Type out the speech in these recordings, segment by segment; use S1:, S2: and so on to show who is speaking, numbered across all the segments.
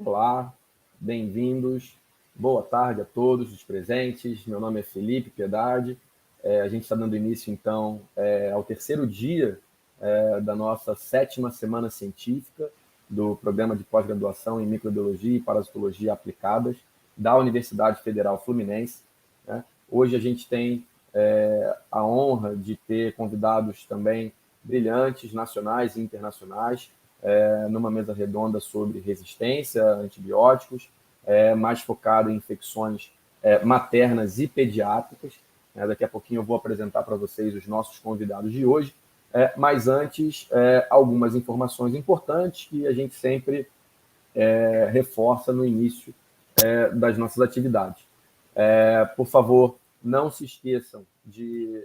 S1: Olá, bem-vindos, boa tarde a todos os presentes. Meu nome é Felipe Piedade. A gente está dando início, então, ao terceiro dia da nossa 7ª Semana Científica do Programa de Pós-Graduação em Microbiologia e Parasitologia Aplicadas da Universidade Federal Fluminense. Né? Hoje a gente tem a honra de ter convidados também brilhantes, nacionais e internacionais, numa mesa redonda sobre resistência a antibióticos, mais focado em infecções maternas e pediátricas. Daqui a pouquinho eu vou apresentar para vocês os nossos convidados de hoje, mas antes, algumas informações importantes que a gente sempre reforça no início das nossas atividades. Por favor, não se esqueçam de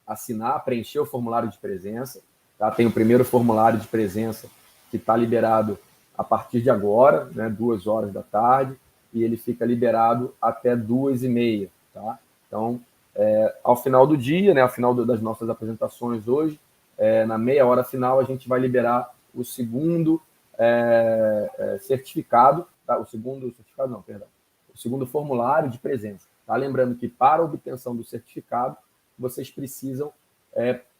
S1: assinar, preencher o formulário de presença. Tá? Tem o primeiro formulário de presença que está liberado a partir de agora, né, 2 horas da tarde, e ele fica liberado até 2h30. Tá? Então, ao final do dia, né, ao final das nossas apresentações hoje, na meia hora final, a gente vai liberar o segundo certificado, tá? O segundo formulário de presença. Tá? Lembrando que para a obtenção do certificado, vocês precisam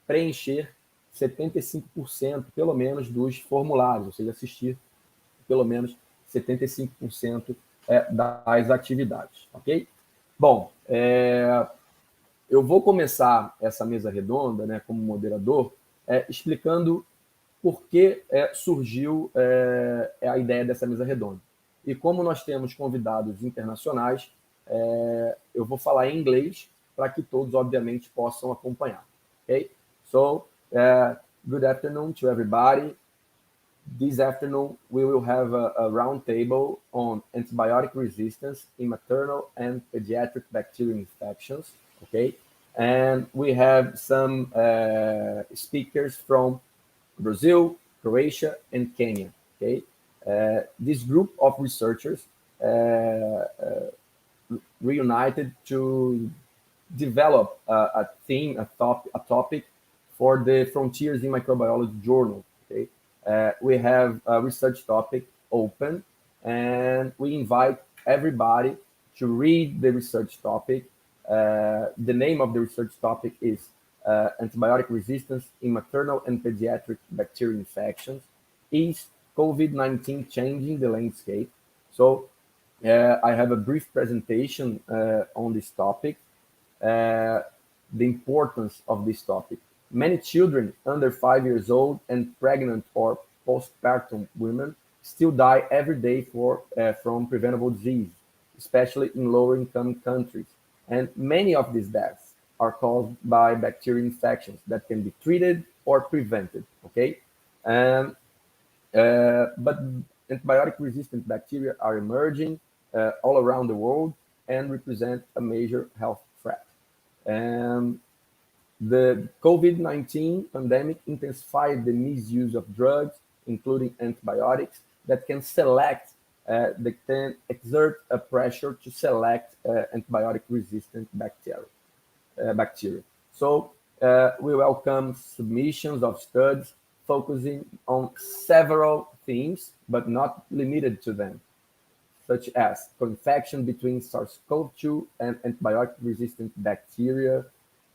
S1: preencher 75%, pelo menos, dos formulários, ou seja, assistir pelo menos 75% das atividades, ok? Bom, eu vou começar essa mesa redonda, né, como moderador, explicando por que surgiu a ideia dessa mesa redonda. E como nós temos convidados internacionais, eu vou falar em inglês para que todos, obviamente, possam acompanhar. Okay? So, good afternoon to everybody. This afternoon, we will have a roundtable on antibiotic resistance in maternal and pediatric bacterial infections. Okay? And we have some speakers from Brazil, Croatia, and Kenya. Okay? This group of researchers reunited to develop a theme, a topic for the Frontiers in Microbiology journal. Okay? We have a research topic open, and we invite everybody to read the research topic. The name of the research topic is antibiotic resistance in maternal and pediatric bacterial infections. Is COVID-19 changing the landscape? So I have a brief presentation on this topic, the importance of this topic. Many children under 5 years old and pregnant or postpartum women still die every day from preventable disease, especially in lower-income countries. And many of these deaths are caused by bacterial infections that can be treated or prevented, okay? But antibiotic-resistant bacteria are emerging all around the world and represent a major health threat. The COVID-19 pandemic intensified the misuse of drugs, including antibiotics, that can exert a pressure to select antibiotic-resistant bacteria. So we welcome submissions of studies focusing on several themes, but not limited to them, such as co-infection between SARS-CoV-2 and antibiotic-resistant bacteria,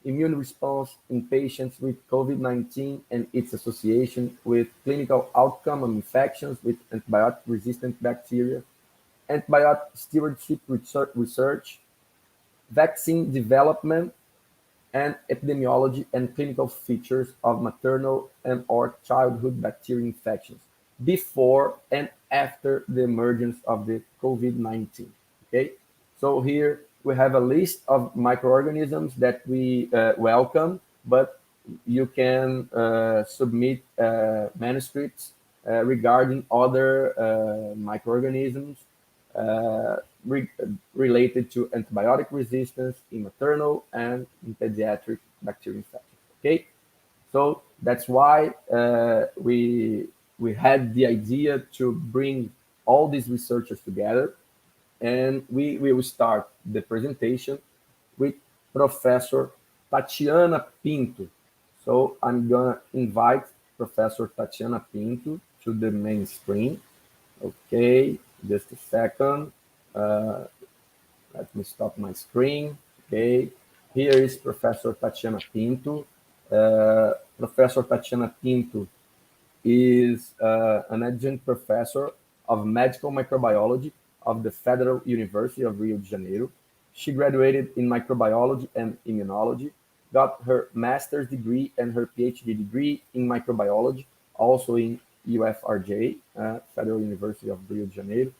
S1: immune response in patients with COVID-19 and its association with clinical outcome of infections with antibiotic-resistant bacteria, antibiotic stewardship research, vaccine development, and epidemiology and clinical features of maternal and or childhood bacterial infections before and after the emergence of the COVID-19. Okay, so here we have a list of microorganisms that we welcome, but you can submit manuscripts regarding other microorganisms related to antibiotic resistance in maternal and in pediatric bacterial infections. Okay, so that's why we had the idea to bring all these researchers together, and we will start the presentation with Professor Tatiana Pinto. So I'm gonna invite Professor Tatiana Pinto to the main screen. Okay, just a second. Let me stop my screen. Okay, here is Professor Tatiana Pinto. Professor Tatiana Pinto is an adjunct professor of medical microbiology of the Federal University of Rio de Janeiro. She graduated in microbiology and immunology, got her master's degree and her PhD degree in microbiology, also in UFRJ, Federal University of Rio de Janeiro.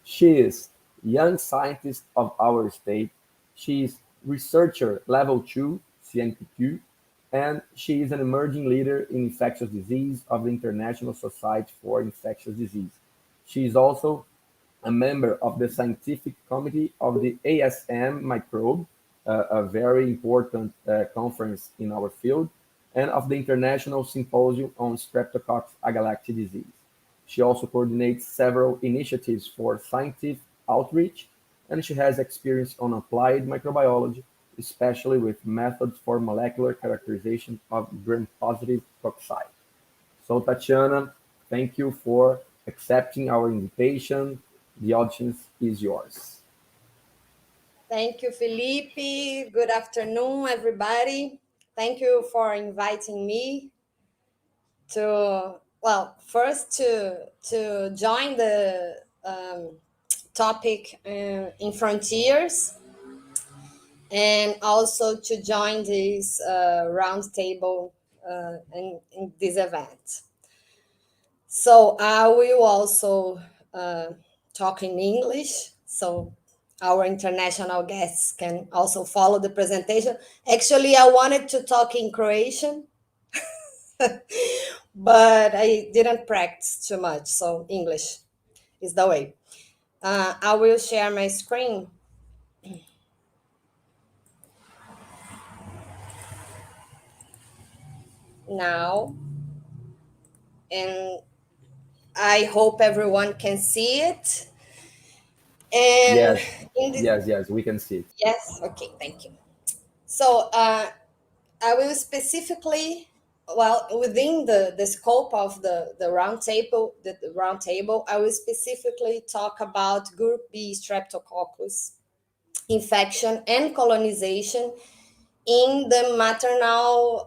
S1: She is young scientist of our state. She is researcher level 2, CNPQ, and she is an emerging leader in infectious disease of the International Society for Infectious Disease. She is also a member of the scientific committee of the ASM Microbe, a very important conference in our field, and of the International Symposium on Streptococcus agalactiae disease. She also coordinates several initiatives for scientific outreach, and she has experience on applied microbiology, especially with methods for molecular characterization of gram-positive cocci. So, Tatiana, thank you for accepting our invitation. The audience is yours.
S2: Thank you, Felipe. Good afternoon, everybody. Thank you for inviting me to, well, first to join the topic in frontiers, and also to join this roundtable in this event. So I will also talk in English, so our international guests can also follow the presentation. Actually, I wanted to talk in Croatian, but I didn't practice too much, so English is the way. I will share my screen now, and I hope everyone can see it. And
S1: Yes,
S2: in this,
S1: yes, we can see it.
S2: yes, okay, thank you. So I will specifically, well, within the scope of the round table, I will specifically talk about Group B Streptococcus infection and colonization in the maternal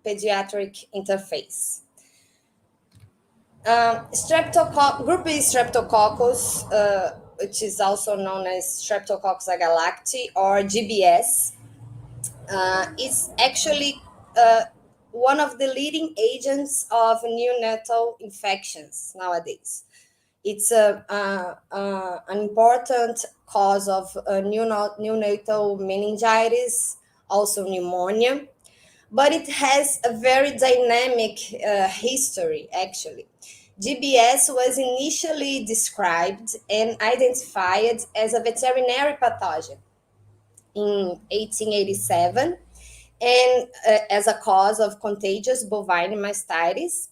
S2: pediatric interface. Group B Streptococcus, which is also known as Streptococcus agalactiae or GBS, is actually one of the leading agents of neonatal infections nowadays. It's an important cause of neonatal meningitis, also pneumonia, but it has a very dynamic history, actually. GBS was initially described and identified as a veterinary pathogen in 1887 and as a cause of contagious bovine mastitis.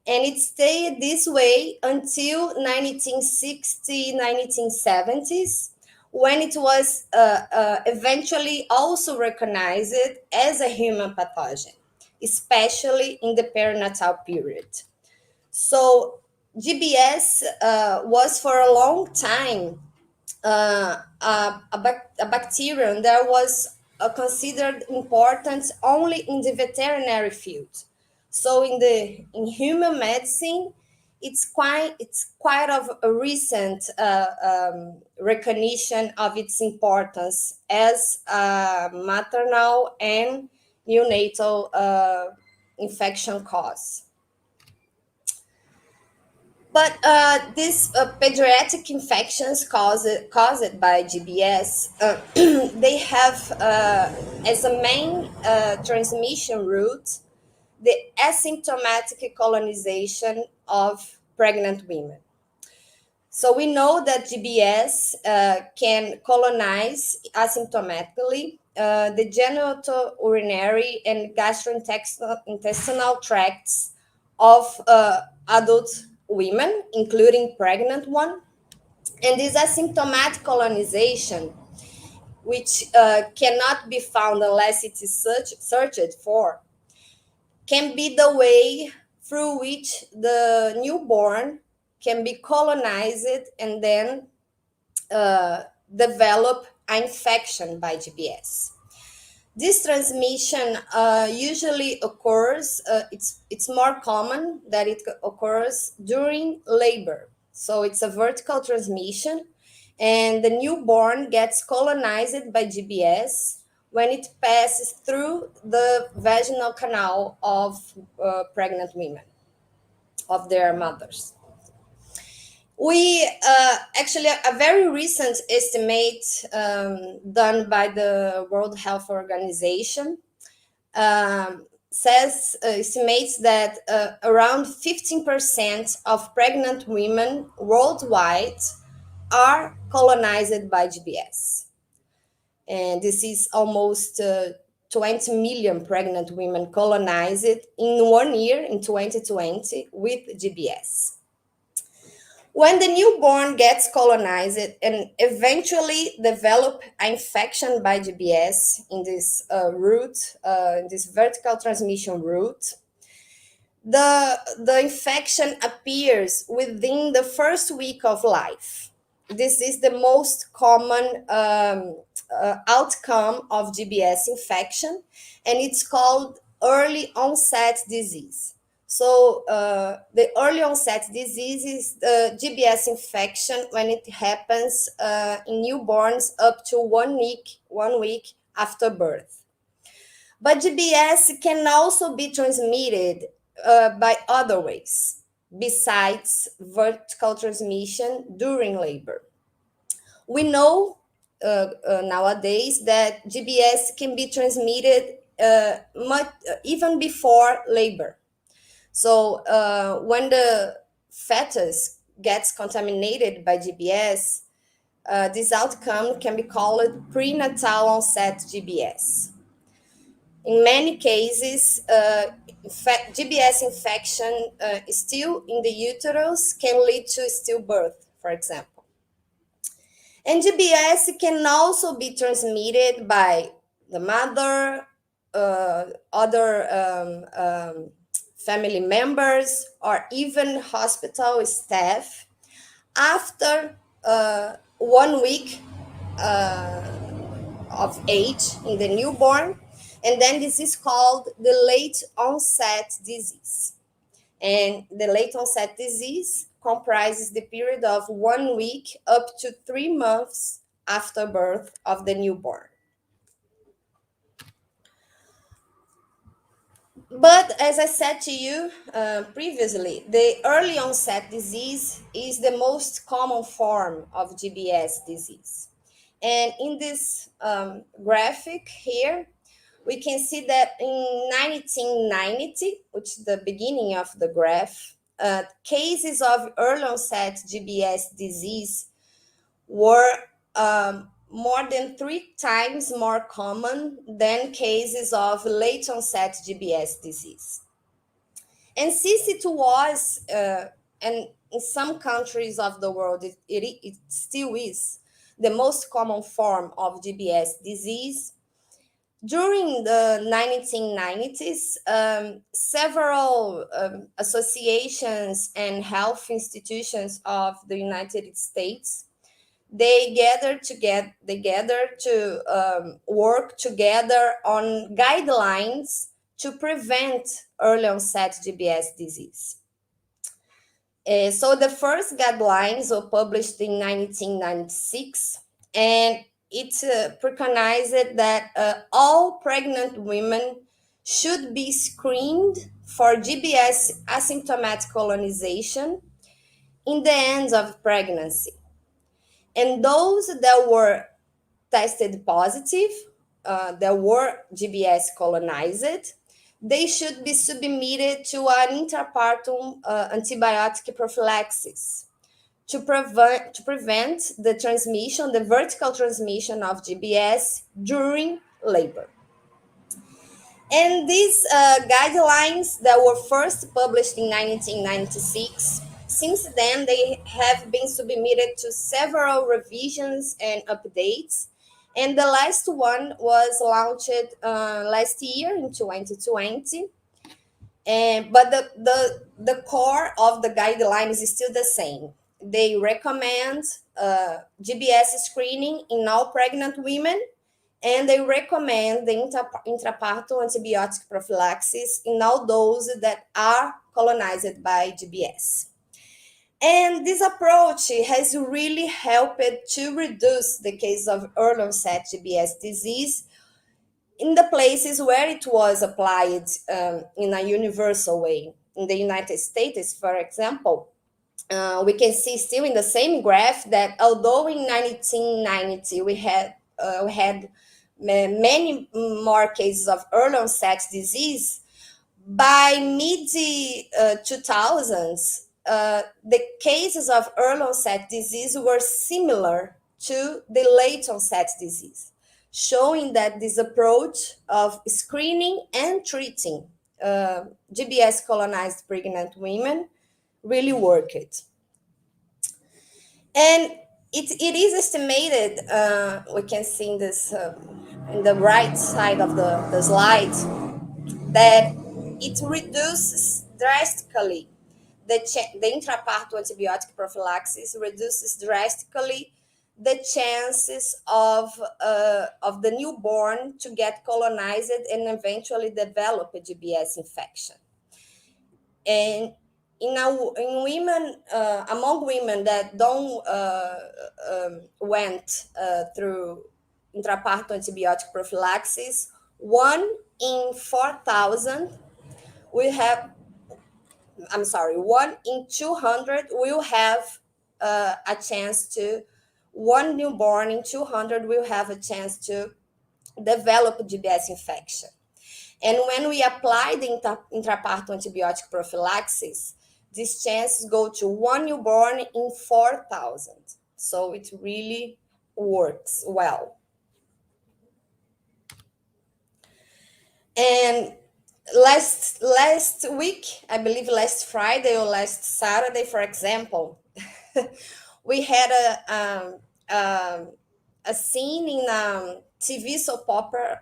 S2: And it stayed this way until 1960, 1970s, when it was eventually also recognized as a human pathogen, especially in the perinatal period. So GBS was for a long time a bacterium that was considered important only in the veterinary field. So in human medicine, it's quite of a recent recognition of its importance as maternal and neonatal infection cause. But these pediatric infections caused by GBS, they have as a main transmission route the asymptomatic colonization of pregnant women. So we know that GBS can colonize asymptomatically the genitourinary and gastrointestinal tracts of adult women, including pregnant one. And this asymptomatic colonization, which cannot be found unless it is searched for, can be the way through which the newborn can be colonized and then develop an infection by GBS. This transmission usually occurs, it's more common that it occurs during labor. So it's a vertical transmission, and the newborn gets colonized by GBS when it passes through the vaginal canal of pregnant women, of their mothers. We actually, a very recent estimate done by the World Health Organization estimates that around 15% of pregnant women worldwide are colonized by GBS. And this is almost 20 million pregnant women colonized in 1 year, in 2020, with GBS. When the newborn gets colonized and eventually develop an infection by GBS in this route, in this vertical transmission route, the infection appears within the first week of life. This is the most common outcome of GBS infection, and it's called early onset disease. So the early onset disease is the GBS infection when it happens in newborns up to 1 week after birth. But GBS can also be transmitted by other ways besides vertical transmission during labor. We know nowadays that GBS can be transmitted even before labor. So when the fetus gets contaminated by GBS, this outcome can be called prenatal onset GBS. In many cases, GBS infection still in the uterus can lead to stillbirth, for example. And GBS can also be transmitted by the mother, other family members, or even hospital staff after 1 week of age in the newborn. And then this is called the late onset disease. And the late onset disease comprises the period of 1 week up to 3 months after birth of the newborn. But as I said to you previously, the early onset disease is the most common form of GBS disease. And in this graphic here, we can see that in 1990, which is the beginning of the graph, cases of early onset GBS disease were more than 3 times more common than cases of late onset GBS disease. And since it was, and in some countries of the world, it still is the most common form of GBS disease, during the 1990s, several associations and health institutions of the United States, they gathered to work together on guidelines to prevent early onset GBS disease. So the first guidelines were published in 1996, and it preconized that all pregnant women should be screened for GBS asymptomatic colonization in the end of pregnancy. And those that were tested positive, that were GBS colonized, they should be submitted to an interpartum antibiotic prophylaxis to prevent the transmission, the vertical transmission of GBS during labor. And these guidelines that were first published in 1996, since then they have been submitted to several revisions and updates. And the last one was launched last year in 2020. But the core of the guidelines is still the same. They recommend GBS screening in all pregnant women, and they recommend the intrapartum antibiotic prophylaxis in all those that are colonized by GBS. And this approach has really helped to reduce the case of early onset GBS disease in the places where it was applied in a universal way. In the United States, for example, we can see still in the same graph that although in 1990 we had many more cases of early onset disease, by mid 2000s, the cases of early onset disease were similar to the late onset disease, showing that this approach of screening and treating GBS colonized pregnant women really worked. And it is estimated, we can see in this in the right side of the slide, that it reduces drastically the intrapartum antibiotic prophylaxis reduces drastically the chances of the newborn to get colonized and eventually develop a GBS infection. And in women, among women that don't went through intrapartum antibiotic prophylaxis, 1 in 4,000 will have, 1 in 200 will have a chance to, one newborn in 200 will have a chance to develop a GBS infection. And when we apply the intrapartum antibiotic prophylaxis, these chances go to 1 newborn in 4,000. So it really works well. And last week, I believe last Friday or last Saturday, for example, we had a scene in TV soap opera,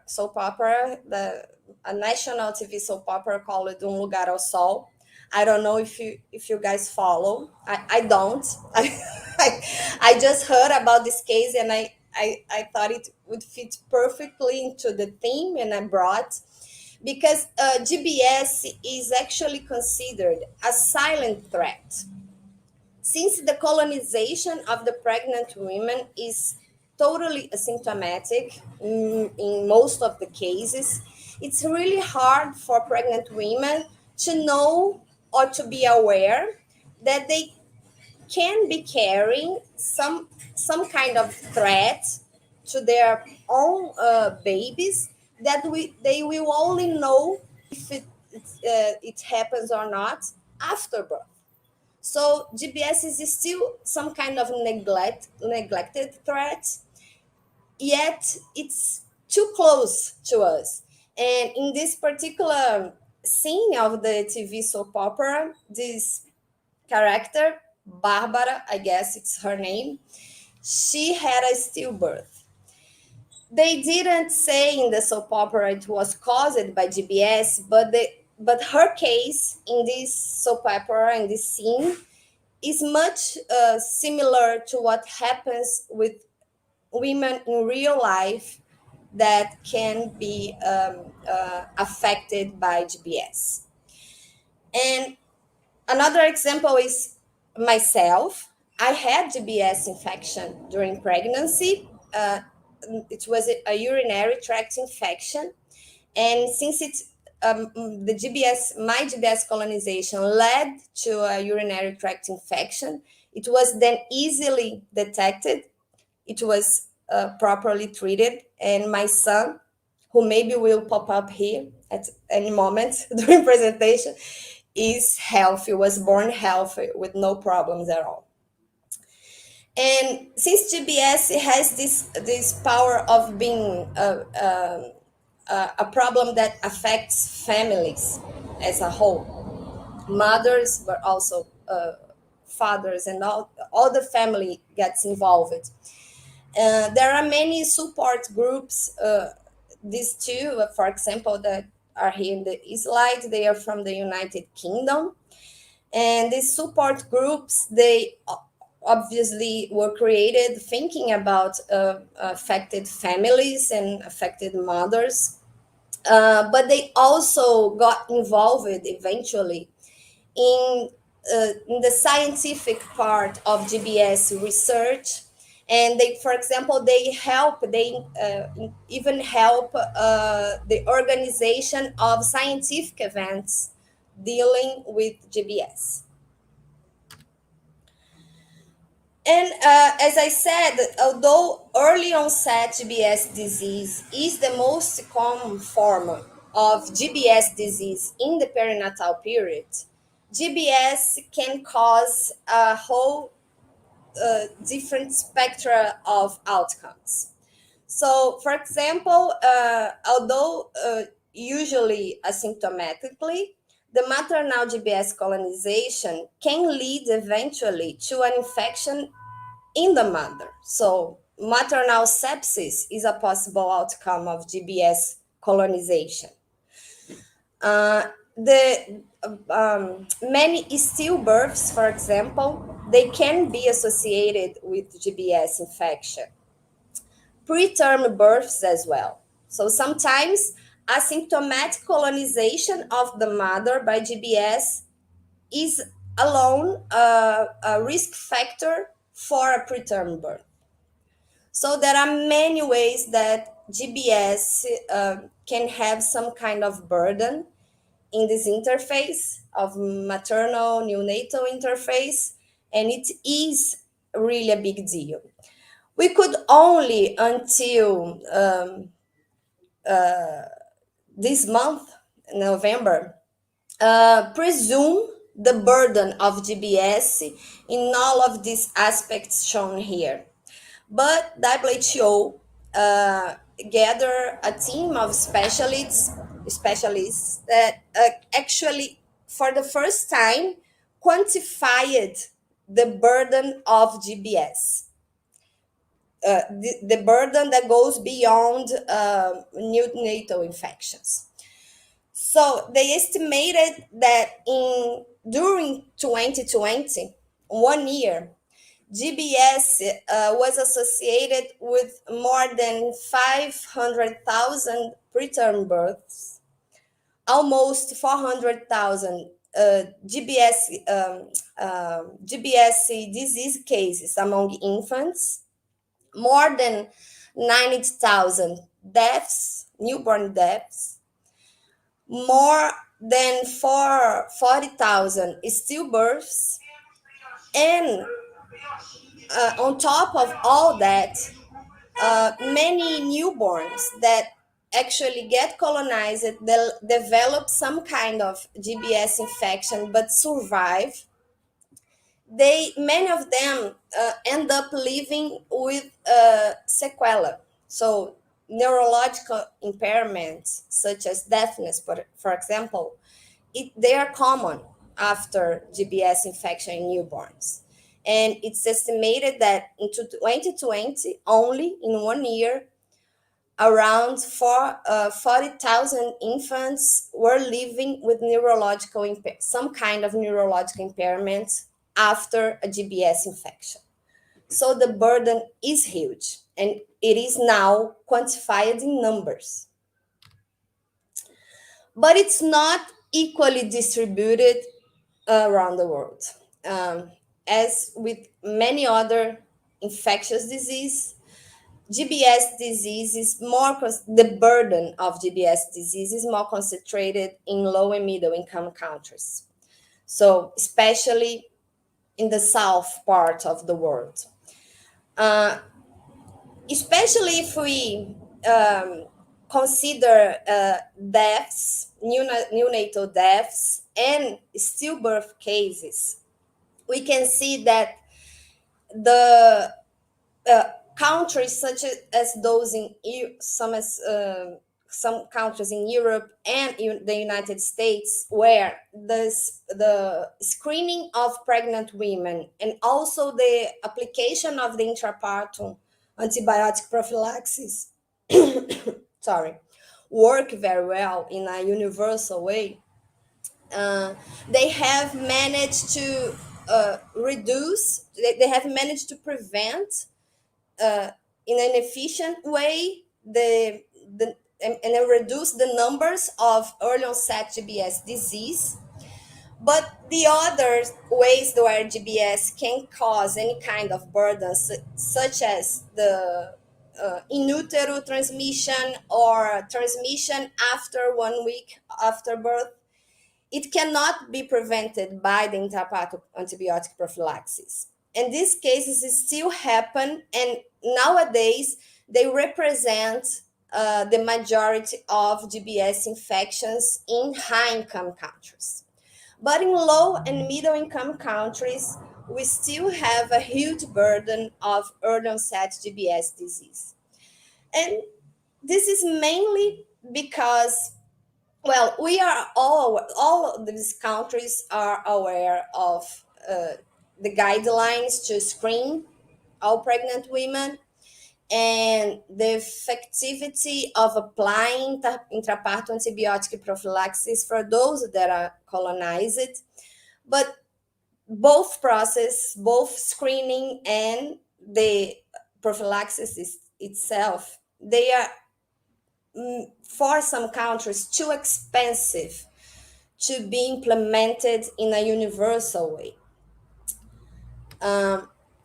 S2: a national TV soap opera called Lugar ao Sol. I don't know if you guys follow. I don't. I just heard about this case and I thought it would fit perfectly into the theme, and I brought, because GBS is actually considered a silent threat. Since the colonization of the pregnant women is totally asymptomatic in most of the cases, it's really hard for pregnant women to know or to be aware that they can be carrying some kind of threat to their own babies that they will only know if it happens or not after birth. So GBS is still some kind of neglected threat, yet it's too close to us. And in this particular scene of the TV soap opera, this character, Barbara, I guess it's her name, she had a stillbirth. They didn't say in the soap opera it was caused by GBS, but her case in this soap opera, in this scene, is much similar to what happens with women in real life that can be affected by GBS. And another example is myself. I had GBS infection during pregnancy. It was a urinary tract infection. And since my GBS colonization led to a urinary tract infection, it was then easily detected. It was properly treated. And my son, who maybe will pop up here at any moment during presentation, is healthy, was born healthy with no problems at all. And since GBS has this power of being a problem that affects families as a whole, mothers, but also fathers, and all the family gets involved. There are many support groups. These two, for example, that are here in the slide. They are from the United Kingdom. And these support groups, they obviously were created thinking about affected families and affected mothers. But they also got involved eventually in the scientific part of GBS research. And they, for example, they even help the organization of scientific events dealing with GBS. And as I said, although early onset GBS disease is the most common form of GBS disease in the perinatal period, GBS can cause a whole different spectra of outcomes. So, for example, although usually asymptomatically, the maternal GBS colonization can lead eventually to an infection in the mother. So, maternal sepsis is a possible outcome of GBS colonization. Many stillbirths, for example, they can be associated with GBS infection. Preterm births as well. So sometimes asymptomatic colonization of the mother by GBS is alone a risk factor for a preterm birth. So there are many ways that GBS can have some kind of burden in this interface of maternal neonatal interface, and it is really a big deal. We could only until this month, November, presume the burden of GBS in all of these aspects shown here. But WHO gathered a team of specialists that actually, for the first time, quantified the burden of GBS. The burden that goes beyond neonatal infections. So they estimated that during 2020, 1 year, GBS was associated with more than 500,000 preterm births, almost 400,000 GBS disease cases among infants, more than 90,000 deaths, newborn deaths, more than 40,000 stillbirths, and on top of all that, many newborns that actually get colonized, they'll develop some kind of GBS infection but survive. Many of them end up living with sequelae. So neurological impairments such as deafness, for example, they are common after GBS infection in newborns. And it's estimated that in 2020, only in 1 year, around 40,000 infants were living with some kind of neurological impairment after a GBS infection. So the burden is huge, and it is now quantified in numbers. But it's not equally distributed around the world. As with many other infectious disease, GBS disease is the burden of GBS disease is more concentrated in low and middle income countries. So especially in the south part of the world. Especially if we consider deaths, neonatal deaths, and stillbirth cases, we can see that the countries such as those in some countries in Europe and the United States, where the screening of pregnant women and also the application of the intrapartum antibiotic prophylaxis work very well in a universal way, they have managed to they have managed to prevent in an efficient way and reduce the numbers of early onset GBS disease. But the other ways where GBS can cause any kind of burden, such as the in utero transmission or transmission after 1 week after birth, it cannot be prevented by the intrapartum antibiotic prophylaxis. And these cases still happen, and nowadays they represent the majority of GBS infections in high-income countries. But in low and middle-income countries, we still have a huge burden of early onset GBS disease. And this is mainly because, well, we are all of these countries are aware of the guidelines to screen all pregnant women and the effectivity of applying intrapartum antibiotic prophylaxis for those that are colonized. But both process, both screening and the prophylaxis itself, they are, for some countries, too expensive to be implemented in a universal way.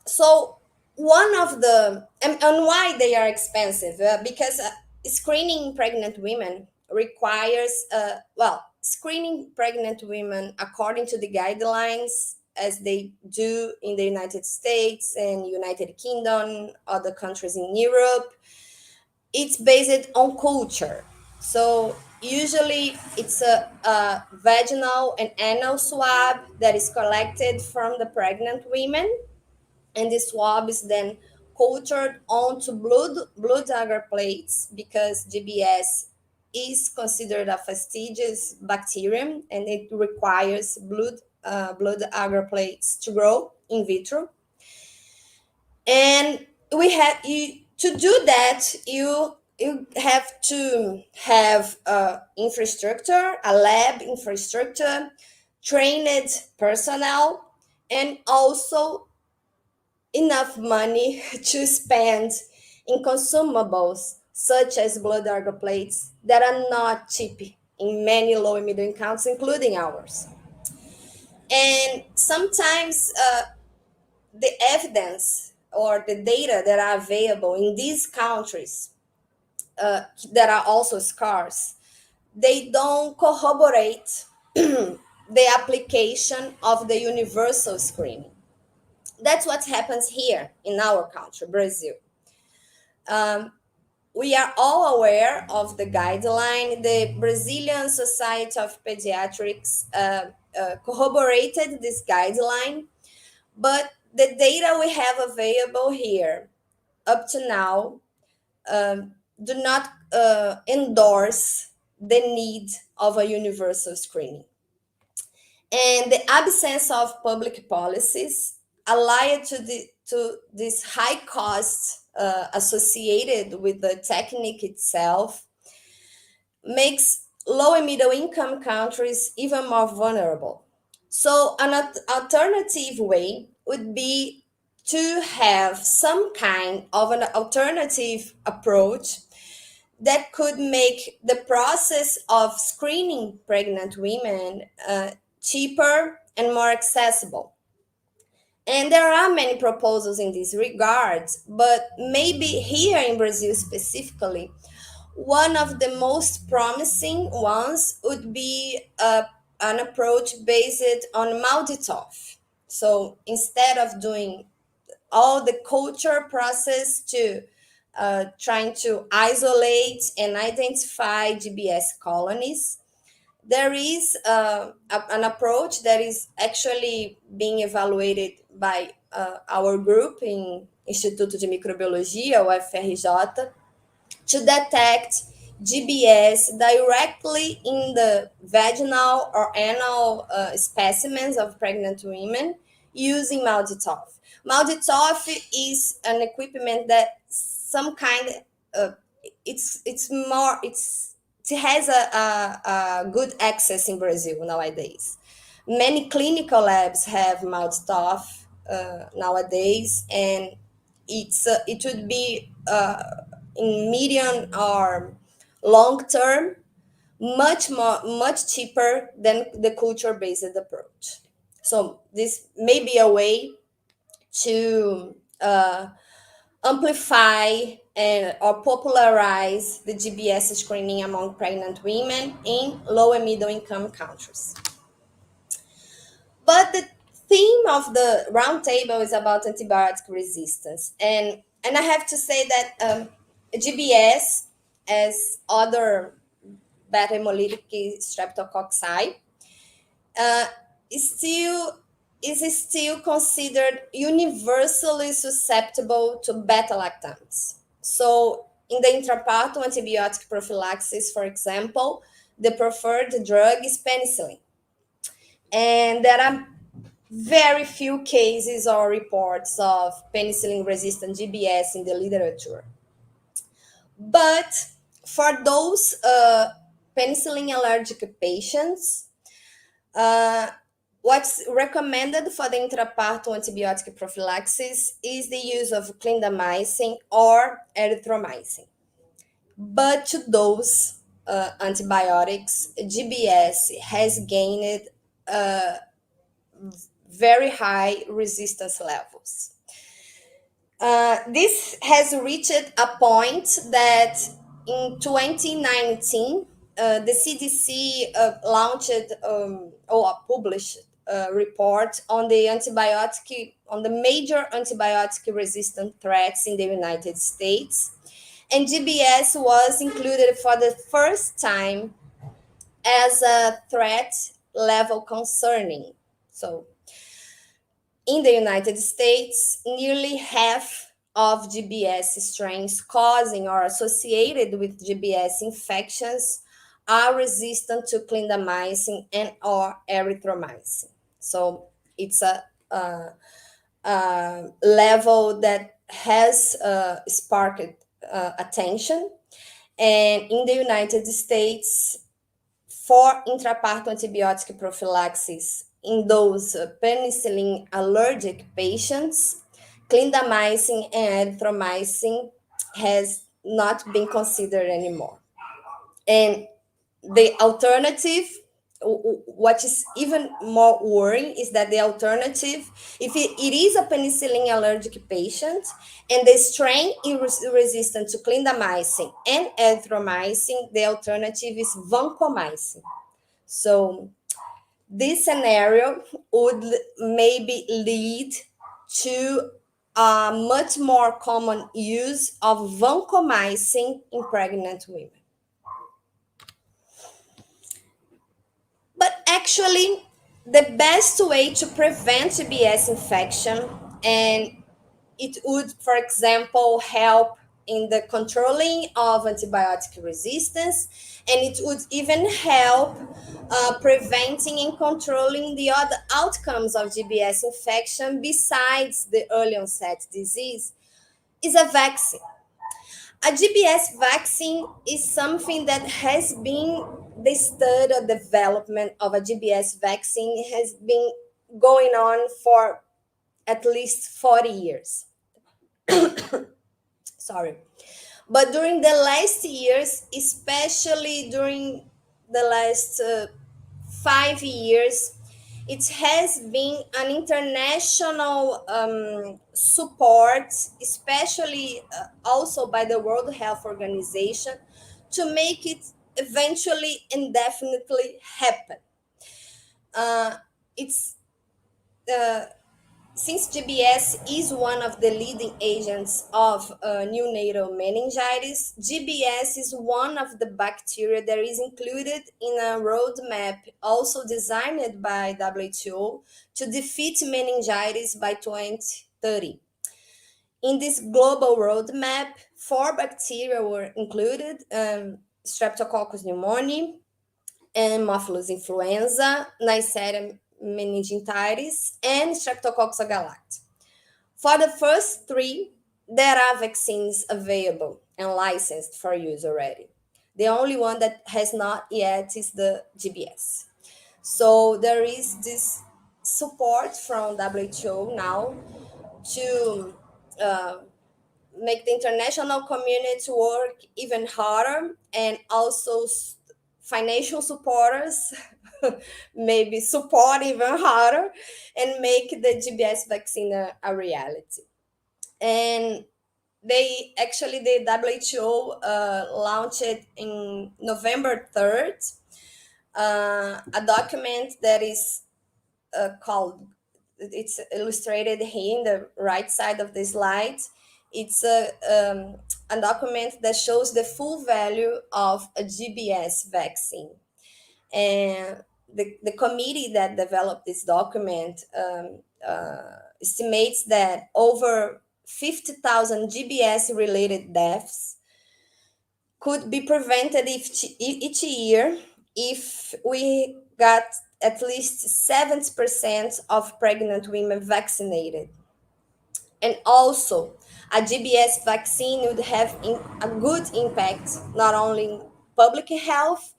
S2: So one of the, and why they are expensive, because screening pregnant women requires, screening pregnant women according to the guidelines as they do in the United States and United Kingdom, other countries in Europe, it's based on culture. So usually it's a vaginal and anal swab that is collected from the pregnant women, and the swab is then cultured onto blood agar plates, because GBS is considered a fastidious bacterium and it requires blood agar plates to grow in vitro. And we have to do that, you have to have infrastructure, a lab infrastructure, trained personnel, and also enough money to spend in consumables such as blood agar plates that are not cheap in many low and middle income countries, including ours. And sometimes the evidence or the data that are available in these countries that are also scarce, they don't corroborate the application of the universal screening. That's what happens here in our country, Brazil. We are all aware of the guideline. The Brazilian Society of Pediatrics corroborated this guideline, but the data we have available here up to now do not endorse the need of a universal screening. And the absence of public policies allied to this high cost associated with the technique itself makes low and middle income countries even more vulnerable. So an alternative way would be to have some kind of an alternative approach that could make the process of screening pregnant women cheaper and more accessible. And there are many proposals in this regard, but maybe here in Brazil specifically, one of the most promising ones would be an approach based on MALDI-TOF. So instead of doing all the culture process to trying to isolate and identify GBS colonies, there is an approach that is actually being evaluated by our group in Instituto de Microbiologia, UFRJ, to detect GBS directly in the vaginal or anal specimens of pregnant women using MALDI-TOF. MALDI-TOF is an equipment that some kind it's it has a good access in Brazil nowadays. Many clinical labs have Maltstaf nowadays, and it would be in medium or long term much cheaper than the culture-based approach. So this may be a way to amplify or popularize the GBS screening among pregnant women in low and middle income countries. But the theme of the roundtable is about antibiotic resistance. And I have to say that GBS, as other beta hemolytic streptococci, is still considered universally susceptible to beta-lactams. So in the intrapartum antibiotic prophylaxis, for example, the preferred drug is penicillin. And there are very few cases or reports of penicillin-resistant GBS in the literature. But for those penicillin-allergic patients, what's recommended for the intrapartum antibiotic prophylaxis is the use of clindamycin or erythromycin. But to those antibiotics, GBS has gained very high resistance levels. This has reached a point that in 2019, the CDC launched or published a report on the major antibiotic resistant threats in the United States. And GBS was included for the first time as a threat level concerning. So in the United States, nearly half of GBS strains causing or associated with GBS infections are resistant to clindamycin and or erythromycin. So it's a level that has sparked attention. And in the United States, for intrapartum antibiotic prophylaxis in those penicillin allergic patients, clindamycin and erythromycin has not been considered anymore. And the alternative, what is even more worrying, is that the alternative, if it is a penicillin allergic patient and the strain is resistant to clindamycin and erythromycin, the alternative is vancomycin. So this scenario would maybe lead to a much more common use of vancomycin in pregnant women. But actually, the best way to prevent GBS infection, and it would, for example, help in the controlling of antibiotic resistance, and it would even help preventing and controlling the other outcomes of GBS infection besides the early onset disease, is a vaccine. A GBS vaccine is something that has been, the study or development of a GBS vaccine has been going on for at least 40 years. Sorry. But during the last years, especially during the last 5 years, it has been an international support, especially also by the World Health Organization, to make it eventually indefinitely happen. Since GBS is one of the leading agents of neonatal meningitis, GBS is one of the bacteria that is included in a roadmap also designed by WHO to defeat meningitis by 2030. In this global roadmap, 4 bacteria were included: Streptococcus pneumoniae, Haemophilus influenza, Neisseria meningitis, and Streptococcus agalacti. For the first 3, there are vaccines available and licensed for use already. The only one that has not yet is the GBS. So there is this support from WHO now to make the international community work even harder, and also financial supporters maybe support even harder and make the GBS vaccine a reality. And the WHO launched in November 3rd a document that is called, it's illustrated here in the right side of the slide. It's a document that shows the full value of a GBS vaccine. And the committee that developed this document estimates that over 50,000 GBS related deaths could be prevented each year if we got at least 70% of pregnant women vaccinated. And also, a GBS vaccine would have a good impact not only in public health,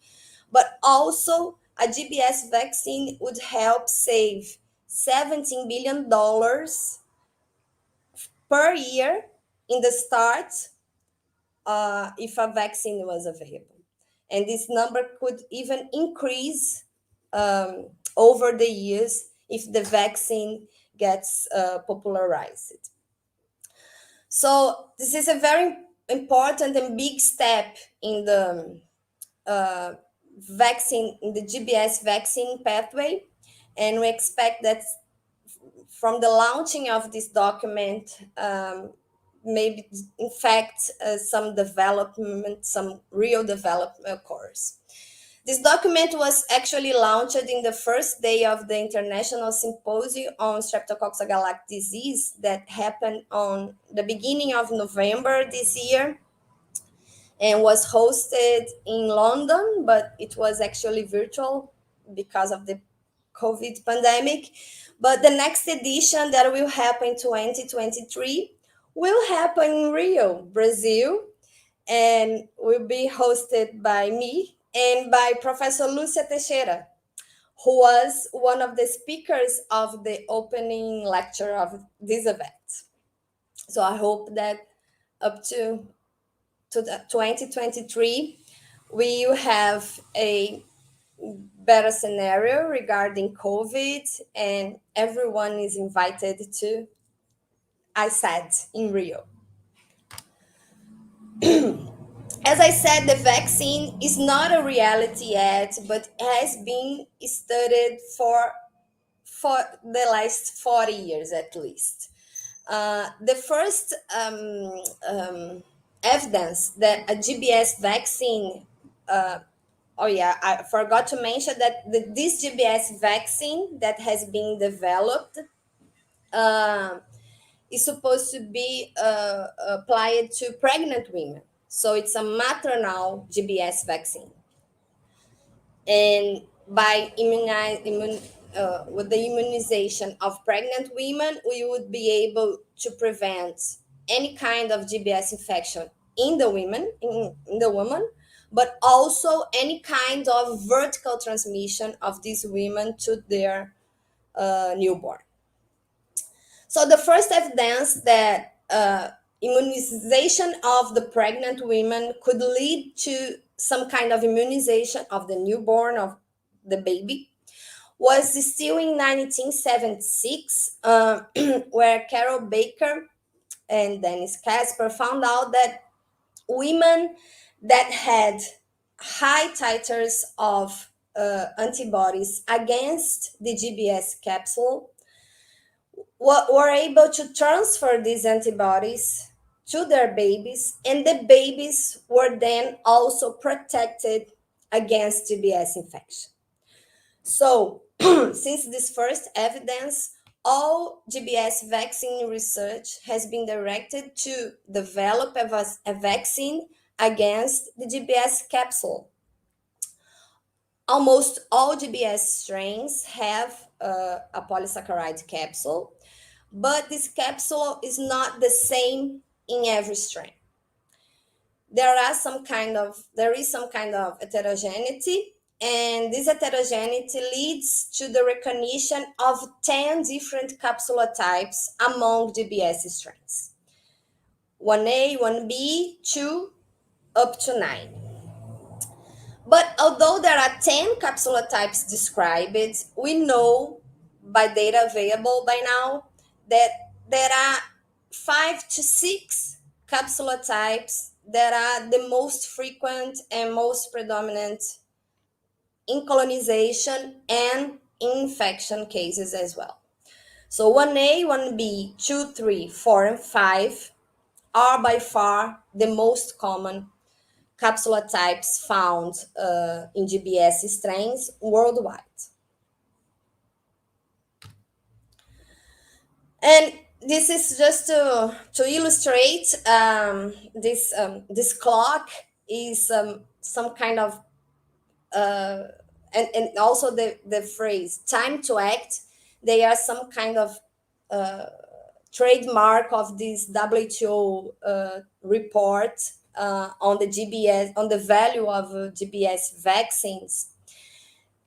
S2: but also a GBS vaccine would help save $17 billion per year in the start if a vaccine was available. And this number could even increase over the years if the vaccine gets popularized. So this is a very important and big step in the vaccine, in the GBS vaccine pathway. And we expect that from the launching of this document, maybe in fact some development, some real development occurs. This document was actually launched in the first day of the International Symposium on Streptococcus agalactiae disease that happened on the beginning of November this year and was hosted in London, but it was actually virtual because of the COVID pandemic. But the next edition that will happen in 2023 will happen in Rio, Brazil, and will be hosted by me and by Professor Lúcia Teixeira, who was one of the speakers of the opening lecture of this event. So I hope that up to 2023, we will have a better scenario regarding COVID, and everyone is invited to ISAD in Rio. As I said, the vaccine is not a reality yet, but has been studied for the last 40 years at least. The first evidence that a GBS vaccine, I forgot to mention that this GBS vaccine that has been developed is supposed to be applied to pregnant women. So it's a maternal GBS vaccine. And by with the immunization of pregnant women, we would be able to prevent any kind of GBS infection in the women, in the woman, but also any kind of vertical transmission of these women to their newborn. So the first evidence that immunization of the pregnant women could lead to some kind of immunization of the newborn, of the baby, was still in 1976, where Carol Baker and Dennis Casper found out that women that had high titers of antibodies against the GBS capsule were able to transfer these antibodies to their babies, and the babies were then also protected against GBS infection. So, since this first evidence, all GBS vaccine research has been directed to develop a vaccine against the GBS capsule. Almost all GBS strains have a polysaccharide capsule, but this capsule is not the same in every strain. there is some kind of heterogeneity, and this heterogeneity leads to the recognition of 10 different capsula types among GBS strains. 1A, 1B, 2, up to 9. But although there are 10 capsula types described, we know by data available by now that there are 5 to 6 capsula types that are the most frequent and most predominant in colonization and infection cases as well. So 1A, 1B, 2, 3, 4, and 5 are by far the most common capsula types found in GBS strains worldwide. And this is just to illustrate this clock is some kind of and also the phrase time to act, they are some kind of trademark of this WHO report on the GBS, on the value of GBS vaccines.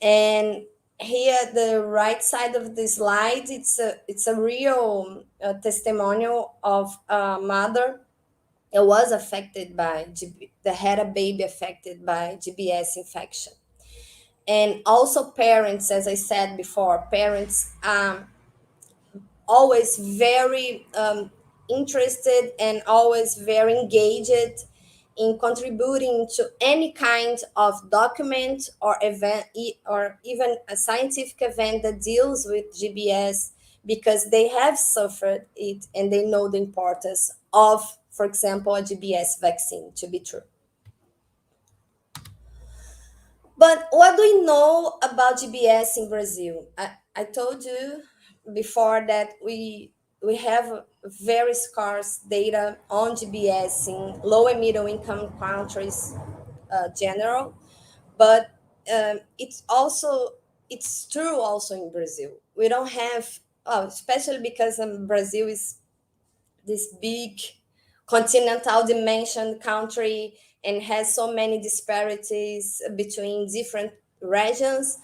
S2: And here, the right side of the slide, it's a real testimonial of a mother that was affected by that had a baby affected by GBS infection. And also parents, as I said before, parents always very interested and always very engaged in contributing to any kind of document or event, or even a scientific event that deals with GBS, because they have suffered it and they know the importance of, for example, a GBS vaccine to be true. But what do we know about GBS in Brazil? I told you before that we have very scarce data on GBS in low and middle income countries general, but it's true also in Brazil. We don't have, especially because Brazil is this big continental dimension country and has so many disparities between different regions,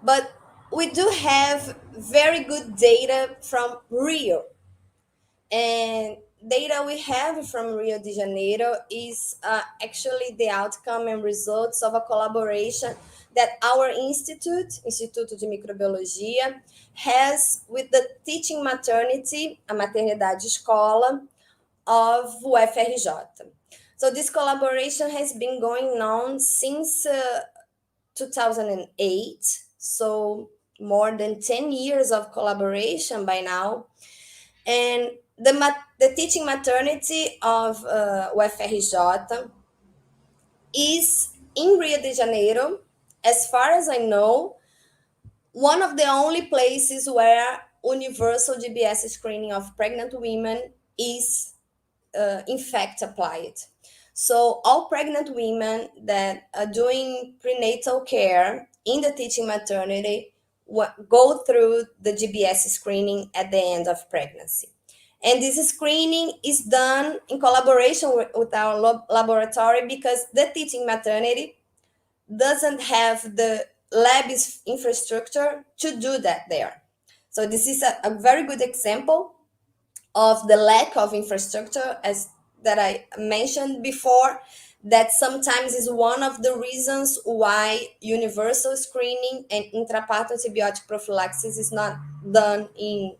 S2: but we do have very good data from Rio. And data we have from Rio de Janeiro is actually the outcome and results of a collaboration that our Instituto de Microbiologia, has with the teaching maternity, a maternidade escola of UFRJ. So this collaboration has been going on since 2008, so more than 10 years of collaboration by now. And the teaching maternity of UFRJ is in Rio de Janeiro, as far as I know, one of the only places where universal GBS screening of pregnant women is in fact applied. So all pregnant women that are doing prenatal care in the teaching maternity go through the GBS screening at the end of pregnancy. And this screening is done in collaboration with our laboratory, because the teaching maternity doesn't have the lab infrastructure to do that there. So this is a very good example of the lack of infrastructure, as that I mentioned before, that sometimes is one of the reasons why universal screening and intrapartum antibiotic prophylaxis is not done in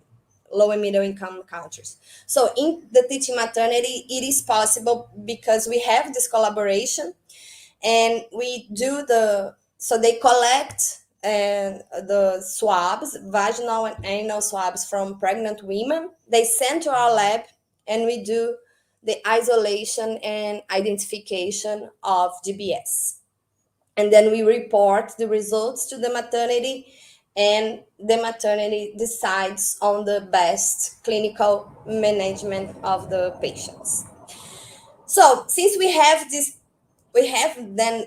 S2: low and middle income countries. So in the teaching maternity, it is possible because we have this collaboration, and we do so they collect the swabs, vaginal and anal swabs from pregnant women. They send to our lab, and we do the isolation and identification of GBS. And then we report the results to the maternity, and the maternity decides on the best clinical management of the patients. So since we have then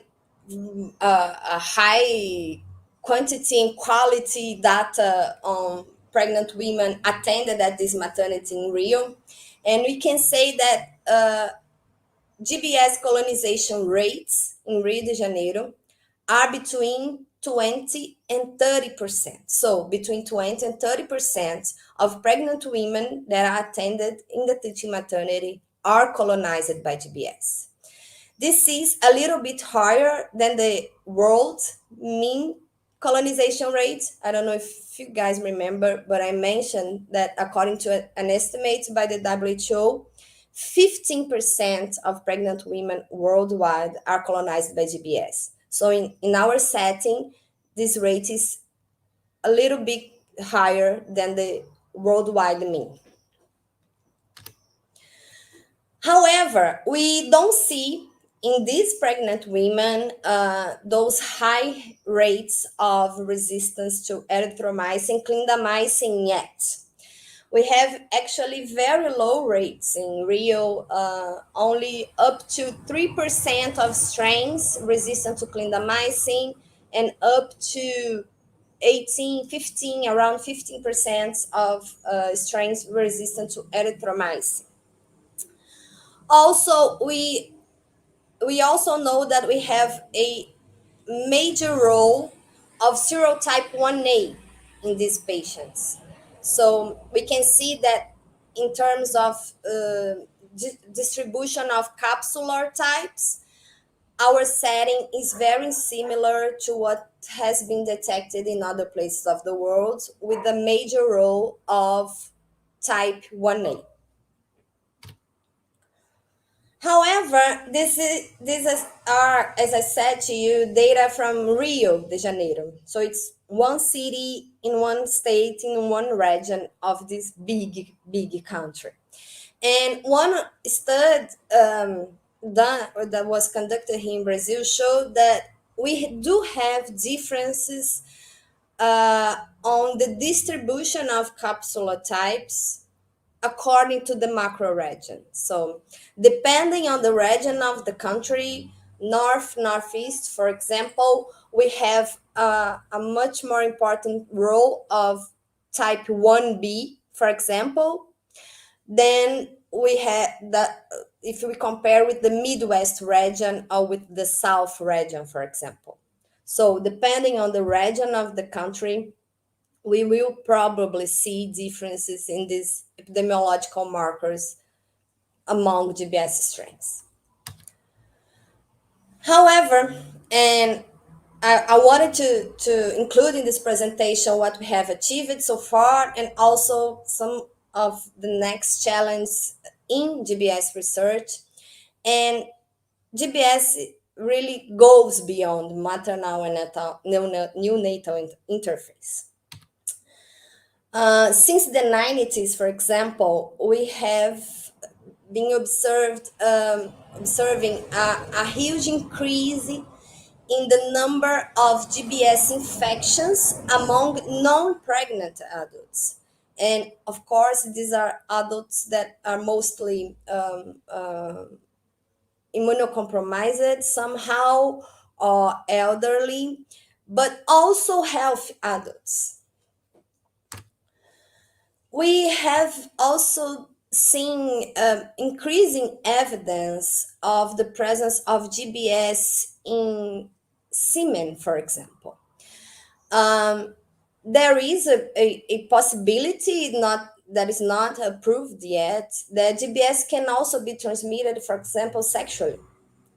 S2: a high quantity and quality data on pregnant women attended at this maternity in Rio, and we can say that GBS colonization rates in Rio de Janeiro are between 20 and 30%. So between 20 and 30% of pregnant women that are attended in the teaching maternity are colonized by GBS. This is a little bit higher than the world mean colonization rate. I don't know if you guys remember, but I mentioned that according to an estimate by the WHO, 15% of pregnant women worldwide are colonized by GBS. So in our setting, this rate is a little bit higher than the worldwide mean. However, we don't see in these pregnant women those high rates of resistance to erythromycin, clindamycin yet. We have actually very low rates in Rio, only up to 3% of strains resistant to clindamycin and up to 15% of strains resistant to erythromycin. Also, we also know that we have a major role of serotype 1A in these patients. So we can see that in terms of distribution of capsular types, our setting is very similar to what has been detected in other places of the world, with the major role of type 1A. However, this are, as I said to you, data from Rio de Janeiro. So it's one city in one state in one region of this big country. And one study that was conducted here in Brazil showed that we do have differences on the distribution of capsular types according to the macro region. So depending on the region of the country, north, northeast, for example, we have a much more important role of type 1B, for example, than we have that if we compare with the Midwest region or with the South region, for example. So depending on the region of the country, we will probably see differences in these epidemiological markers among GBS strains. However, and I wanted to include in this presentation what we have achieved so far and also some of the next challenge in GBS research. And GBS really goes beyond maternal and neonatal interface. Since the 90s, for example, we have been observing a huge increase in the number of GBS infections among non-pregnant adults. And of course, these are adults that are mostly immunocompromised somehow or elderly, but also healthy adults. We have also seen increasing evidence of the presence of GBS in semen, for example. There is a possibility that is not approved yet that GBS can also be transmitted, for example, sexually.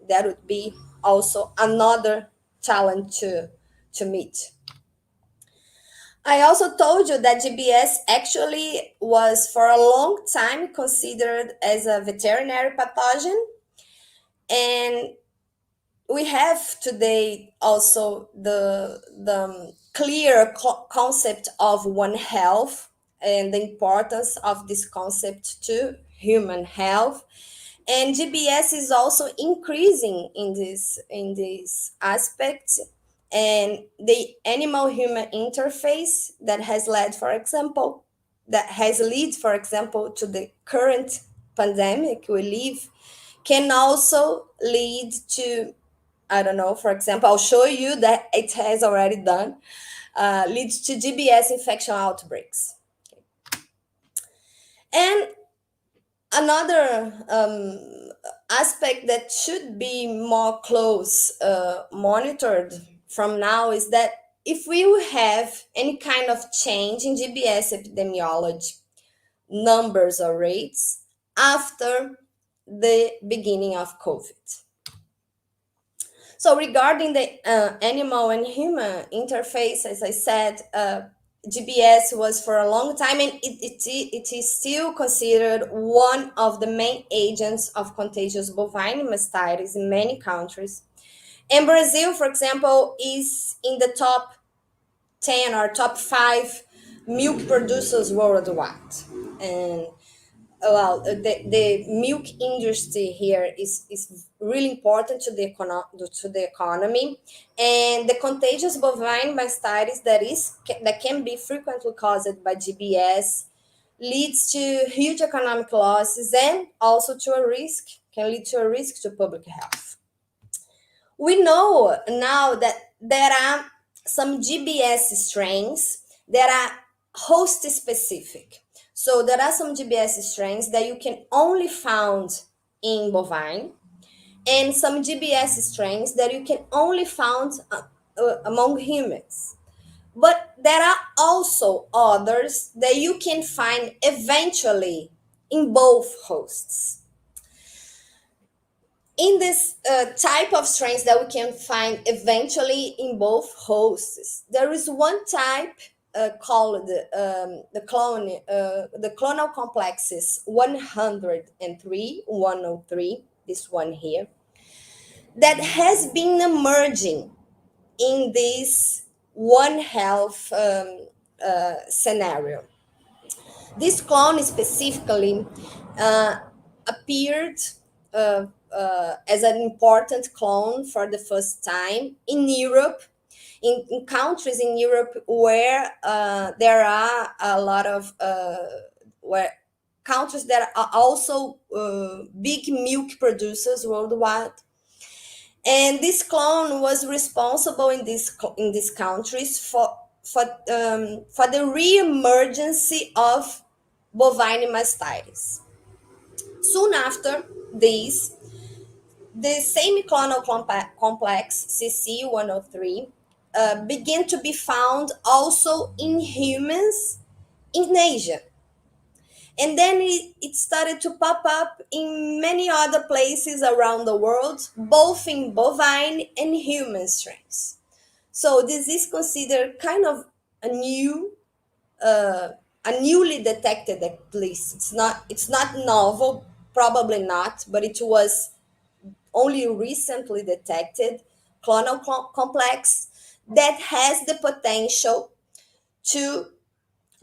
S2: That would be also another challenge to meet. I also told you that GBS actually was for a long time considered as a veterinary pathogen. And we have today also the clear concept of One Health and the importance of this concept to human health. And GBS is also increasing in this aspect. And the animal-human interface that has led, for example, to the current pandemic we live, can also lead to, I don't know, for example, I'll show you that it has already done, leads to GBS infection outbreaks. And another aspect that should be more close monitored from now is that if we have any kind of change in GBS epidemiology numbers or rates after the beginning of COVID. So regarding the animal and human interface, as I said, GBS was for a long time, and it is still considered one of the main agents of contagious bovine mastitis in many countries. And Brazil, for example, is in the top 10 or top 5 milk producers worldwide. And well, the milk industry here is really important to the economy, and the contagious bovine mastitis that can be frequently caused by GBS leads to huge economic losses and also can lead to a risk to public health. We know now that there are some GBS strains that are host specific. So there are some GBS strains that you can only find in bovine, and some GBS strains that you can only find among humans. But there are also others that you can find eventually in both hosts. In this type of strains that we can find eventually in both hosts, there is one type called the clonal complexes 103, this one here, that has been emerging in this One Health scenario. This clone specifically appeared as an important clone for the first time in Europe, in countries in Europe where there are a lot of where countries that are also big milk producers worldwide. And this clone was responsible in these countries for the re-emergence of bovine mastitis. Soon after this, the same clonal complex, CC103, began to be found also in humans in Asia. And then it started to pop up in many other places around the world, both in bovine and human strains. So this is considered kind of a newly detected, at least. It's not novel, probably not, but it was only recently detected clonal complex that has the potential to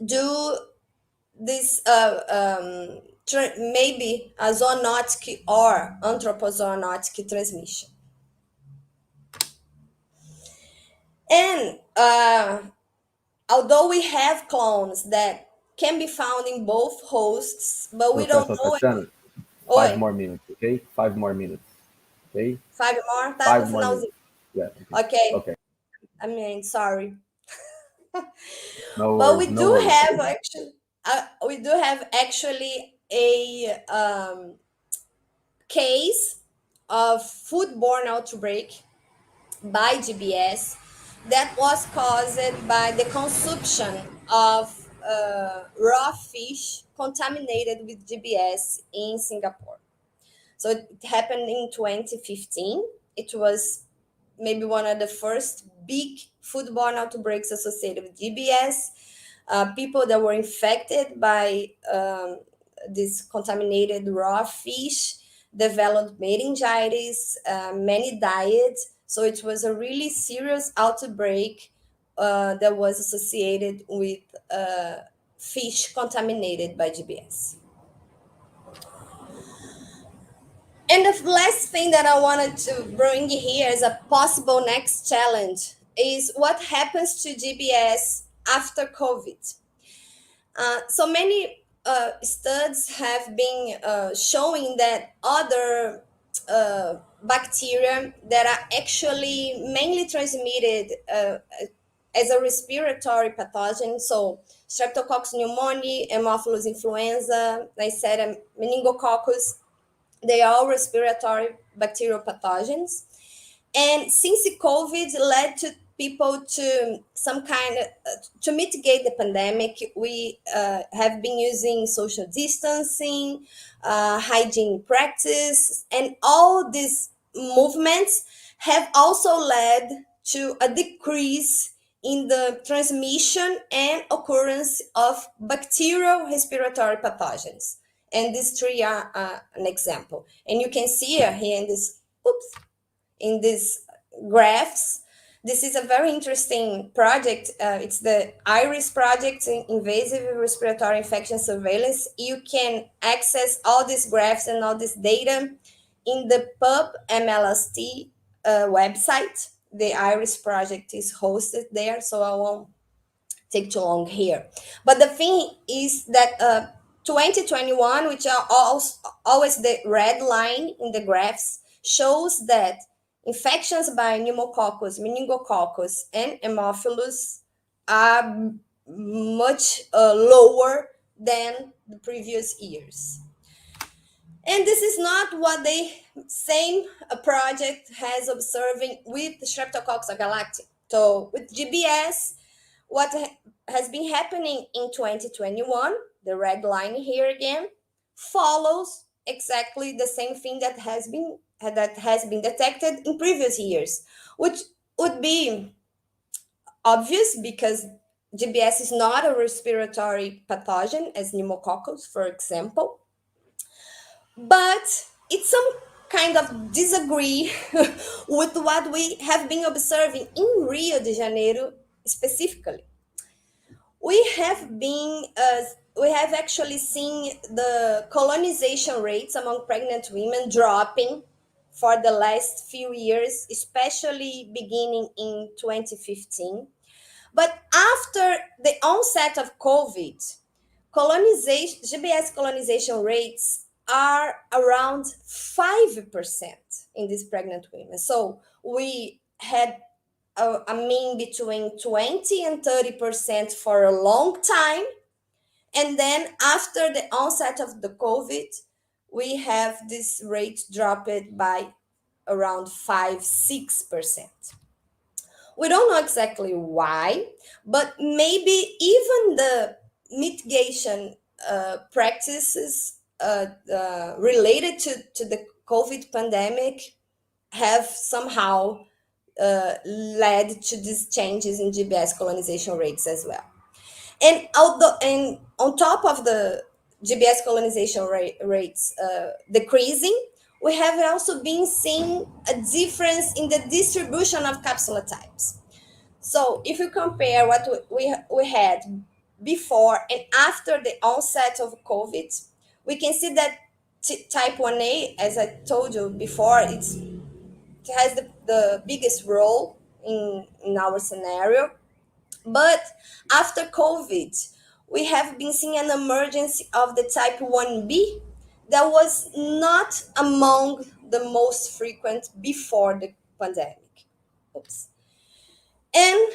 S2: do this maybe a zoonotic or anthropozoonotic transmission. And although we have clones that can be found in both hosts, but we don't know.
S1: Tatiana, 5 more minutes, okay? 5 more minutes, okay?
S2: 5 more? Tá
S1: 5
S2: no
S1: more
S2: finalzinho.
S1: Yeah.
S2: Okay. I mean, sorry.
S1: No
S2: But
S1: worries,
S2: we do have actually a case of foodborne outbreak by GBS that was caused by the consumption of raw fish contaminated with GBS in Singapore. So it happened in 2015. It was maybe one of the first big foodborne outbreaks associated with GBS. People that were infected by this contaminated raw fish developed meningitis, many died. So it was a really serious outbreak that was associated with fish contaminated by GBS. And the last thing that I wanted to bring here as a possible next challenge is what happens to GBS after COVID. So many studies have been showing that other bacteria that are actually mainly transmitted as a respiratory pathogen, so Streptococcus pneumoniae, Haemophilus influenza, Neisseria meningococcus, They are all respiratory bacterial pathogens. And since the COVID led to people to some kind of, to mitigate the pandemic, we have been using social distancing, hygiene practice, and all these movements have also led to a decrease in the transmission and occurrence of bacterial respiratory pathogens. And these three are an example. And you can see here in this, in these graphs, this is a very interesting project. It's the IRIS project, Invasive Respiratory Infection Surveillance. You can access all these graphs and all this data in the PubMLST website. The IRIS project is hosted there, so I won't take too long here. But the thing is that 2021, which are always the red line in the graphs, shows that infections by pneumococcus, meningococcus, and Haemophilus are much lower than the previous years. And this is not what the same project has observing with Streptococcus agalactiae. So with GBS, what has been happening in 2021, the red line here again, follows exactly the same thing that has been detected in previous years, which would be obvious because GBS is not a respiratory pathogen as pneumococcus, for example. But it's some kind of disagree with what we have been observing in Rio de Janeiro specifically. We have actually seen the colonization rates among pregnant women dropping for the last few years, especially beginning in 2015. But after the onset of COVID, GBS colonization rates are around 5% in these pregnant women. So we had a mean between 20 and 30% for a long time. And then after the onset of the COVID, we have this rate dropped by around 5-6%. We don't know exactly why, but maybe even the mitigation practices related to the COVID pandemic have somehow led to these changes in GBS colonization rates as well. And on top of the GBS colonization rates decreasing, we have also been seeing a difference in the distribution of capsula types. So if you compare what we had before and after the onset of COVID, we can see that type 1A, as I told you before, it has the biggest role in our scenario. But after COVID, we have been seeing an emergence of the type 1B that was not among the most frequent before the pandemic. And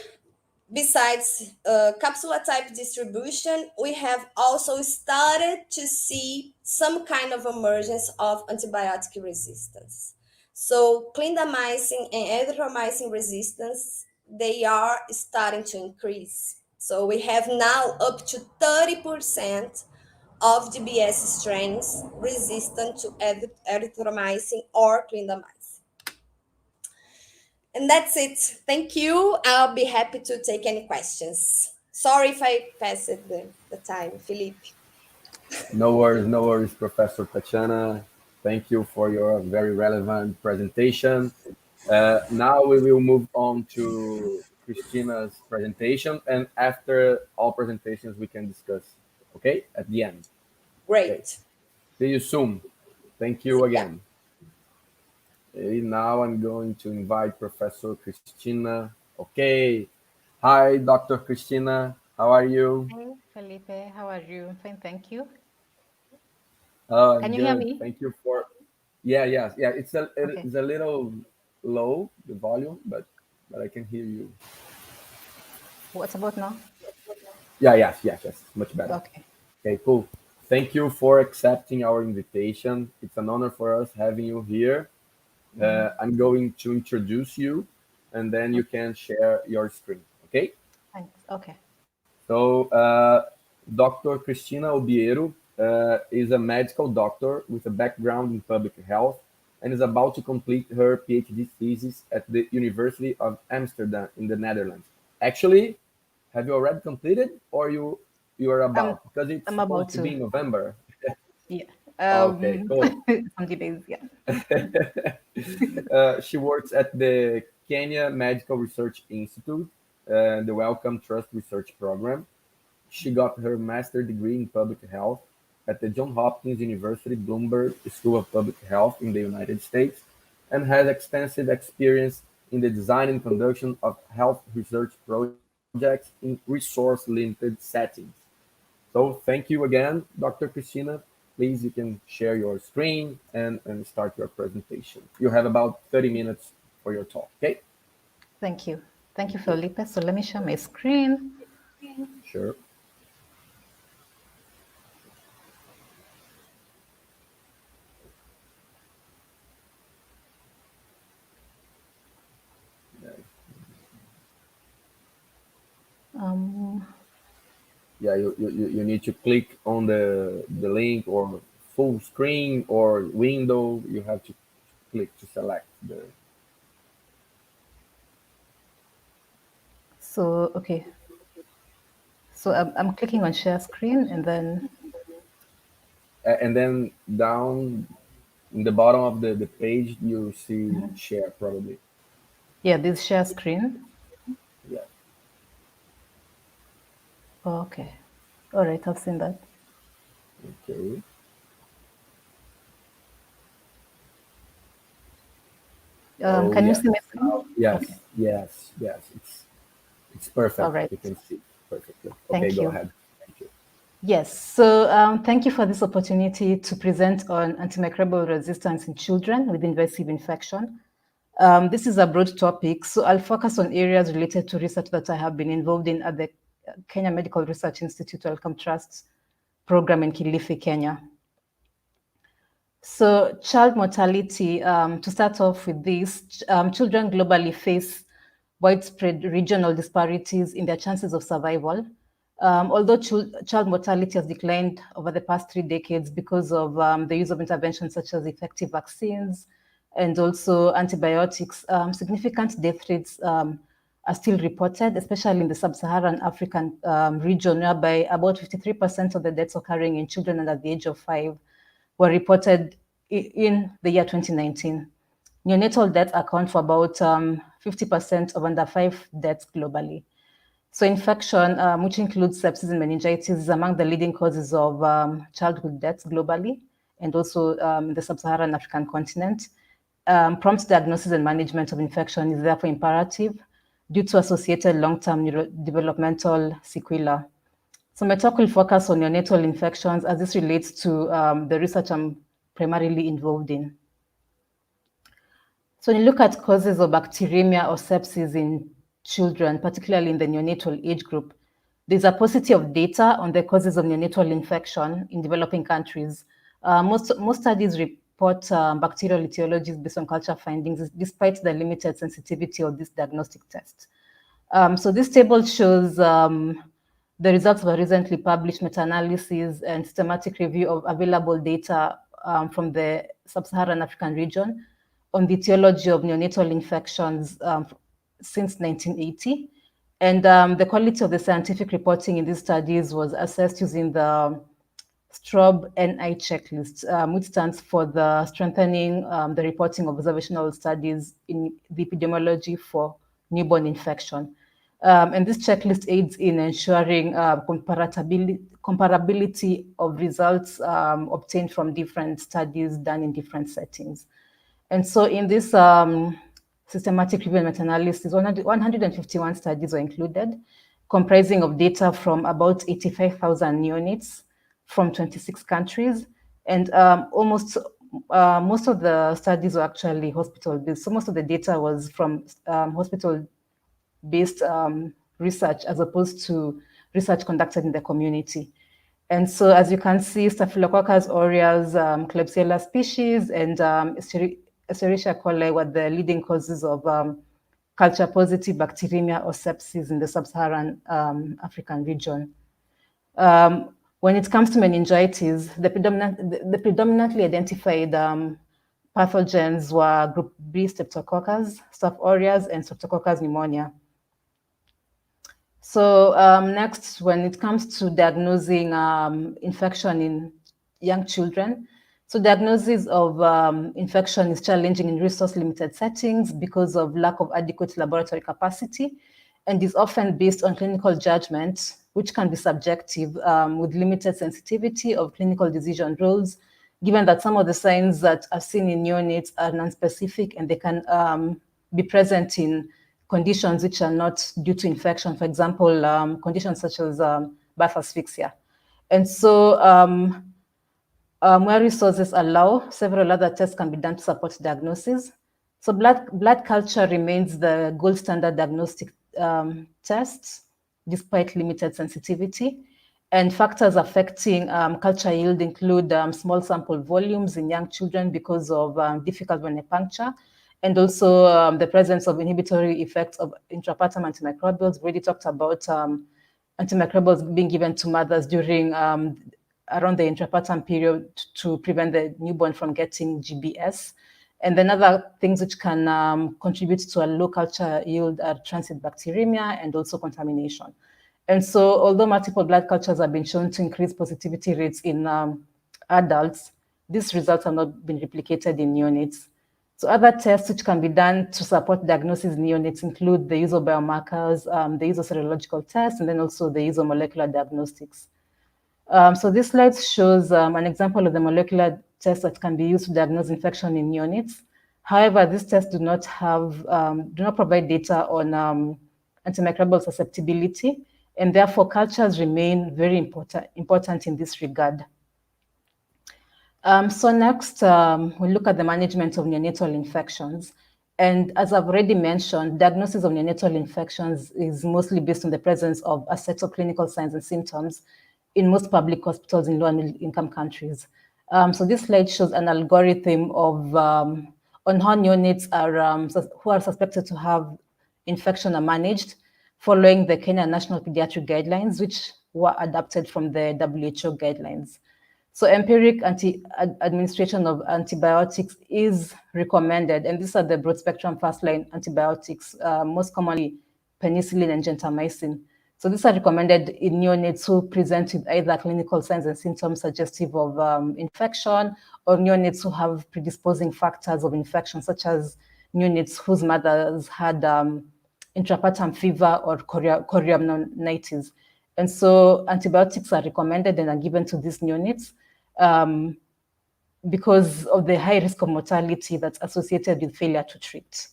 S2: besides capsula type distribution, we have also started to see some kind of emergence of antibiotic resistance. So clindamycin and erythromycin resistance, they are starting to increase. So we have now up to 30% of GBS strains resistant to erythromycin or clindamycin. And that's it. Thank you. I'll be happy to take any questions. Sorry if I passed the time, Felipe.
S1: No worries, Professor Tatiana. Thank you for your very relevant presentation. Now we will move on to Christina's presentation, and after all presentations, we can discuss, okay, at the end.
S2: Great.
S1: Okay. See you soon. Thank you again. Yeah. Okay, now I'm going to invite Professor Christina. Okay. Hi, Dr. Christina. How are you?
S3: Hi, Felipe. How are you? Fine, thank you.
S1: Can
S3: you hear me?
S1: Thank you for. Yeah. It's a little low, the volume, but I can hear you.
S3: What's about now?
S1: Yes. Much better.
S3: Okay.
S1: Okay, cool. thank you for accepting our invitation. It's an honor for us having you here. I'm going to introduce you, and then you can share your screen, okay?
S3: Thanks. Okay.
S1: So, Dr. Christina Obiero is a medical doctor with a background in public health and is about to complete her PhD thesis at the University of Amsterdam in the Netherlands. Actually, have you already completed, or you are about? Because it's
S3: I'm
S1: supposed
S3: about
S1: to be in November.
S3: Yeah.
S1: Okay, cool.
S3: Some delays, yeah.
S1: She works at the Kenya Medical Research Institute, the Wellcome Trust Research Program. She got her master's degree in public health at the Johns Hopkins University Bloomberg School of Public Health in the United States, and has extensive experience in the design and conduction of health research projects in resource-limited settings. So thank you again, Dr. Christina. Please, you can share your screen and start your presentation. You have about 30 minutes for your talk, okay?
S3: Thank you. Thank you, Felipe. So let me share my screen.
S1: Sure. Yeah, you need to click on the link or full screen or window. You have to click to select the.
S3: So, okay. So I'm clicking on share screen and then.
S1: And then down in the bottom of the page, you see share probably.
S3: Yeah, this share screen.
S1: Yeah.
S3: Oh, okay. All right, I've seen that.
S1: Okay.
S3: Can you see my screen?
S1: Yes,
S3: okay.
S1: yes. It's perfect.
S3: All right.
S1: You can see perfectly.
S3: Thank
S1: Okay, go
S3: you.
S1: ahead. Thank you.
S3: Yes, so thank you for this opportunity to present on antimicrobial resistance in children with invasive infection. This is a broad topic, so I'll focus on areas related to research that I have been involved in at the Kenya Medical Research Institute Wellcome Trust program in Kilifi, Kenya. So child mortality, to start off with this, children globally face widespread regional disparities in their chances of survival. Although child mortality has declined over the past 3 decades because of the use of interventions such as effective vaccines and also antibiotics, significant death rates are still reported, especially in the sub-Saharan African region, whereby about 53% of the deaths occurring in children under the age of 5 were reported in the year 2019. Neonatal deaths account for about 50% of under 5 deaths globally. So infection, which includes sepsis and meningitis, is among the leading causes of childhood deaths globally, and also in the sub-Saharan African continent. Prompt diagnosis and management of infection is therefore imperative due to associated long-term neurodevelopmental sequelae. So my talk will focus on neonatal infections as this relates to the research I'm primarily involved in. So when you look at causes of bacteremia or sepsis in children, particularly in the neonatal age group, there's a paucity of data on the causes of neonatal infection in developing countries. Most studies report bacterial etiologies based on culture findings, despite the limited sensitivity of this diagnostic test. So this table shows the results of a recently published meta-analysis and systematic review of available data from the sub-Saharan African region on the etiology of neonatal infections since 1980. And the quality of the scientific reporting in these studies was assessed using the STROB-NI checklist, which stands for the Strengthening the Reporting of Observational Studies in the Epidemiology for Newborn Infection. And this checklist aids in ensuring comparability of results obtained from different studies done in different settings. And so in this systematic review and meta-analysis, 151 studies were included, comprising of data from about 85,000 neonates from 26 countries. And most of the studies were actually hospital-based. So most of the data was from hospital-based research as opposed to research conducted in the community. And so, as you can see, Staphylococcus aureus, Klebsiella species, and Escherichia coli were the leading causes of culture-positive bacteremia or sepsis in the sub-Saharan African region. When it comes to meningitis, the predominantly identified pathogens were group B Streptococcus, Staph aureus, and Streptococcus pneumonia. So next, when it comes to diagnosing infection in young children, so diagnosis of infection is challenging in resource-limited settings because of lack of adequate laboratory capacity, and is often based on clinical judgment, which can be subjective with limited sensitivity of clinical decision rules, given that some of the signs that are seen in neonates are nonspecific and they can be present in conditions which are not due to infection, for example, conditions such as birth asphyxia. And so where resources allow, several other tests can be done to support diagnosis. So blood culture remains the gold standard diagnostic test, despite limited sensitivity. And factors affecting culture yield include small sample volumes in young children because of difficult venipuncture, and also the presence of inhibitory effects of intrapartum antimicrobials. We already talked about antimicrobials being given to mothers during around the intrapartum period to prevent the newborn from getting GBS. And then other things which can contribute to a low culture yield are transit bacteremia and also contamination. And so although multiple blood cultures have been shown to increase positivity rates in adults, these results have not been replicated in neonates. So other tests which can be done to support diagnosis in neonates include the use of biomarkers, the use of serological tests, and then also the use of molecular diagnostics. So this slide shows an example of the molecular tests that can be used to diagnose infection in neonates. However, these tests do not provide data on antimicrobial susceptibility, and therefore cultures remain very important in this regard. So next, we look at the management of neonatal infections. And as I've already mentioned, diagnosis of neonatal infections is mostly based on the presence of a set of clinical signs and symptoms in most public hospitals in low and middle income countries. So this slide shows an algorithm of on how neonates are who are suspected to have infection are managed following the Kenya National Pediatric Guidelines, which were adapted from the WHO guidelines. So empiric administration of antibiotics is recommended, and these are the broad-spectrum first-line antibiotics, most commonly penicillin and gentamicin. So these are recommended in neonates who present with either clinical signs and symptoms suggestive of infection, or neonates who have predisposing factors of infection, such as neonates whose mothers had intrapartum fever or chorioamnionitis. And so antibiotics are recommended and are given to these neonates because of the high risk of mortality that's associated with failure to treat.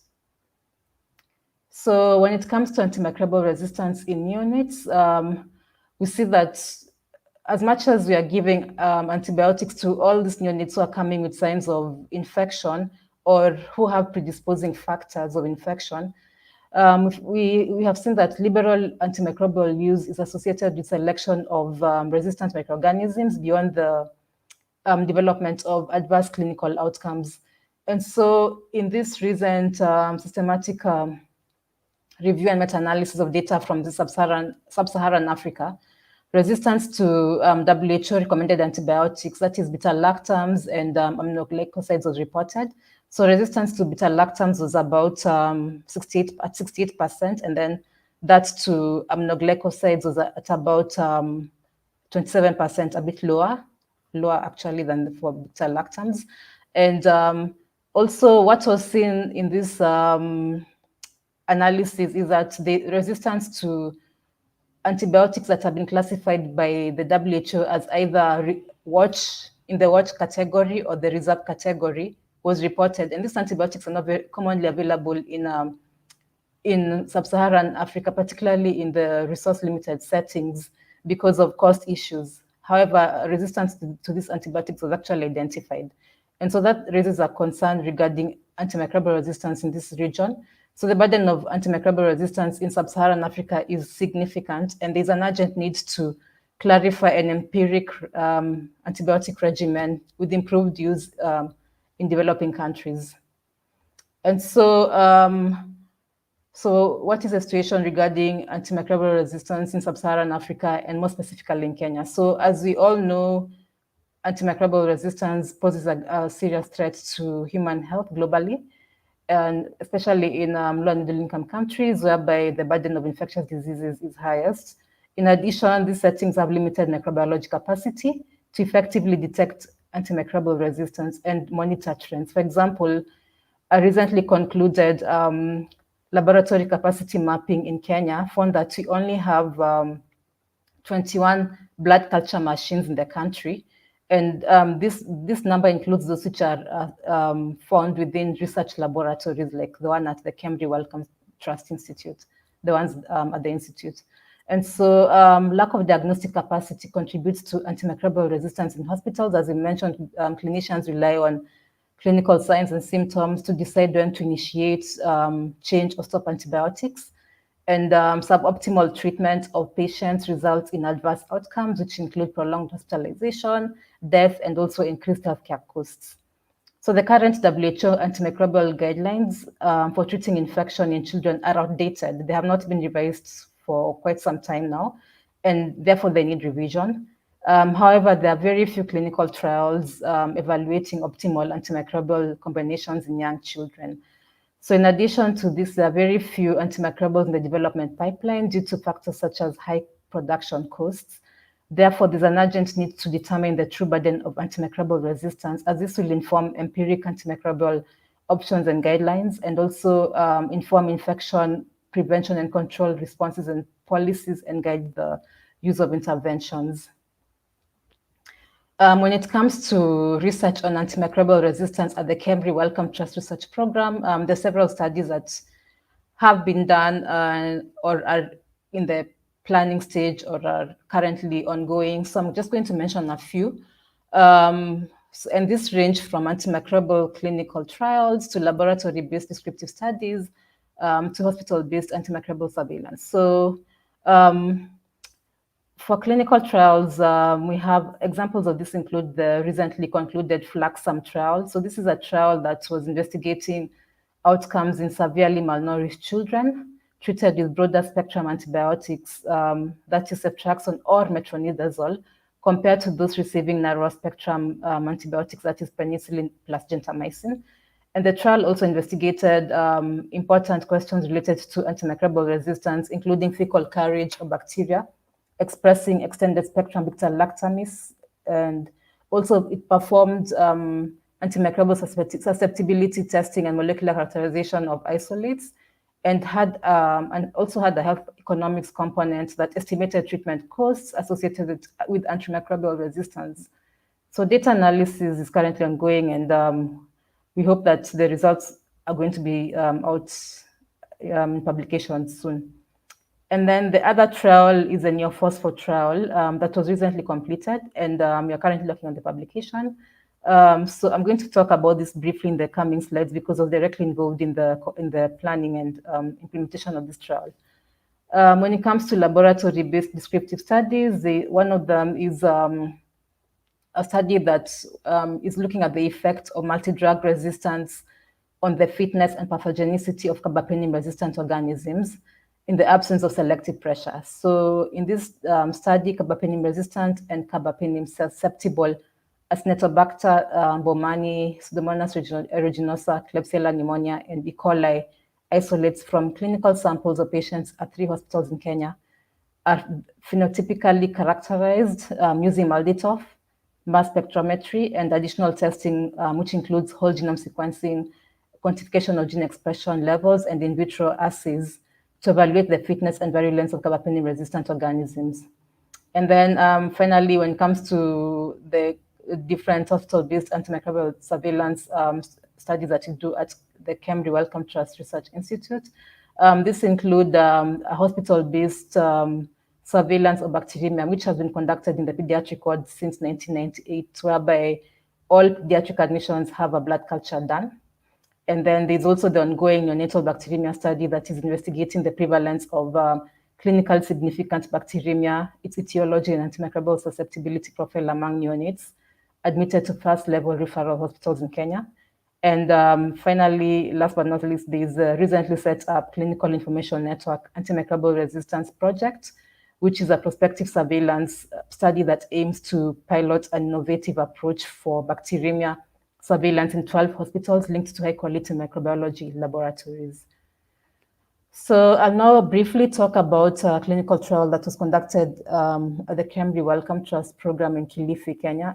S3: So when it comes to antimicrobial resistance in neonates, we see that as much as we are giving antibiotics to all these neonates who are coming with signs of infection or who have predisposing factors of infection, we have seen that liberal antimicrobial use is associated with selection of resistant microorganisms beyond the development of adverse clinical outcomes. And so in this recent systematic review and meta-analysis of data from the sub-Saharan Africa, resistance to WHO recommended antibiotics, that is beta-lactams and aminoglycosides, was reported. So resistance to beta-lactams was about 68%, and then that to aminoglycosides was at about 27%, a bit lower actually than for beta-lactams. And also what was seen in this analysis is that the resistance to antibiotics that have been classified by the WHO as either in the watch category or the reserve category was reported. And these antibiotics are not very commonly available in sub-Saharan Africa, particularly in the resource-limited settings because of cost issues. However, resistance to these antibiotics was actually identified. And so that raises a concern regarding antimicrobial resistance in this region. So the burden of antimicrobial resistance in sub-Saharan Africa is significant, and there's an urgent need to clarify an empiric antibiotic regimen with improved use in developing countries. And so, so what is the situation regarding antimicrobial resistance in sub-Saharan Africa and more specifically in Kenya? So as we all know, antimicrobial resistance poses a serious threat to human health globally, and especially in low and middle-income countries whereby the burden of infectious diseases is highest. In addition, these settings have limited microbiology capacity to effectively detect antimicrobial resistance and monitor trends. For example, a recently concluded laboratory capacity mapping in Kenya found that we only have 21 blood culture machines in the country. And this number includes those which are found within research laboratories, like the one at the Cambridge Wellcome Trust Institute, the ones at the Institute. And so lack of diagnostic capacity contributes to antimicrobial resistance in hospitals. As we mentioned, clinicians rely on clinical signs and symptoms to decide when to initiate, change, or stop antibiotics. And suboptimal treatment of patients results in adverse outcomes, which include prolonged hospitalization, death, and also increased healthcare costs. So the current WHO antimicrobial guidelines for treating infection in children are outdated. They have not been revised for quite some time now, and therefore they need revision. However, there are very few clinical trials evaluating optimal antimicrobial combinations in young children. So in addition to this, there are very few antimicrobials in the development pipeline due to factors such as high production costs. Therefore, there's an urgent need to determine the true burden of antimicrobial resistance, as this will inform empiric antimicrobial options and guidelines, and also inform infection prevention and control responses and policies, and guide the use of interventions. When it comes to research on antimicrobial resistance at the Cambridge Wellcome Trust Research Program, there are several studies that have been done or are in the planning stage or are currently ongoing. So I'm just going to mention a few. And this range from antimicrobial clinical trials to laboratory-based descriptive studies to hospital-based antimicrobial surveillance. So for clinical trials, we have examples of this include the recently concluded FLAXAM trial. So this is a trial that was investigating outcomes in severely malnourished children treated with broader spectrum antibiotics, that is ceftriaxone or metronidazole, compared to those receiving narrow spectrum antibiotics, that is penicillin plus gentamicin. And the trial also investigated important questions related to antimicrobial resistance, including fecal carriage of bacteria expressing extended spectrum beta-lactamase, and also it performed antimicrobial susceptibility testing and molecular characterization of isolates, and also had a health economics component that estimated treatment costs associated with antimicrobial resistance. So data analysis is currently ongoing, and we hope that the results are going to be out in publications soon. And then the other trial is a neophosphor trial that was recently completed, and we are currently working on the publication. So I'm going to talk about this briefly in the coming slides because I was directly involved in the planning and implementation of this trial. When it comes to laboratory-based descriptive studies, one of them is a study that is looking at the effect of multi-drug resistance on the fitness and pathogenicity of carbapenem-resistant organisms in the absence of selective pressure. So in this study, carbapenem-resistant and carbapenem-susceptible Acinetobacter baumannii, Pseudomonas aeruginosa, Klebsiella pneumonia, and E. coli isolates from clinical samples of patients at 3 hospitals in Kenya are phenotypically characterized using MALDI-TOF, mass spectrometry, and additional testing, which includes whole genome sequencing, quantification of gene expression levels, and in vitro assays to evaluate the fitness and virulence of carbapenem-resistant organisms. And then finally, when it comes to the different hospital-based antimicrobial surveillance studies that you do at the Cambridge Wellcome Trust Research Institute, this include a hospital-based surveillance of bacteremia, which has been conducted in the pediatric ward since 1998, whereby all pediatric admissions have a blood culture done. And then there's also the ongoing neonatal bacteremia study that is investigating the prevalence of clinically significant bacteremia, its etiology and antimicrobial susceptibility profile among neonates, admitted to first-level referral hospitals in Kenya. And finally, last but not least, there is a recently set up Clinical Information Network Antimicrobial Resistance Project, which is a prospective surveillance study that aims to pilot an innovative approach for bacteremia surveillance in 12 hospitals linked to high-quality microbiology laboratories. So I'll now briefly talk about a clinical trial that was conducted at the Cambridge Wellcome Trust program in Kilifi, Kenya.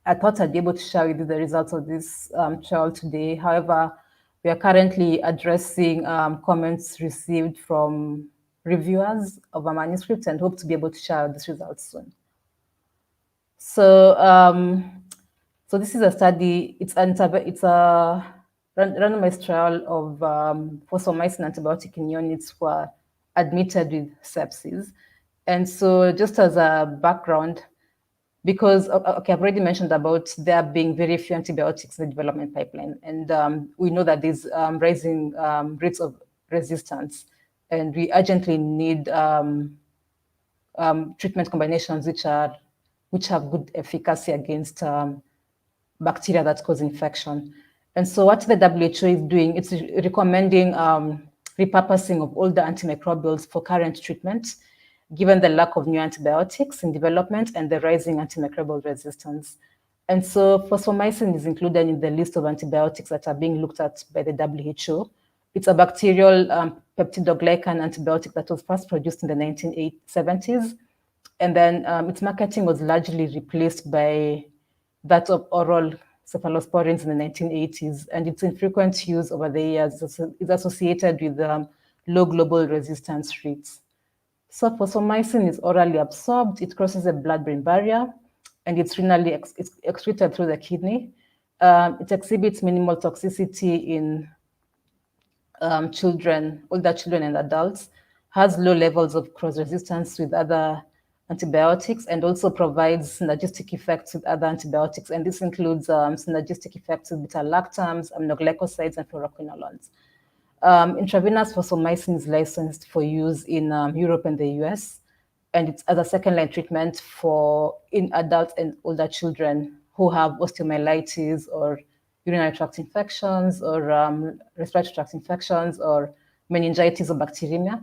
S3: I thought I'd be able to share with you the results of this trial today. However, we are currently addressing comments received from reviewers of our manuscript and hope to be able to share these results soon. So, so this is a study. It's a randomized trial of fosfomycin antibiotic in neonates who are admitted with sepsis. And so, just as a background, because okay, I've already mentioned about there being very few antibiotics in the development pipeline, and we know that there's rising rates of resistance, and we urgently need treatment combinations which have good efficacy against bacteria that cause infection. And so what the WHO is doing, it's recommending repurposing of older antimicrobials for current treatment, given the lack of new antibiotics in development and the rising antimicrobial resistance. And so fosfomycin is included in the list of antibiotics that are being looked at by the WHO. It's a bacterial peptidoglycan antibiotic that was first produced in the 1970s. And then its marketing was largely replaced by that of oral cephalosporins in the 1980s. And its infrequent use over the years is associated with low global resistance rates. So fosfomycin is orally absorbed, it crosses the blood-brain barrier, and it's renally excreted through the kidney. It exhibits minimal toxicity in children, older children and adults, has low levels of cross-resistance with other antibiotics, and also provides synergistic effects with other antibiotics. And this includes synergistic effects with beta-lactams, aminoglycosides, and fluoroquinolones. Intravenous fosfomycin is licensed for use in Europe and the US, and it's as a second-line treatment in adults and older children who have osteomyelitis or urinary tract infections or respiratory tract infections or meningitis or bacteremia.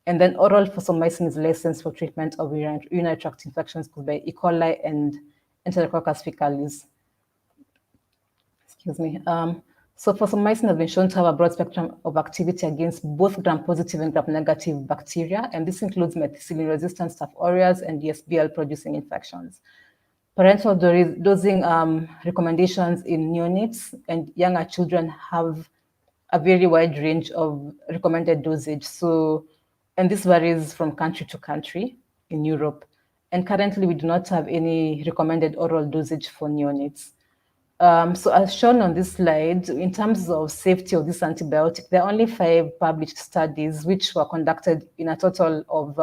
S3: And then oral fosfomycin is licensed for treatment of urinary tract infections caused by E. coli and Enterococcus faecalis. Excuse me. So fosfomycin has been shown to have a broad spectrum of activity against both gram-positive and gram-negative bacteria, and this includes methicillin-resistant Staph aureus and DSBL-producing infections. Parental dosing recommendations in neonates and younger children have a very wide range of recommended dosage. So, and this varies from country to country in Europe. And currently, we do not have any recommended oral dosage for neonates. So as shown on this slide, in terms of safety of this antibiotic, there are only 5 published studies which were conducted in a total of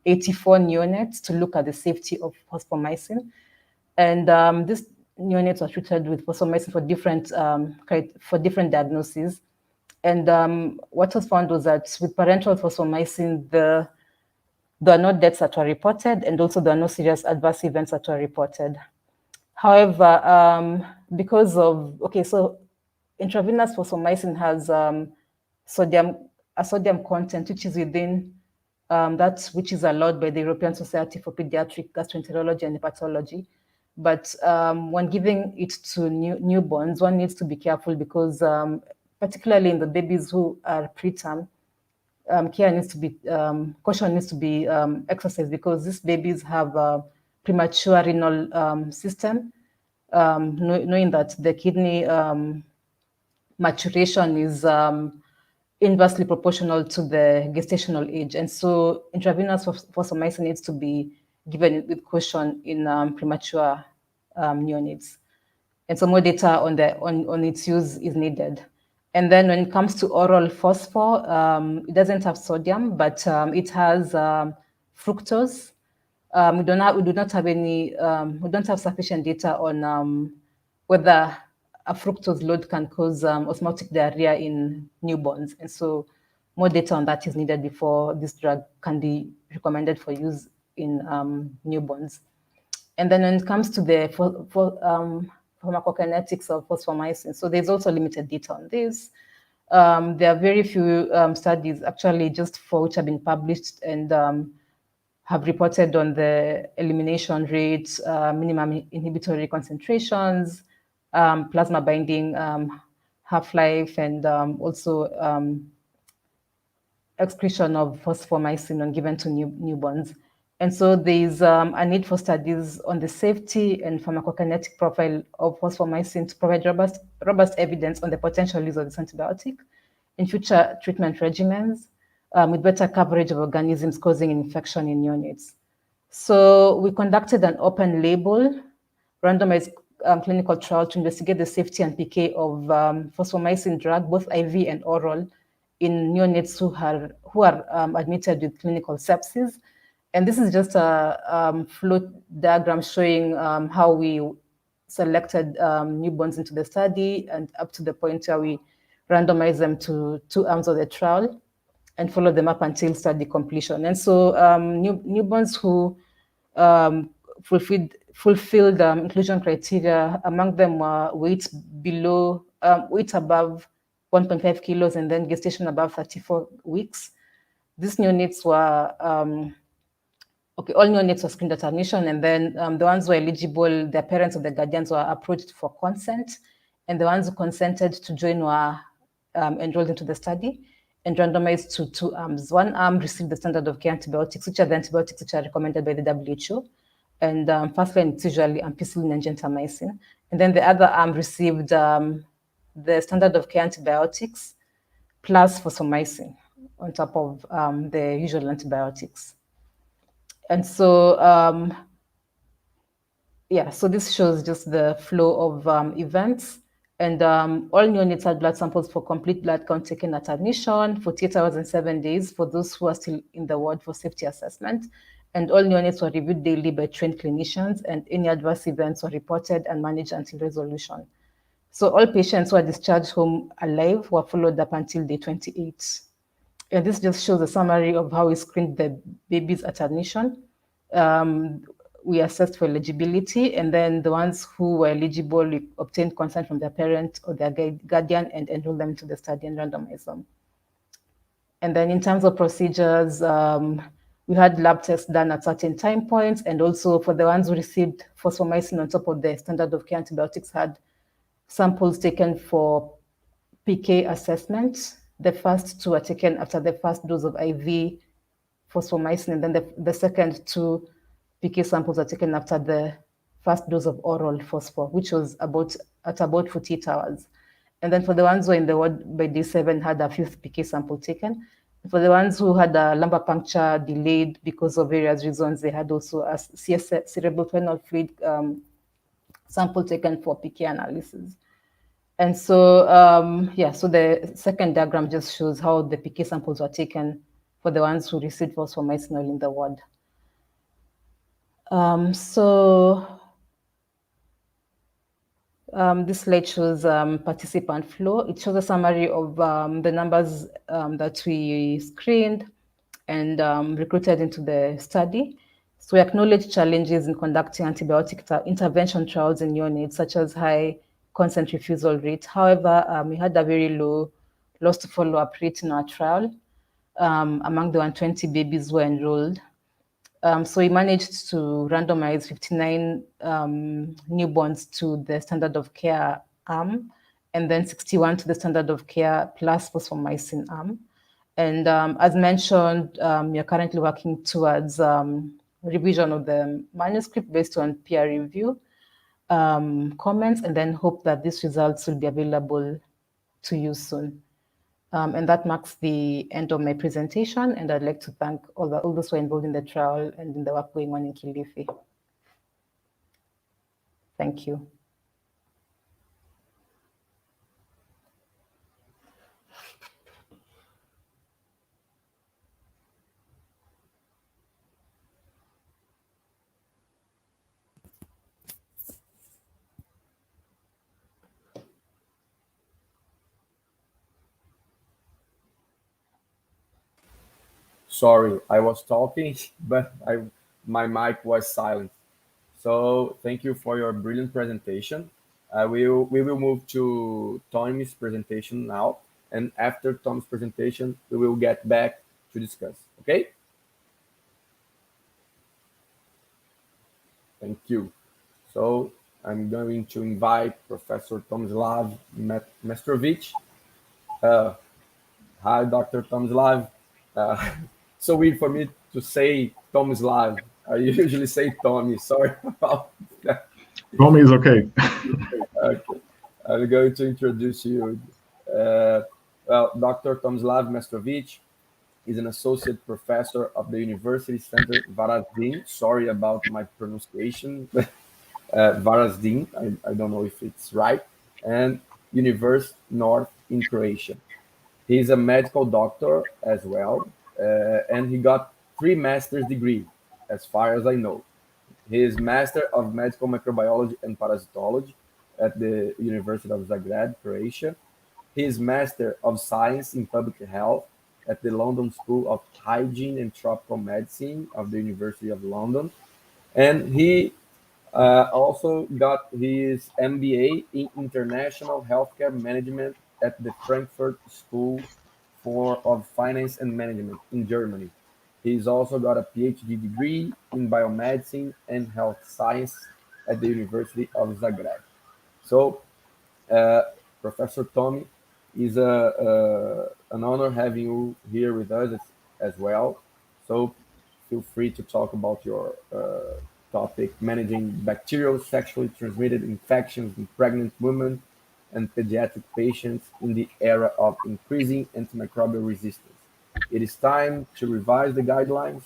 S3: 84 neonates to look at the safety of fosfomycin. And these neonates were treated with fosfomycin for different diagnoses. And what was found was that with parenteral fosfomycin, there are no deaths that were reported, and also there are no serious adverse events that were reported. However, because of, so intravenous fosfomycin has a sodium content which is within that which is allowed by the European Society for Pediatric Gastroenterology and Hepatology. But when giving it to newborns, one needs to be careful because particularly in the babies who are preterm, caution needs to be exercised because these babies have a premature renal system, knowing that the kidney maturation is inversely proportional to the gestational age. And so intravenous fosfomycin needs to be given with caution in premature neonates. And so more data on its use is needed. And then when it comes to oral phosphor, it doesn't have sodium, but it has fructose. We don't have sufficient data on whether a fructose load can cause osmotic diarrhea in newborns. And so more data on that is needed before this drug can be recommended for use in newborns. And then when it comes to the pharmacokinetics of fosfomycin, so there's also limited data on this. There are very few studies, actually, just 4 which have been published and have reported on the elimination rates, minimum inhibitory concentrations, plasma binding, half-life, and also excretion of fosfomycin when given to newborns. And so there's a need for studies on the safety and pharmacokinetic profile of fosfomycin to provide robust evidence on the potential use of this antibiotic in future treatment regimens with better coverage of organisms causing infection in neonates. So we conducted an open label, randomized clinical trial to investigate the safety and PK of fosfomycin drug, both IV and oral, in neonates who are admitted with clinical sepsis. And this is just a flow diagram showing how we selected newborns into the study and up to the point where we randomized them to 2 arms of the trial and followed them up until study completion. And so newborns who fulfilled inclusion criteria, among them were weight above 1.5 kilos and then gestation above 34 weeks. These neonates were, all neonates were screened at admission, and then the ones who were eligible, their parents or their guardians were approached for consent, and the ones who consented to join were enrolled into the study and randomized to 2 arms. 1 arm received the standard of care antibiotics, which are the antibiotics which are recommended by the WHO. And first line, it's usually ampicillin and gentamicin. And then the other arm received the standard of care antibiotics plus fosfomycin on top of the usual antibiotics. And so, so this shows just the flow of events. And all neonates had blood samples for complete blood count taken at admission, 48 hours and 7 days for those who are still in the ward for safety assessment. And all neonates were reviewed daily by trained clinicians, and any adverse events were reported and managed until resolution. So all patients who are discharged home alive were followed up until day 28. And this just shows a summary of how we screened the babies at admission. We assessed for eligibility, and then the ones who were eligible, we obtained consent from their parent or their guardian and enrolled them into the study and randomized them. And then in terms of procedures, we had lab tests done at certain time points, and also for the ones who received fosfomycin on top of the standard of care antibiotics, had samples taken for PK assessment. The first 2 are taken after the first dose of IV fosfomycin, and then the second 2 PK samples are taken after the first dose of oral phosphor, which was about 48 hours. And then for the ones who were in the ward by day 7, had a 5th PK sample taken. For the ones who had a lumbar puncture delayed because of various reasons, they had also a cerebrospinal fluid sample taken for PK analysis. And so, so the second diagram just shows how the PK samples were taken for the ones who received fosfomycin in the ward. This slide shows participant flow. It shows a summary of the numbers that we screened and recruited into the study. So we acknowledge challenges in conducting antibiotic intervention trials in neonates, such as high consent refusal rate. However, we had a very low loss to follow-up rate in our trial among the 120 babies who were enrolled. So we managed to randomize 59 newborns to the standard of care arm, and then 61 to the standard of care plus fosfomycin arm. And as mentioned, we are currently working towards revision of the manuscript based on peer review comments, and then hope that these results will be available to you soon. And that marks the end of my presentation, and I'd like to thank all those who are involved in the trial and in the work going on in Kilifi. Thank you.
S1: Sorry, I was talking, but my mic was silent. So thank you for your brilliant presentation. We will move to Tommy's presentation now, and after Tommy's presentation, we will get back to discuss. Okay? Thank you. So I'm going to invite Professor Tomislav Meštrovic. Hi, Dr. Tomislav. So weird for me to say Tomislav. I usually say Tommy. Sorry about that.
S4: Tommy is okay.
S1: Okay. I'm going to introduce you. Well, Dr. Tomislav Meštrovic is an associate professor of the University Center Varazdin. Sorry about my pronunciation. Varazdin, I don't know if it's right, and University North in Croatia. He's a medical doctor as well, and he got 3 master's degrees, as far as I know. His Master of Medical Microbiology and Parasitology at the University of Zagreb, Croatia. His Master of Science in Public Health at the London School of Hygiene and Tropical Medicine of the University of London. And he also got his MBA in International Healthcare Management at the Frankfurt School of Finance and Management in Germany. He's also got a PhD degree in biomedicine and health science at the University of Zagreb. So, Professor Tommy, is an honor having you here with us as well. So, feel free to talk about your topic, managing bacterial sexually transmitted infections in pregnant women and pediatric patients in the era of increasing antimicrobial resistance. It is time to revise the guidelines.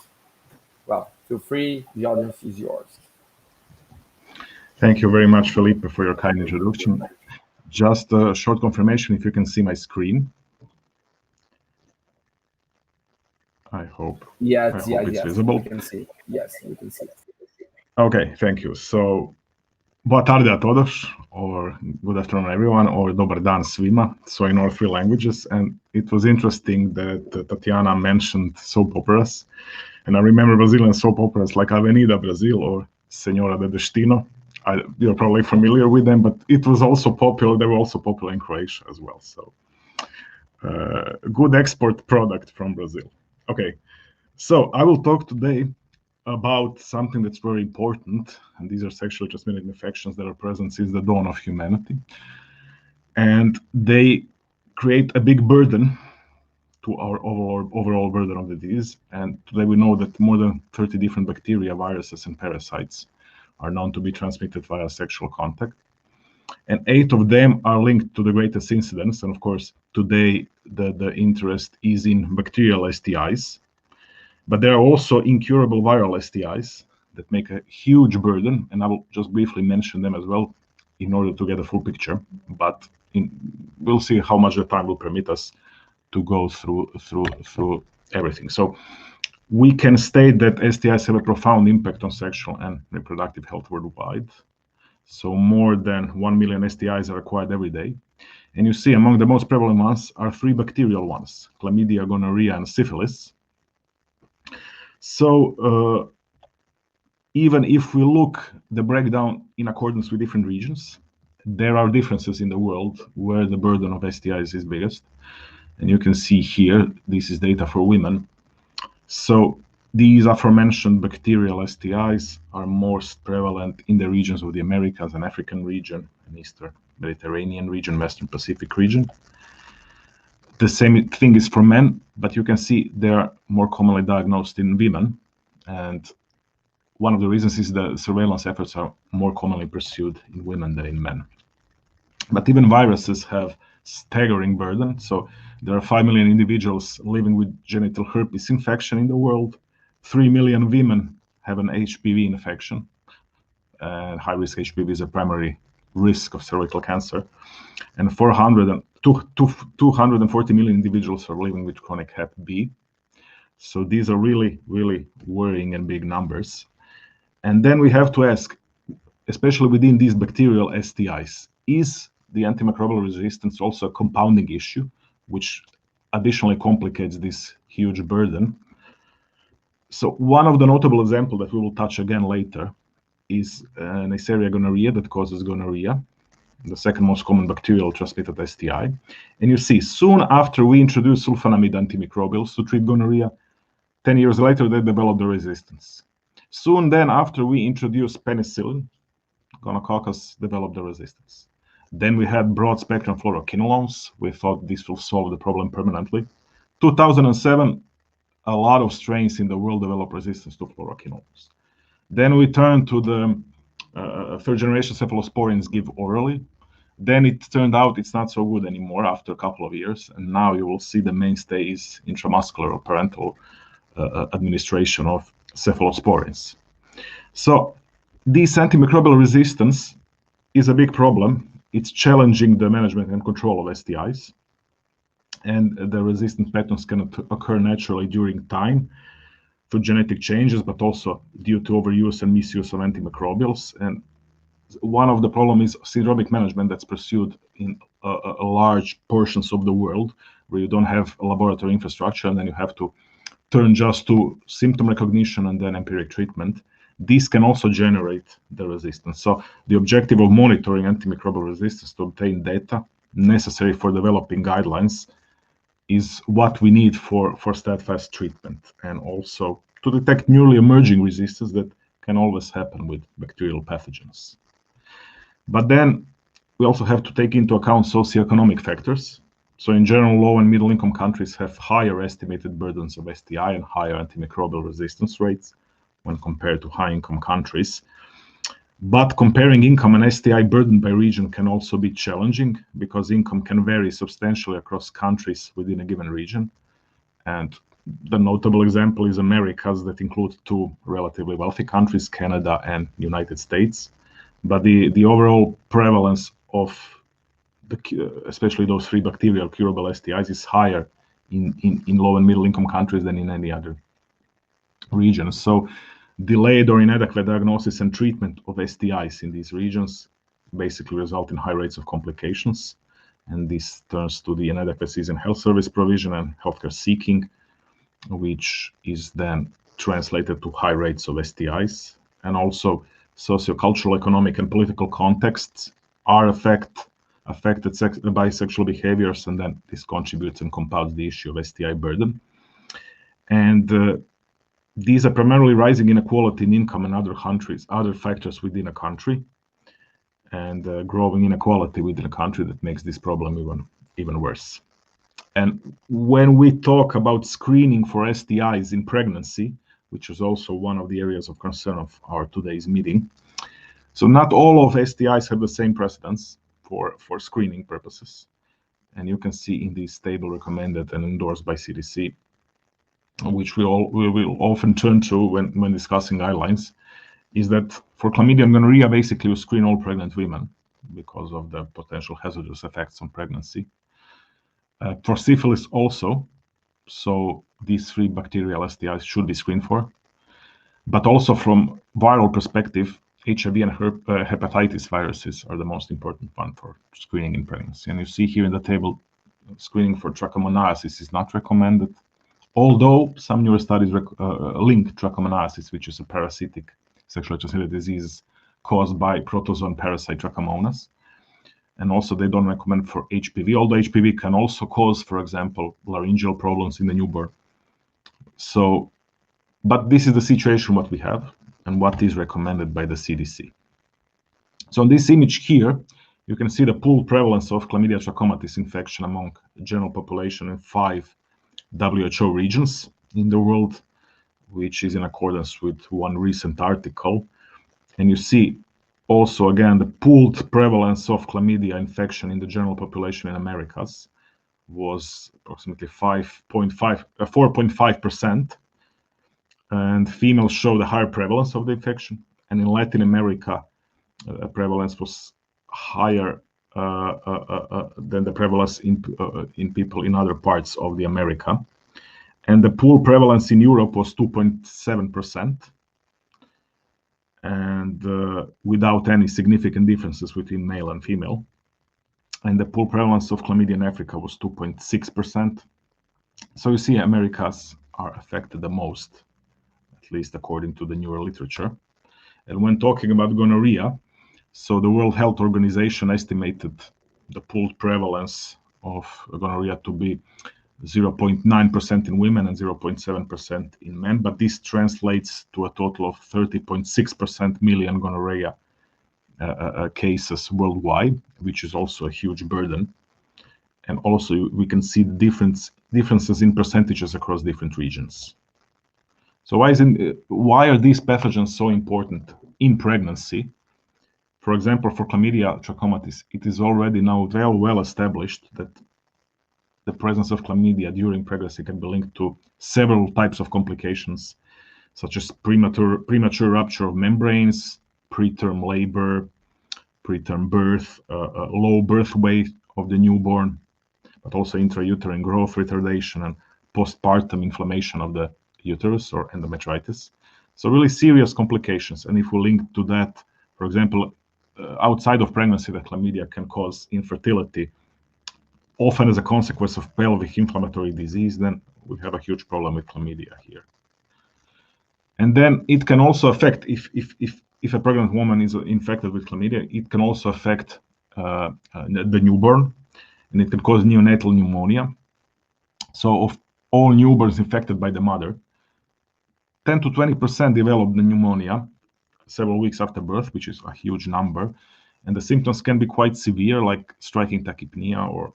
S1: Well, feel free, the audience is yours.
S4: Thank you very much, Felipe, for your kind introduction. Just a short confirmation if you can see my screen. I hope
S1: it's
S4: visible.
S1: We can see. Yes, we can see.
S4: Okay, thank you. So, boa tarde a todos, or good afternoon everyone, or dobar dan svima. So in all 3 languages. And it was interesting that Tatiana mentioned soap operas. And I remember Brazilian soap operas like Avenida Brasil or Senhora de Destino. You're probably familiar with them, but it was also popular. They were also popular in Croatia as well. So good export product from Brazil. Okay, so I will talk today about something that's very important, and these are sexually transmitted infections that are present since the dawn of humanity. And they create a big burden to our overall burden of the disease. And today we know that more than 30 different bacteria, viruses, and parasites are known to be transmitted via sexual contact. And 8 of them are linked to the greatest incidence. And of course, today the interest is in bacterial STIs. But there are also incurable viral STIs that make a huge burden, and I will just briefly mention them as well in order to get a full picture. But we'll see how much the time will permit us to go through everything. So we can state that STIs have a profound impact on sexual and reproductive health worldwide. So more than 1 million STIs are acquired every day. And you see among the most prevalent ones are 3 bacterial ones, chlamydia, gonorrhea, and syphilis. So even if we look the breakdown in accordance with different regions, there are differences in the world where the burden of STIs is biggest. And you can see here, this is data for women. So these aforementioned bacterial STIs are most prevalent in the regions of the Americas and African region, and Eastern Mediterranean region, Western Pacific region. The same thing is for men, but you can see they are more commonly diagnosed in women. And one of the reasons is the surveillance efforts are more commonly pursued in women than in men. But even viruses have staggering burden. So there are 5 million individuals living with genital herpes infection in the world. 3 million women have an HPV infection. High-risk HPV is a primary risk of cervical cancer. And 240 million individuals are living with chronic Hep B. So these are really, really worrying and big numbers. And then we have to ask, especially within these bacterial STIs, is the antimicrobial resistance also a compounding issue, which additionally complicates this huge burden? So one of the notable examples that we will touch again later is Neisseria gonorrhea that causes gonorrhea, the second most common bacterial transmitted STI. And you see, soon after we introduced sulfonamide antimicrobials to treat gonorrhea, 10 years later, they developed the resistance. Soon then, after we introduced penicillin, gonococcus developed the resistance. Then we had broad-spectrum fluoroquinolones. We thought this will solve the problem permanently. 2007, a lot of strains in the world developed resistance to fluoroquinolones. Then we turned to the third-generation cephalosporins give orally. Then it turned out it's not so good anymore after a couple of years. And now you will see the mainstay is intramuscular or parenteral administration of cephalosporins. So this antimicrobial resistance is a big problem. It's challenging the management and control of STIs. And the resistant patterns can occur naturally during time through genetic changes, but also due to overuse and misuse of antimicrobials. And one of the problems is syndromic management that's pursued in a large portions of the world where you don't have a laboratory infrastructure, and then you have to turn just to symptom recognition and then empiric treatment. This can also generate the resistance. So the objective of monitoring antimicrobial resistance to obtain data necessary for developing guidelines is what we need for steadfast treatment, and also to detect newly emerging resistance that can always happen with bacterial pathogens. But then we also have to take into account socioeconomic factors. So in general, low and middle income countries have higher estimated burdens of STI and higher antimicrobial resistance rates when compared to high income countries. But comparing income and STI burden by region can also be challenging because income can vary substantially across countries within a given region. And the notable example is Americas that include two relatively wealthy countries, Canada and United States. But the overall prevalence of especially those three bacterial curable STIs is higher in low and middle income countries than in any other region. So delayed or inadequate diagnosis and treatment of STIs in these regions basically result in high rates of complications. And this turns to the inadequacies in health service provision and healthcare seeking, which is then translated to high rates of STIs. And also sociocultural, economic, and political contexts are affected by sexual behaviors, and then this contributes and compounds the issue of STI burden. And these are primarily rising inequality in income in other countries, other factors within a country, and growing inequality within a country that makes this problem even worse. And when we talk about screening for STIs in pregnancy, which is also one of the areas of concern of our today's meeting, so not all of STIs have the same precedence for screening purposes. And you can see in this table recommended and endorsed by CDC, which we will often turn to when discussing guidelines, is that for chlamydia and gonorrhea, basically you screen all pregnant women because of the potential hazardous effects on pregnancy. For syphilis also, so these three bacterial STIs should be screened for. But also from viral perspective, HIV and hepatitis viruses are the most important one for screening in pregnancy. And you see here in the table, screening for trichomoniasis is not recommended, although some newer studies link trichomoniasis, which is a parasitic sexually transmitted disease caused by protozoan parasite Trichomonas. And also they don't recommend for HPV, although HPV can also cause, for example, laryngeal problems in the newborn. So, but this is the situation what we have and what is recommended by the CDC. So in this image here, you can see the pooled prevalence of chlamydia trachomatis infection among the general population in 5 WHO regions in the world, which is in accordance with one recent article. And you see also, again, the pooled prevalence of chlamydia infection in the general population in Americas was approximately 4.5%. And females show the higher prevalence of the infection. And in Latin America, prevalence was higher than the prevalence in people in other parts of the America. And the pooled prevalence in Europe was 2.7%. And without any significant differences between male and female. And the pooled prevalence of chlamydia in Africa was 2.6%. So you see, Americas are affected the most least according to the newer literature. And when talking about gonorrhea, so the World Health Organization estimated the pooled prevalence of gonorrhea to be 0.9% in women and 0.7% in men, but this translates to a total of 30.6% million gonorrhea cases worldwide, which is also a huge burden. And also we can see the differences in percentages across different regions. So why are these pathogens so important in pregnancy? For example, for chlamydia trachomatis, it is already now very well established that the presence of chlamydia during pregnancy can be linked to several types of complications, such as premature rupture of membranes, preterm labor, preterm birth, low birth weight of the newborn, but also intrauterine growth retardation and postpartum inflammation of the uterus or endometritis. So really serious complications. And if we link to that, for example, outside of pregnancy, that chlamydia can cause infertility, often as a consequence of pelvic inflammatory disease, then we have a huge problem with chlamydia here. And then it can also affect, if a pregnant woman is infected with chlamydia, it can also affect the newborn, and it can cause neonatal pneumonia. So of all newborns infected by the mother, 10 to 20% develop the pneumonia several weeks after birth, which is a huge number. And the symptoms can be quite severe, like striking tachypnea or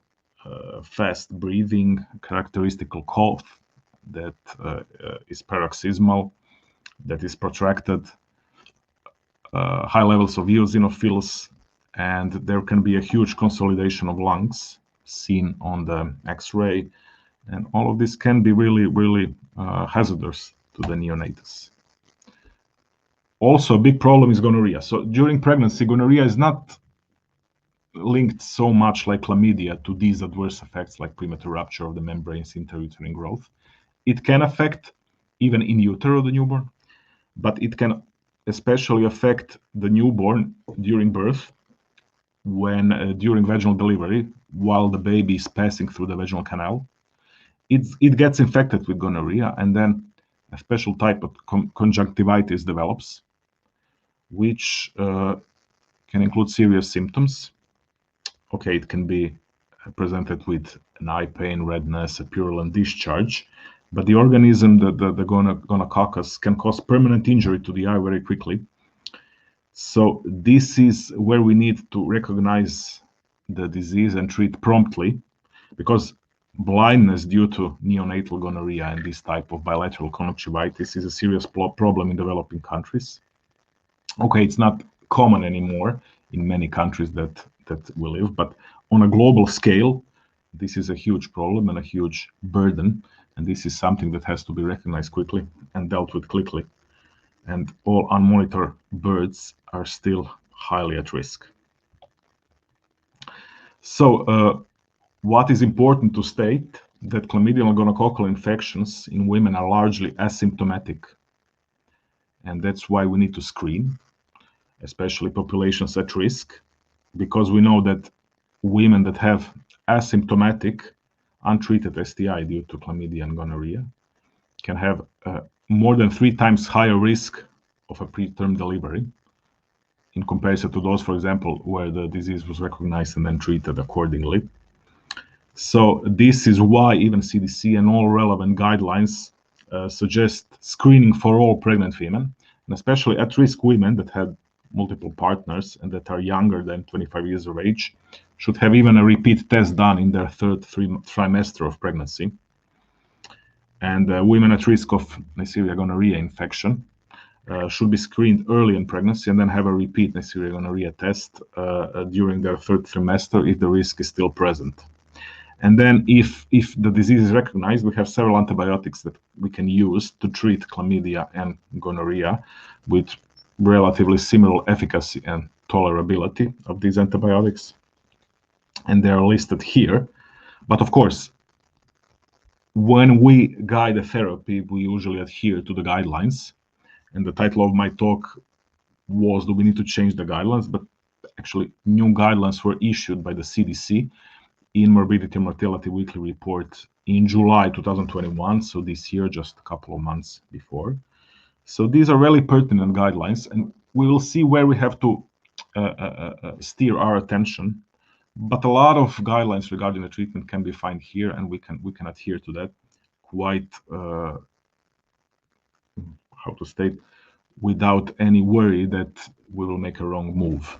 S4: fast breathing, characteristical cough that is paroxysmal, that is protracted, high levels of eosinophils, and there can be a huge consolidation of lungs seen on the X-ray. And all of this can be really hazardous to the neonates. Also, a big problem is gonorrhea. So during pregnancy, gonorrhea is not linked so much like chlamydia to these adverse effects like premature rupture of the membranes, intrauterine growth. It can affect even in utero the newborn, but it can especially affect the newborn during birth, when during vaginal delivery, while the baby is passing through the vaginal canal. It gets infected with gonorrhea, and then a special type of conjunctivitis develops, which can include serious symptoms. Okay, it can be presented with an eye pain, redness, a purulent discharge, but the organism, the gonococcus, can cause permanent injury to the eye very quickly. So this is where we need to recognize the disease and treat promptly, because blindness due to neonatal gonorrhea and this type of bilateral conjunctivitis is a serious problem in developing countries. Okay, it's not common anymore in many countries that we live, but on a global scale, this is a huge problem and a huge burden, and this is something that has to be recognized quickly and dealt with quickly. And all unmonitored births are still highly at risk. So what is important to state that chlamydial and gonococcal infections in women are largely asymptomatic, and that's why we need to screen, especially populations at risk, because we know that women that have asymptomatic, untreated STI due to chlamydia and gonorrhea can have more than 3 times higher risk of a preterm delivery in comparison to those, for example, where the disease was recognized and then treated accordingly. So this is why even CDC and all relevant guidelines suggest screening for all pregnant women, and especially at-risk women that had multiple partners and that are younger than 25 years of age should have even a repeat test done in their 3rd trimester of pregnancy. And women at risk of Neisseria gonorrhea infection should be screened early in pregnancy and then have a repeat Neisseria gonorrhea test during their 3rd trimester if the risk is still present. And then if the disease is recognized, we have several antibiotics that we can use to treat chlamydia and gonorrhea with relatively similar efficacy and tolerability of these antibiotics. And they are listed here. But of course, when we guide a therapy, we usually adhere to the guidelines. And the title of my talk was, do we need to change the guidelines? But actually, new guidelines were issued by the CDC in Morbidity and Mortality Weekly Report in July 2021, so this year, just a couple of months before. So these are really pertinent guidelines, and we will see where we have to steer our attention. But a lot of guidelines regarding the treatment can be found here, and we can adhere to that quite, how to state, without any worry that we will make a wrong move.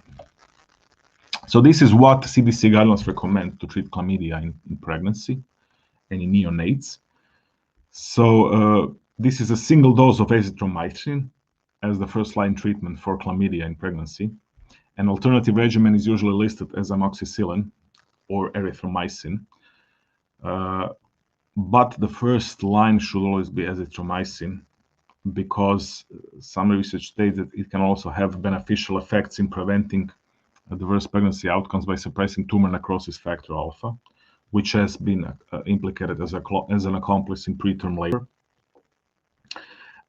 S4: So this is what CDC guidelines recommend to treat chlamydia in pregnancy and in neonates. So this is a single dose of azithromycin as the first-line treatment for chlamydia in pregnancy. An alternative regimen is usually listed as amoxicillin or erythromycin. But the first line should always be azithromycin, because some research states that it can also have beneficial effects in preventing adverse pregnancy outcomes by suppressing tumor necrosis factor alpha, which has been implicated as an accomplice in preterm labor.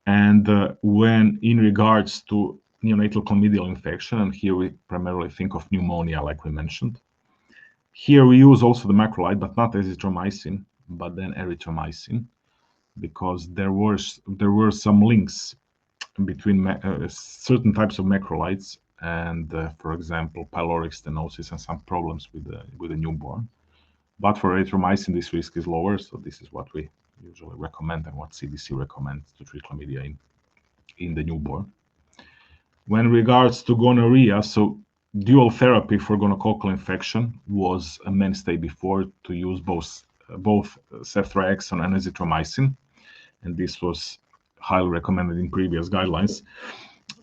S4: And when in regards to neonatal chlamydial infection, and here we primarily think of pneumonia, like we mentioned, here we use also the macrolide, but not azithromycin, but then erythromycin, because there were some links between certain types of macrolides and, for example, pyloric stenosis and some problems with the newborn. But for erythromycin, this risk is lower, so this is what we usually recommend and what CDC recommends to treat chlamydia in the newborn. When regards to gonorrhea, so dual therapy for gonococcal infection was a mainstay before, to use both ceftriaxone and azithromycin, and this was highly recommended in previous guidelines.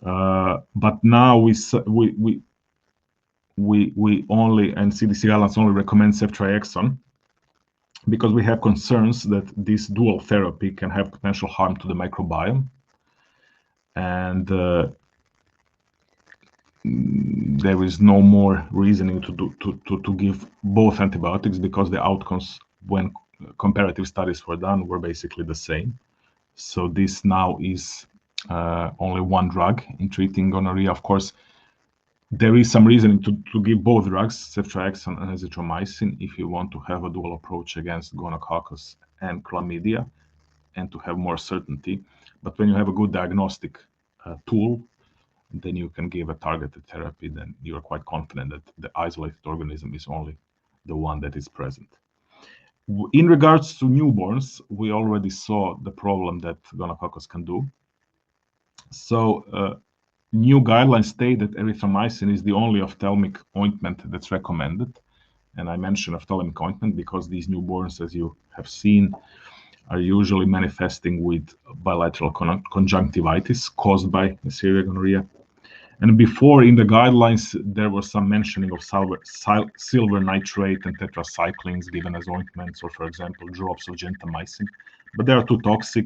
S4: But now we only, and CDC guidelines only recommend ceftriaxone, because we have concerns that this dual therapy can have potential harm to the microbiome, and there is no more reasoning to give both antibiotics, because the outcomes when comparative studies were done were basically the same. So this now is only one drug in treating gonorrhea. Of course, there is some reasoning to give both drugs, ceftriaxone and azithromycin, if you want to have a dual approach against gonococcus and chlamydia and to have more certainty. But when you have a good diagnostic tool, then you can give a targeted therapy, then you are quite confident that the isolated organism is only the one that is present. In regards to newborns, we already saw the problem that gonococcus can do. So new guidelines state that erythromycin is the only ophthalmic ointment that's recommended. And I mention ophthalmic ointment because these newborns, as you have seen, are usually manifesting with bilateral conjunctivitis caused by Neisseria gonorrhea. And before, in the guidelines, there was some mentioning of silver nitrate and tetracyclines given as ointments, or, for example, drops of gentamicin. But they are too toxic.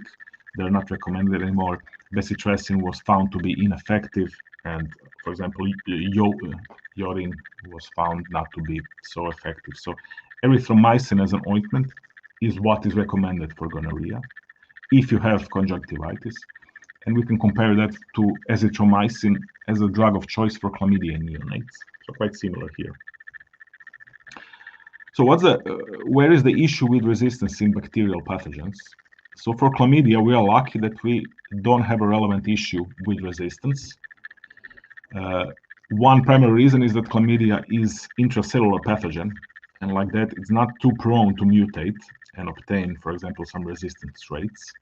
S4: They're not recommended anymore. Bezitracin was found to be ineffective. And, for example, iodine was found not to be so effective. So erythromycin as an ointment is what is recommended for gonorrhea if you have conjunctivitis. And we can compare that to azithromycin as a drug of choice for chlamydia in neonates. So quite similar here. So where is the issue with resistance in bacterial pathogens? So for chlamydia, we are lucky that we don't have a relevant issue with resistance. One primary reason is that chlamydia is intracellular pathogen, and like that, it's not too prone to mutate and obtain, for example, some resistance rates.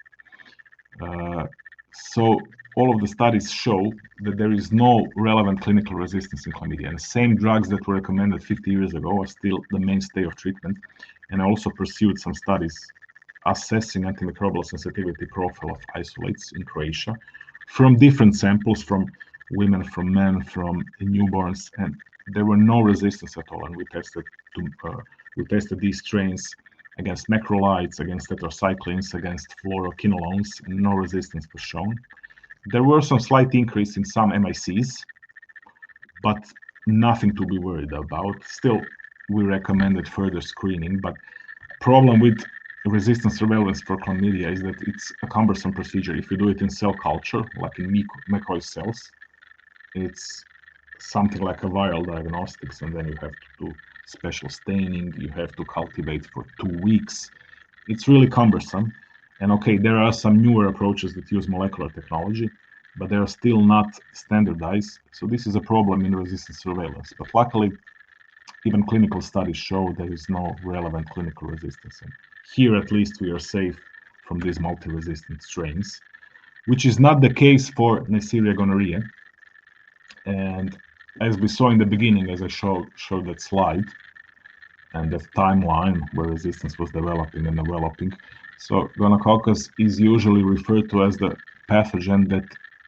S4: So all of the studies show that there is no relevant clinical resistance in chlamydia. And the same drugs that were recommended 50 years ago are still the mainstay of treatment. And I also pursued some studies assessing antimicrobial sensitivity profile of isolates in Croatia from different samples, from women, from men, from newborns, and there were no resistance at all. And we tested these strains against macrolides, against tetracyclines, against fluoroquinolones, and no resistance was shown. There were some slight increase in some MICs, but nothing to be worried about. Still, we recommended further screening, but problem with resistance surveillance for chlamydia is that it's a cumbersome procedure. If you do it in cell culture, like in McCoy cells, it's something like a viral diagnostics, and then you have to do special staining, you have to cultivate for 2 weeks. It's really cumbersome, And okay, there are some newer approaches that use molecular technology, but they are still not standardized. So this is a problem in resistance surveillance. But luckily, even clinical studies show there is no relevant clinical resistance. And here, at least, we are safe from these multi-resistant strains, which is not the case for Neisseria gonorrhoeae. And as we saw in the beginning, as I showed that slide, and the timeline where resistance was developing and developing. So gonococcus is usually referred to as the pathogen that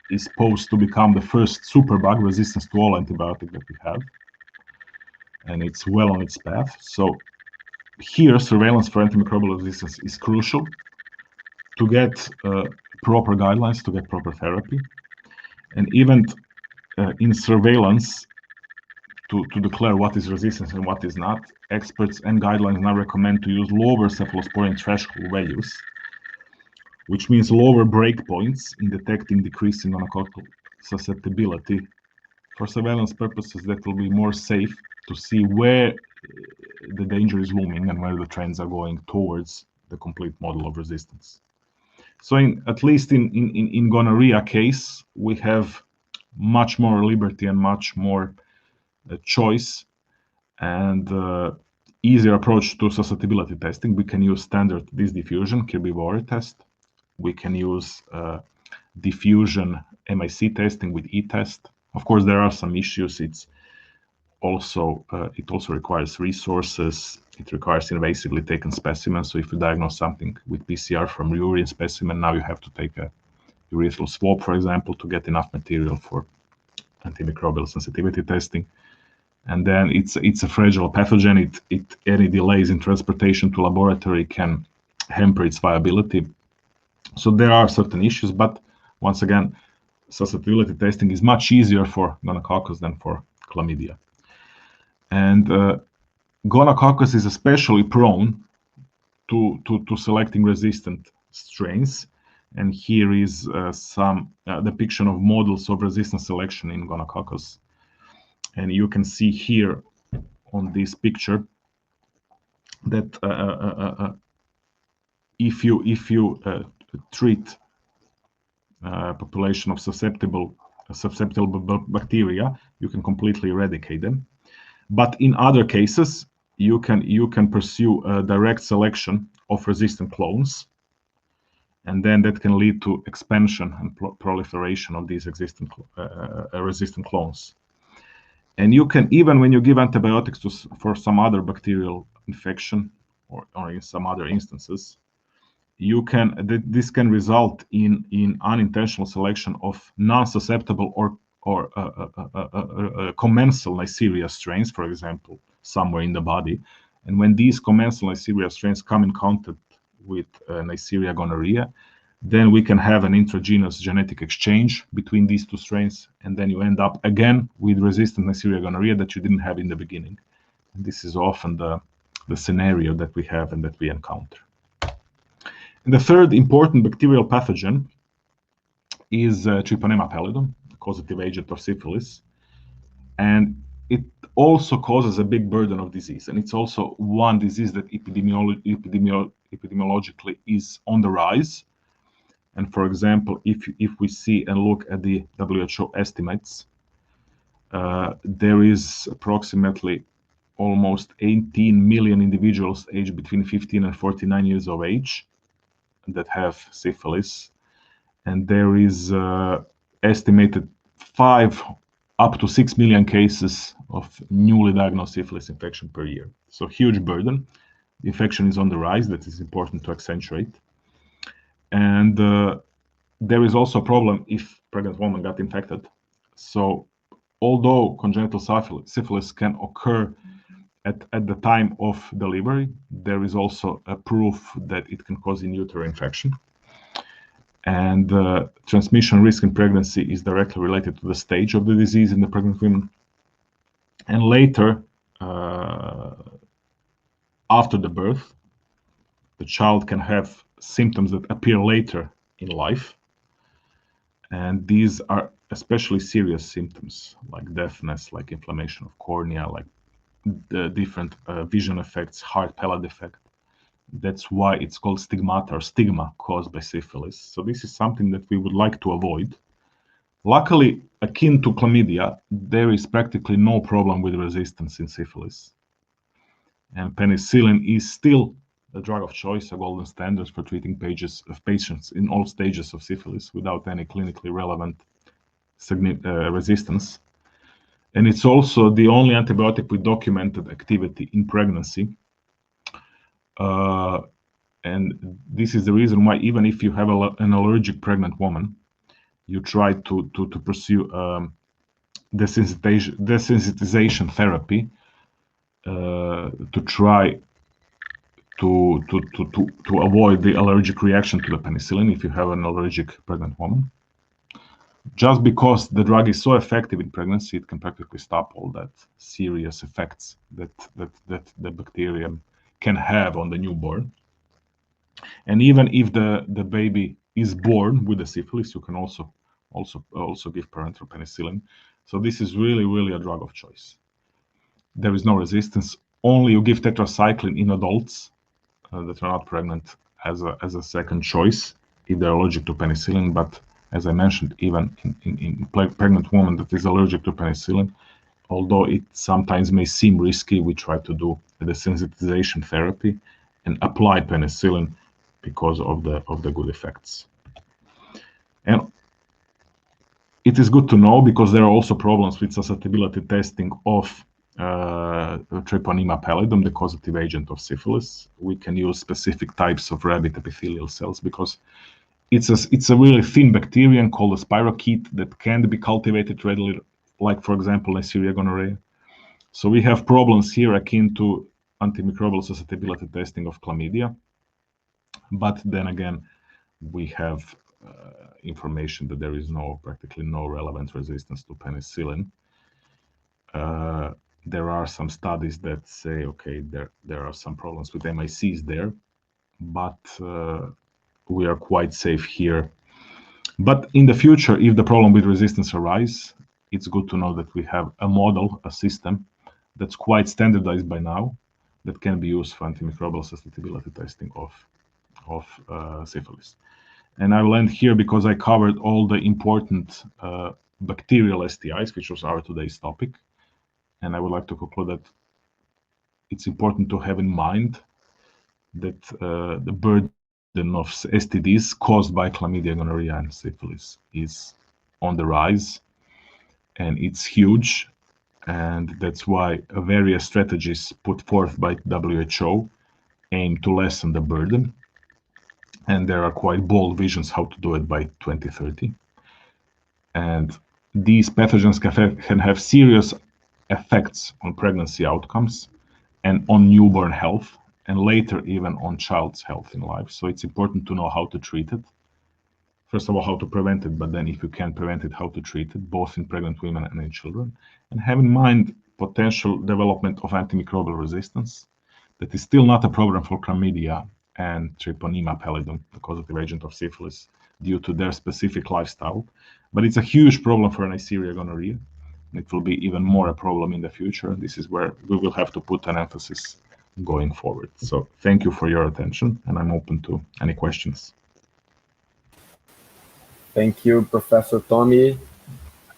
S4: is supposed to become the first superbug resistance to all antibiotic that we have. And it's well on its path. So here, surveillance for antimicrobial resistance is crucial to get proper guidelines, to get proper therapy. And even in surveillance, to declare what is resistance and what is not, experts and guidelines now recommend to use lower cephalosporin threshold values, which means lower breakpoints in detecting decreasing gonococcal susceptibility. For surveillance purposes, that will be more safe to see where the danger is looming and where the trends are going towards the complete model of resistance. So at least in gonorrhea case, we have much more liberty and much more choice and easier approach to susceptibility testing. We can use standard diffusion Kirby-Bower test. We can use diffusion MIC testing with e-test. Of course, there are some issues. It also requires resources. It requires invasively taken specimens. So if you diagnose something with PCR from urine specimen, now you have to take a urethral swab, for example, to get enough material for antimicrobial sensitivity testing. And then it's a fragile pathogen. Any delays in transportation to laboratory can hamper its viability. So there are certain issues, but once again, susceptibility testing is much easier for gonococcus than for chlamydia. And gonococcus is especially prone to selecting resistant strains. And here is some depiction of models of resistant selection in gonococcus. And you can see here on this picture that if you treat a population of susceptible bacteria, you can completely eradicate them. But in other cases, you can pursue a direct selection of resistant clones, and then that can lead to expansion and proliferation of these existing resistant clones. And you can, even when you give antibiotics for some other bacterial infection or in some other instances, this can result in unintentional selection of non-susceptible or commensal Neisseria strains, for example, somewhere in the body. And when these commensal Neisseria strains come in contact with Neisseria gonorrhoeae, then we can have an intragenous genetic exchange between these two strains, and then you end up again with resistant Neisseria gonorrhoeae that you didn't have in the beginning. And this is often the scenario that we have and that we encounter. And the third important bacterial pathogen is Treponema pallidum, causative agent of syphilis. And it also causes a big burden of disease. And it's also one disease that epidemiologically is on the rise. And for example, if we see and look at the WHO estimates, there is approximately almost 18 million individuals aged between 15 and 49 years of age that have syphilis. And there is estimated 5 up to 6 million cases of newly diagnosed syphilis infection per year. So huge burden. The infection is on the rise. That is important to accentuate. And there is also a problem if pregnant woman got infected. So although congenital syphilis can occur at the time of delivery, there is also a proof that it can cause in utero infection. And transmission risk in pregnancy is directly related to the stage of the disease in the pregnant women. And later, after the birth, the child can have symptoms that appear later in life. And these are especially serious symptoms like deafness, like inflammation of cornea, like the different vision effects, heart palate defect. That's why it's called stigmata or stigma caused by syphilis. So this is something that we would like to avoid. Luckily, akin to chlamydia, there is practically no problem with resistance in syphilis. And penicillin is still a drug of choice, a golden standard for treating patients in all stages of syphilis without any clinically relevant resistance. And it's also the only antibiotic with documented activity in pregnancy. And this is the reason why, even if you have an allergic pregnant woman, you try to pursue desensitization therapy to try to avoid the allergic reaction to the penicillin if you have an allergic pregnant woman. Just because the drug is so effective in pregnancy, it can practically stop all that serious effects that the bacterium can have on the newborn. And even if the baby is born with the syphilis, you can also give parenteral penicillin. So this is really a drug of choice. There is no resistance. Only you give tetracycline in adults that are not pregnant as a second choice if they're allergic to penicillin. But as I mentioned, even in pregnant woman that is allergic to penicillin, although it sometimes may seem risky, we try to do the desensitization therapy and apply penicillin because of the good effects. And it is good to know, because there are also problems with susceptibility testing of Treponema pallidum, the causative agent of syphilis. We can use specific types of rabbit epithelial cells because it's a really thin bacterium called a spirochete that can be cultivated readily, like for example Neisseria gonorrhea. So we have problems here akin to antimicrobial susceptibility testing of chlamydia, but then again we have information that there is practically no relevant resistance to penicillin. There are some studies that say, okay, there are some problems with MICs there, but we are quite safe here. But in the future, if the problem with resistance arises, it's good to know that we have a model, a system that's quite standardized by now that can be used for antimicrobial susceptibility testing of syphilis. And I will end here because I covered all the important bacterial STIs, which was our today's topic. And I would like to conclude that it's important to have in mind that the burden of STDs caused by chlamydia, gonorrhea, and syphilis is on the rise, and it's huge. And that's why various strategies put forth by WHO aim to lessen the burden. And there are quite bold visions how to do it by 2030. And these pathogens can have serious effects on pregnancy outcomes and on newborn health, and later even on child's health in life. So it's important to know how to treat it. First of all, how to prevent it, but then if you can't prevent it, how to treat it, both in pregnant women and in children. And have in mind potential development of antimicrobial resistance. That is still not a problem for chlamydia and Treponema pallidum, the causative agent of syphilis, due to their specific lifestyle. But it's a huge problem for Neisseria gonorrhea. It will be even more a problem in the future. This is where we will have to put an emphasis going forward. So thank you for your attention, and I'm open to any questions.
S1: Thank you, Professor Tommy.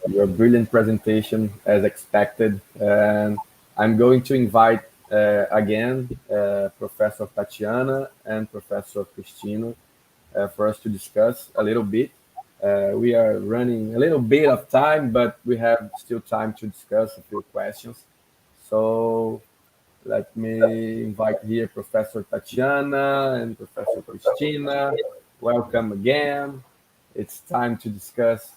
S1: Your brilliant presentation, as expected. And I'm going to invite again Professor Tatiana and Professor Christina for us to discuss a little bit. We are running a little bit of time, but we have still time to discuss a few questions. So let me invite here Professor Tatiana and Professor Christina. Welcome again. It's time to discuss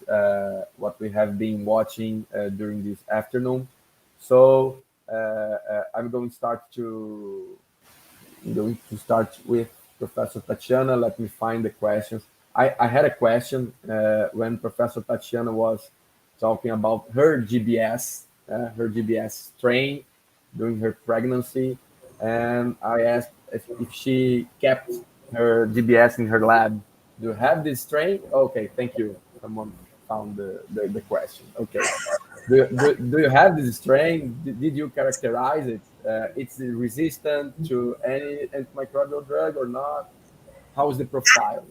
S1: what we have been watching during this afternoon. So I'm going to start with Professor Tatiana. Let me find the questions. I had a question when Professor Tatiana was talking about her GBS strain during her pregnancy, and I asked if she kept her GBS in her lab. Do you have this strain? Okay, thank you. Someone found the question. Okay. Do you have this strain? Did you characterize it? It's resistant to any antimicrobial drug or not? How is the profile?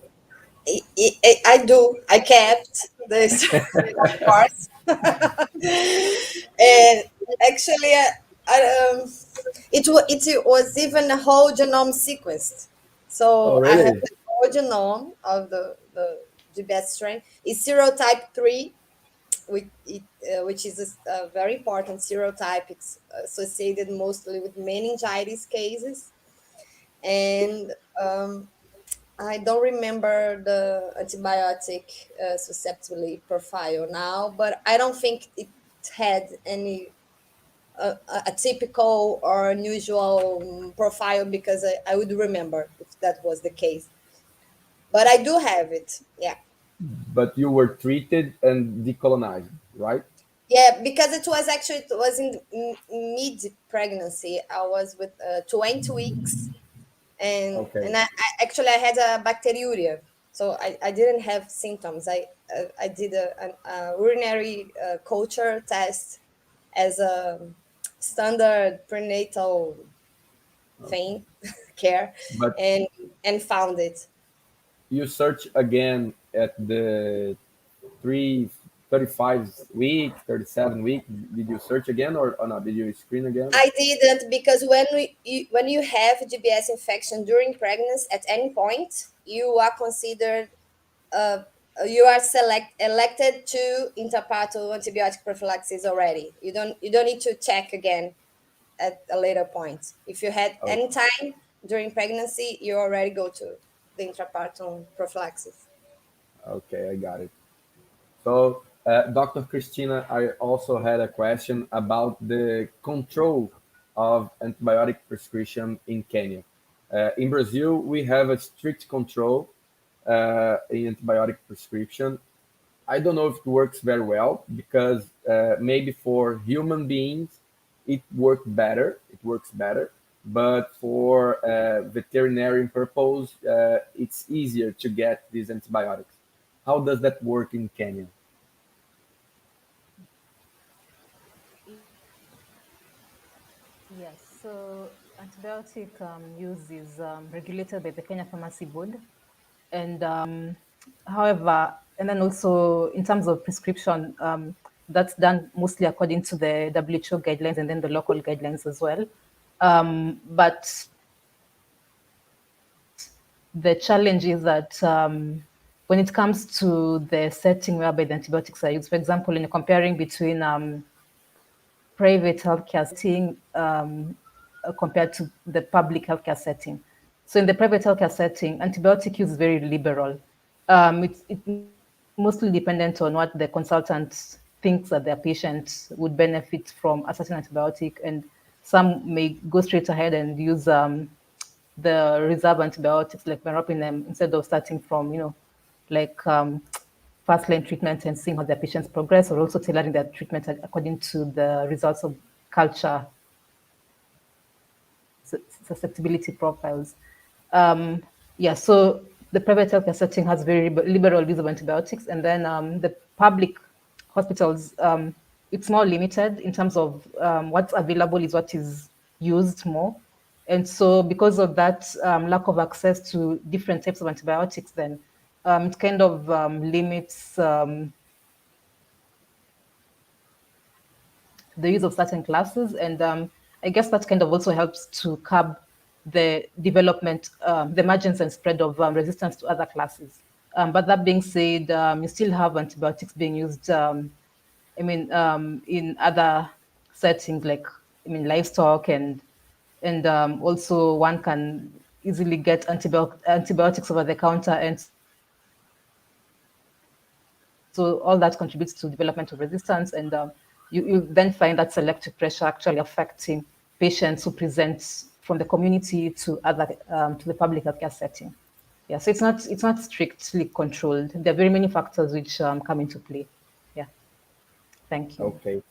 S2: I do. I kept this, of course. And actually, it was even a whole genome sequenced.
S1: Oh,
S2: So I have
S1: really?
S2: the whole genome of the GBS strain. It's serotype 3, which is a very important serotype. It's associated mostly with meningitis cases. And I don't remember the antibiotic susceptibility profile now, but I don't think it had any a typical or unusual profile, because I would remember if that was the case. But I do have it. Yeah.
S1: But you were treated and decolonized, right?
S2: Yeah, because it was in mid pregnancy. I was with 20 weeks, and
S1: Okay.
S2: I had a bacteriuria, so I didn't have symptoms. I did a urinary culture test as a standard prenatal thing care,
S1: But
S2: and found it.
S1: you search again at the 35 week, 37 week. Did you search again or not? Did you screen again?
S2: I didn't, because when you have GBS infection during pregnancy at any point, you are considered you are elected to interpartum antibiotic prophylaxis already. You don't need to check again at a later point. If you had
S1: Oh,
S2: any time during pregnancy, you already go to the intrapartum prophylaxis.
S1: okay, I got it. So, Dr. Christina, I also had a question about the control of antibiotic prescription in Kenya. In Brazil, we have a strict control in antibiotic prescription. I don't know if it works very well because maybe for human beings it works better. It works better, but for veterinary purpose, it's easier to get these antibiotics. How does that work in Kenya?
S3: Yes, so antibiotic use is regulated by the Kenya Pharmacy Board. And however, and then also in terms of prescription, that's done mostly according to the WHO guidelines and then the local guidelines as well. But the challenge is that when it comes to the setting whereby the antibiotics are used, for example, in comparing between private healthcare setting compared to the public healthcare setting. So in the private healthcare setting, antibiotic use is very liberal. It's mostly dependent on what the consultant thinks that their patient would benefit from a certain antibiotic, and some may go straight ahead and use the reserve antibiotics like meropenem instead of starting from, like first line treatment and seeing how their patients progress, or also tailoring their treatment according to the results of culture susceptibility profiles. Yeah, so the private healthcare setting has very liberal use of antibiotics, and then the public hospitals, it's more limited in terms of what's available is what is used more. And so because of that lack of access to different types of antibiotics, then it kind of limits the use of certain classes. And I guess that kind of also helps to curb the development, the emergence and spread of resistance to other classes. But that being said, you still have antibiotics being used, in other settings like, livestock, and also one can easily get antibiotics over the counter. And so all that contributes to development of resistance, and you then find that selective pressure actually affecting patients who present from the community to the public healthcare setting. Yeah, so it's not strictly controlled. There are very many factors which come into play. Yeah, thank you.
S1: Okay.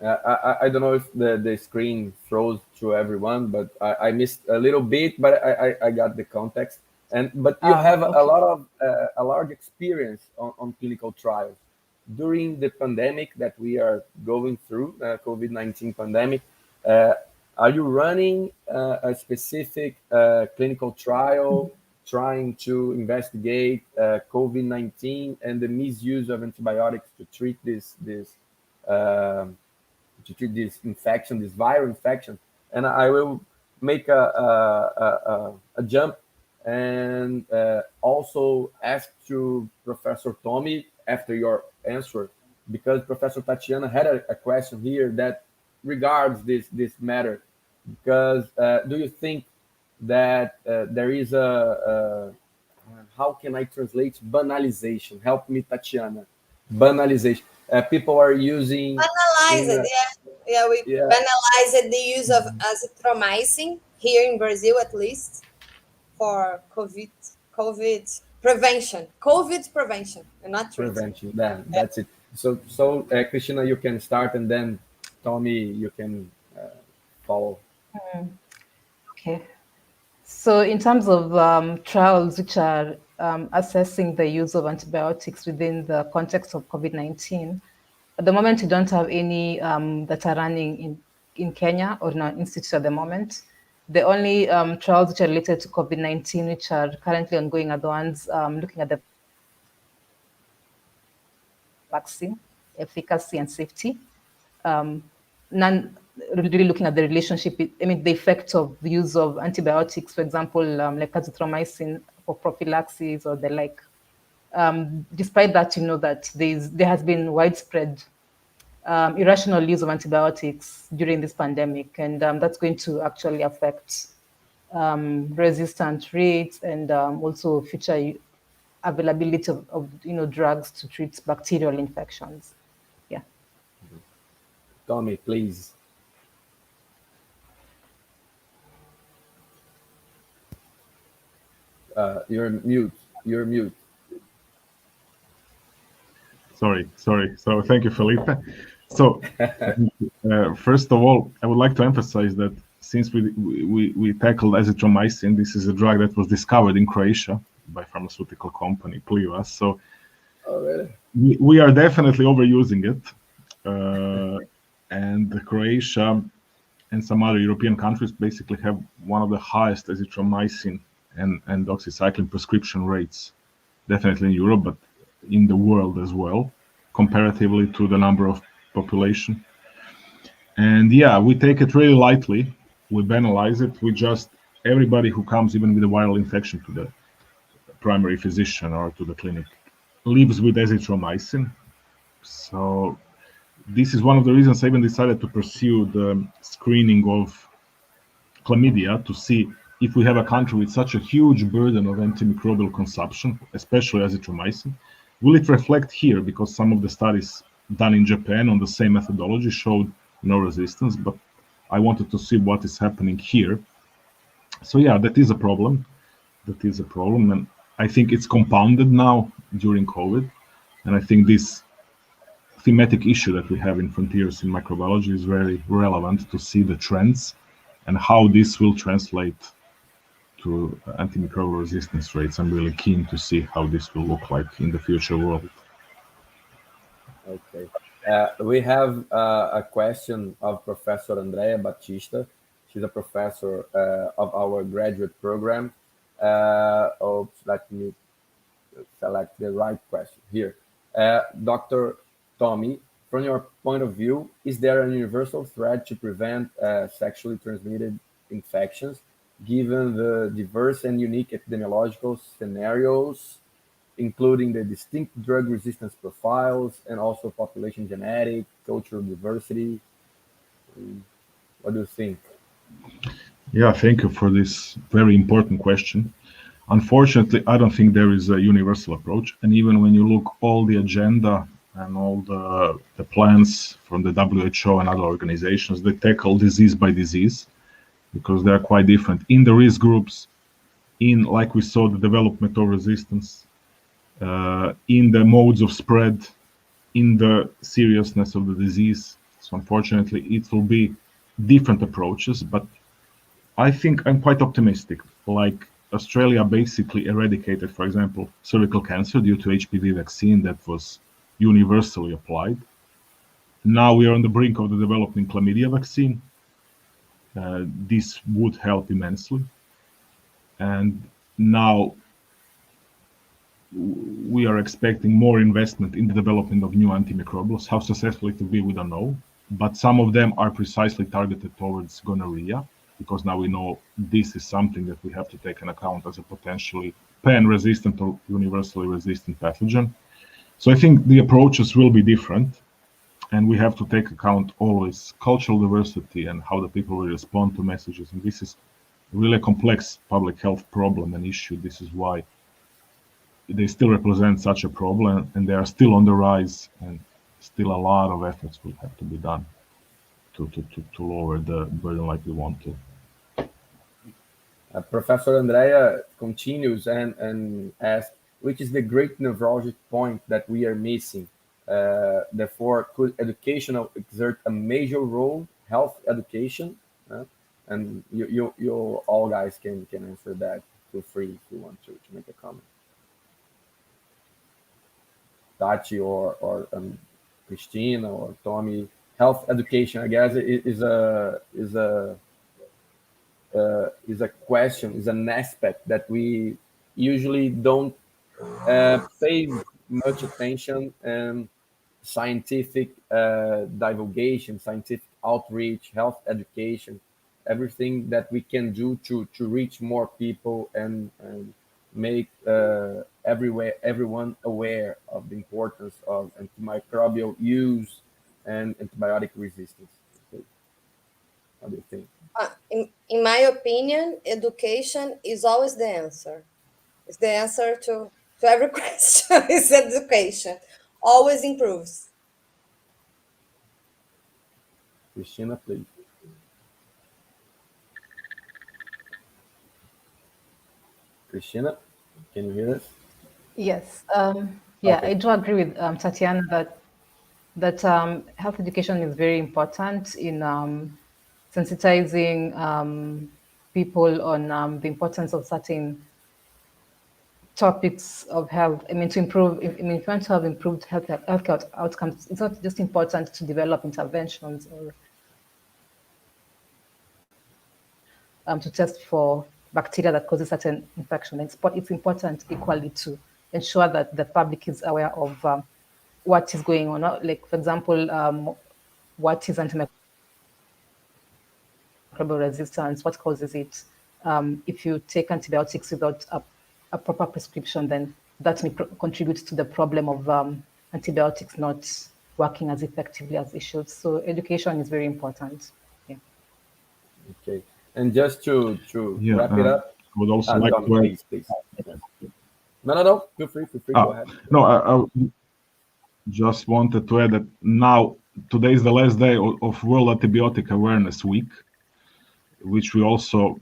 S1: I don't know if the screen froze to everyone, but I missed a little bit, but I got the context. But you have
S3: Okay.
S1: a large experience on clinical trials. during the pandemic that we are going through, COVID-19 pandemic, are you running a specific clinical trial trying to investigate COVID-19 and the misuse of antibiotics to treat this infection, this viral infection? And I will make a jump and also ask to Professor Tomi after your answer, because Professor Tatiana had a question here that regards this matter. Because do you think that there is how can I translate banalization? Help me, Tatiana. Banalization. People are using...
S2: Banalize it, we banalized the use of azithromycin here in Brazil, at least, for COVID prevention. COVID prevention, and not treatment.
S1: Prevention. That's it. So Christina, you can start, and then Tommy, you can follow.
S3: Okay. So in terms of trials which are assessing the use of antibiotics within the context of COVID-19, at the moment we don't have any that are running in Kenya or in our institute at the moment. The only trials which are related to COVID-19 which are currently ongoing are the ones looking at the vaccine efficacy and safety. None really looking at the relationship, the effect of the use of antibiotics, for example, like azithromycin for prophylaxis or the like. Despite that, that there has been widespread irrational use of antibiotics during this pandemic, and that's going to actually affect resistant rates and also future availability of drugs to treat bacterial infections. Yeah.
S1: Tommy, please. You're mute.
S4: Sorry. So thank you, Felipe. So first of all, I would like to emphasize that since we tackled azithromycin, this is a drug that was discovered in Croatia by pharmaceutical company Pliva. So we are definitely overusing it, and Croatia and some other European countries basically have one of the highest azithromycin and doxycycline prescription rates, definitely in Europe, but in the world as well, comparatively to the number of population. And yeah, we take it really lightly. We banalize it. We just, everybody who comes even with a viral infection to the primary physician or to the clinic lives with azithromycin. So this is one of the reasons I even decided to pursue the screening of chlamydia to see if we have a country with such a huge burden of antimicrobial consumption, especially azithromycin, will it reflect here? Because some of the studies done in Japan on the same methodology showed no resistance, but I wanted to see what is happening here. So yeah, that is a problem. And I think it's compounded now during COVID. And I think this thematic issue that we have in Frontiers in Microbiology is very relevant to see the trends and how this will translate to antimicrobial resistance rates. I'm really keen to see how this will look like in the future world.
S1: Okay. We have a question of Professor Andrea Batista. She's a professor of our graduate program. Let me select the right question here. Dr. Tommy, from your point of view, is there a universal threat to prevent sexually transmitted infections, given the diverse and unique epidemiological scenarios, including the distinct drug resistance profiles and also population genetic, cultural diversity? What do you think?
S4: Yeah, thank you for this very important question. Unfortunately, I don't think there is a universal approach. And even when you look all the agenda and all the plans from the WHO and other organizations, they tackle disease by disease because they are quite different in the risk groups, in, like we saw, the development of resistance, in the modes of spread, in the seriousness of the disease. So unfortunately, it will be different approaches, but I think I'm quite optimistic. Like Australia basically eradicated, for example, cervical cancer due to HPV vaccine that was universally applied. Now we are on the brink of the developing chlamydia vaccine. This would help immensely. And now we are expecting more investment in the development of new antimicrobials. How successful it will be, we don't know. But some of them are precisely targeted towards gonorrhea, because now we know this is something that we have to take into account as a potentially pan-resistant or universally resistant pathogen. So I think the approaches will be different, and we have to take account always cultural diversity and how the people will respond to messages. And this is really a complex public health problem and issue. This is why they still represent such a problem, and they are still on the rise, and still a lot of efforts will have to be done to lower the burden like we want to.
S1: Professor Andrea continues and asks, which is the great neurologic point that we are missing? Therefore, could education exert a major role, health education? And you all guys can answer that. Feel free if you want to make a comment. Tati or Christina or Tommy, health education, I guess, is a question, is an aspect that we usually don't pay much attention. And scientific divulgation, scientific outreach, health education, everything that we can do to reach more people and make everyone aware of the importance of antimicrobial use and antibiotic resistance. What do you think?
S2: In my opinion, education is always the answer. It's the answer to every question. Is education. Always improves.
S1: Christina, please. Christina, can you hear us?
S3: Yes. Yeah,
S1: Okay.
S3: I do agree with Tatiana that health education is very important in sensitizing people on the importance of certain topics of health. I mean, to improve, if you want to have improved health outcomes, it's not just important to develop interventions or to test for bacteria that causes certain infection. It's important equally to ensure that the public is aware of what is going on. Like, for example, what is antimicrobial resistance, what causes it. If you take antibiotics without a proper prescription, then that may contribute to the problem of antibiotics not working as effectively as they should. So education is very important. Yeah.
S1: Okay. And just to wrap it up,
S4: I would also like
S1: Tommy,
S4: to
S1: please. No. Feel free. Go ahead.
S4: No, I just wanted to add that now, today is the last day of World Antibiotic Awareness Week, which we also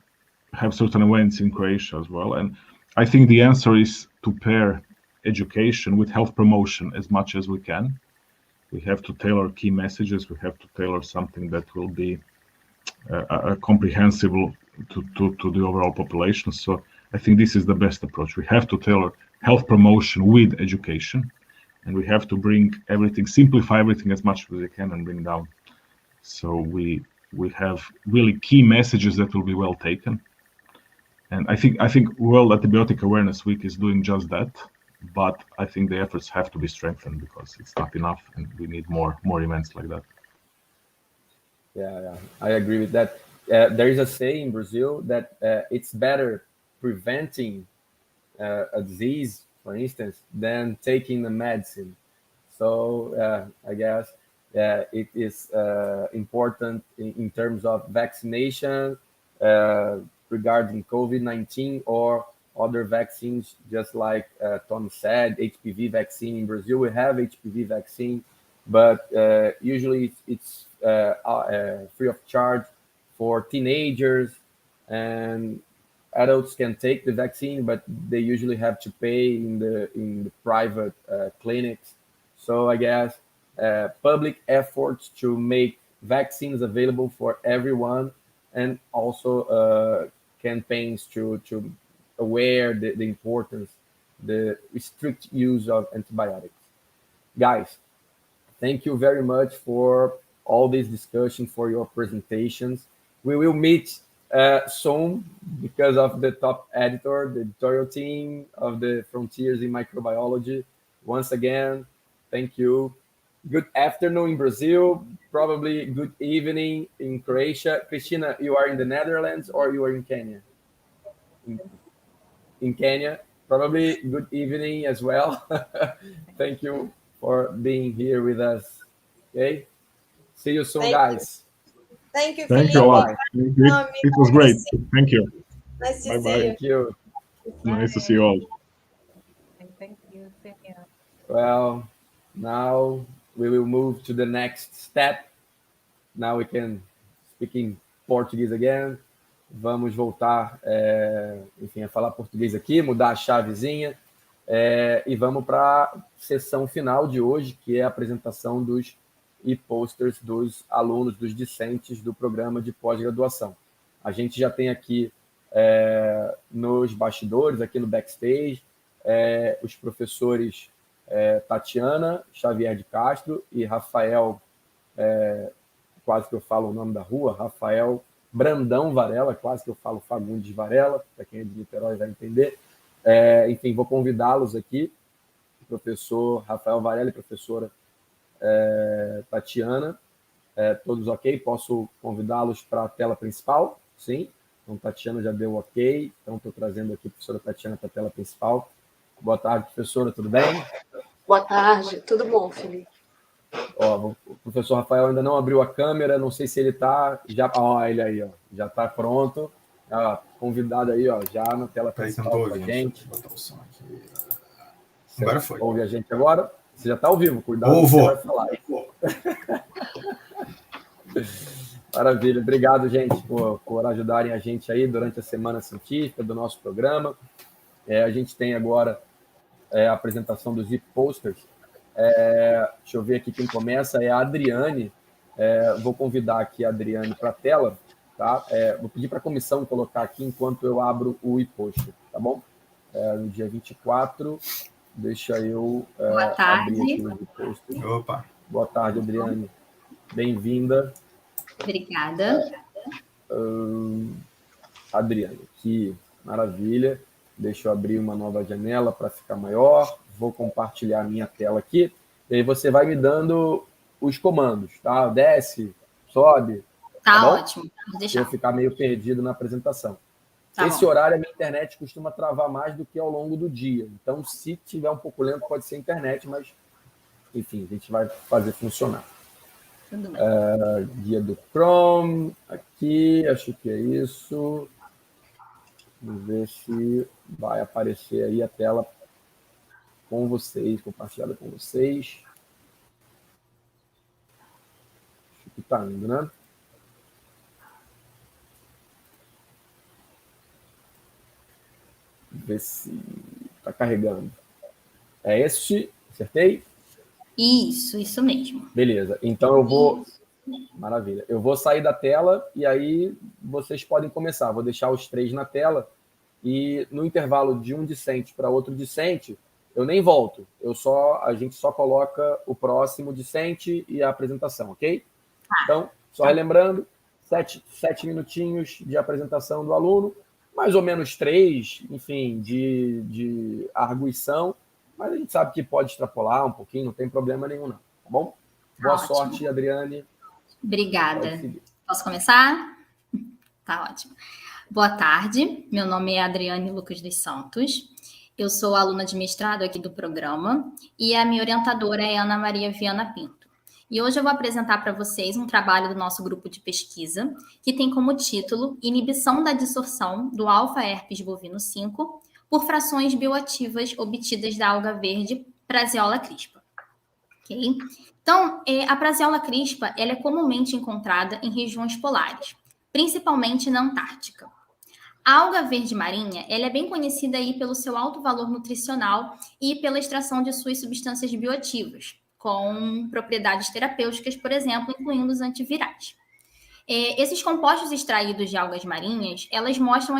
S4: have certain events in Croatia as well. And I think the answer is to pair education with health promotion as much as we can. We have to tailor key messages. We have to tailor something that will be comprehensible to the overall population. So I think this is the best approach. We have to tailor health promotion with education, and we have to bring everything, simplify everything as much as we can and bring down. So we have really key messages that will be well taken. And I think World Antibiotic Awareness Week is doing just that, but I think the efforts have to be strengthened because it's not enough, and we need more events like that.
S1: Yeah, I agree with that. There is a saying in Brazil that it's better preventing a disease, for instance, than taking the medicine. So I guess it is important in terms of vaccination regarding COVID-19 or other vaccines, just like Tom said, HPV vaccine. In Brazil, we have HPV vaccine, but usually it's free of charge for teenagers, and adults can take the vaccine, but they usually have to pay in the private clinics. So I guess public efforts to make vaccines available for everyone, and also campaigns to aware the importance, the strict use of antibiotics. Guys, thank you very much for all this discussion, for your presentations. We will meet soon because of the top editor, the editorial team of the Frontiers in Microbiology. Once again, thank you. Good afternoon in Brazil, probably good evening in Croatia. Christina, you are in the Netherlands or you are in Kenya? In Kenya, probably good evening as well. Thank you for being here with us. Okay, see you soon, guys.
S2: Thank you,
S4: Thank
S2: Felipe.
S4: you a lot. It was great. Thank you.
S2: Nice to
S4: Bye-bye.
S2: see you.
S1: Thank you.
S4: Nice to see you all.
S3: Thank you. Same here.
S1: Well, now we will move to the next step. Now we can speak in Portuguese again. Vamos voltar, enfim, a falar português aqui, mudar a chavezinha, e vamos para a sessão final de hoje, que é a apresentação dos e-posters dos alunos, dos discentes do programa de pós-graduação. A gente já tem aqui nos bastidores, aqui no backstage, os professores Tatiana Xavier de Castro e Rafael, quase que eu falo o nome da rua, Rafael Brandão Varela, quase que eu falo Fagundes Varela, para quem é de Niterói vai entender. Enfim, vou convidá-los aqui, o professor Rafael Varela e professora Tatiana, todos ok? Posso convidá-los para a tela principal? Sim? Então, Tatiana já deu ok, então estou trazendo aqui a professora Tatiana para a tela principal. Boa tarde, professora, tudo bem?
S5: Boa tarde, tudo bom, Felipe?
S1: Ó, o professor Rafael ainda não abriu a câmera, não sei se ele está já. Ele aí, ó, já está pronto. Convidado aí, ó, já na tela principal com a gente.
S6: Vou botar o som aqui. Agora foi.
S1: Ouve a gente agora? Você já está ao vivo, cuidado com o que você vai falar. Maravilha, obrigado, gente, por ajudarem a gente aí durante a Semana Científica do nosso programa. A gente tem agora a apresentação dos e-posters. Deixa eu ver aqui quem começa, é a Adriane. Vou convidar aqui a Adriane para a tela, tá? Vou pedir para a comissão colocar aqui enquanto eu abro o e-poster, tá bom? No dia 24, deixa eu abrir aqui o e-poster.
S6: Opa!
S1: Boa tarde, Adriane. Bem-vinda.
S7: Obrigada.
S1: Adriane, que maravilha. Deixa eu abrir uma nova janela para ficar maior. Vou compartilhar a minha tela aqui. E aí você vai me dando os comandos, tá? Desce, sobe.
S7: Tá ótimo. Pode deixar.
S1: Eu ficar meio perdido na apresentação.
S7: Tá
S1: Esse
S7: bom.
S1: horário, a minha internet costuma travar mais do que ao longo do dia. Então, se tiver um pouco lento, pode ser a internet, mas, enfim, a gente vai fazer funcionar.
S7: Tudo bem.
S1: Guia do Chrome, aqui, acho que é isso. Vamos ver se vai aparecer aí a tela com vocês, compartilhada com vocês. Acho que está indo, né? Ver se está carregando. É este? Acertei?
S7: Isso mesmo.
S1: Beleza. Então eu vou... Maravilha. Eu vou sair da tela e aí vocês podem começar. Vou deixar os 3 na tela e no intervalo de um discente para outro discente, eu nem volto. A gente só coloca o próximo discente e a apresentação, ok? Então, só relembrando, 7 minutinhos de apresentação do aluno, mais ou menos 3, enfim, de arguição, mas a gente sabe que pode extrapolar um pouquinho, não tem problema nenhum, não. Tá bom? Boa sorte, Adriane.
S7: Obrigada. Posso começar? Tá ótimo. Boa tarde, meu nome é Adriane Lucas dos Santos. Eu sou aluna de mestrado aqui do programa e a minha orientadora é Ana Maria Viana Pinto. E hoje eu vou apresentar para vocês um trabalho do nosso grupo de pesquisa que tem como título Inibição da dissorção do alfa-herpes bovino 5 por frações bioativas obtidas da alga verde Praseola crispa. Okay? Então, a Praseola crispa ela é comumente encontrada em regiões polares, principalmente na Antártica. A alga verde marinha ela é bem conhecida aí pelo seu alto valor nutricional e pela extração de suas substâncias bioativas, com propriedades terapêuticas, por exemplo, incluindo os antivirais. Esses compostos extraídos de algas marinhas, elas mostram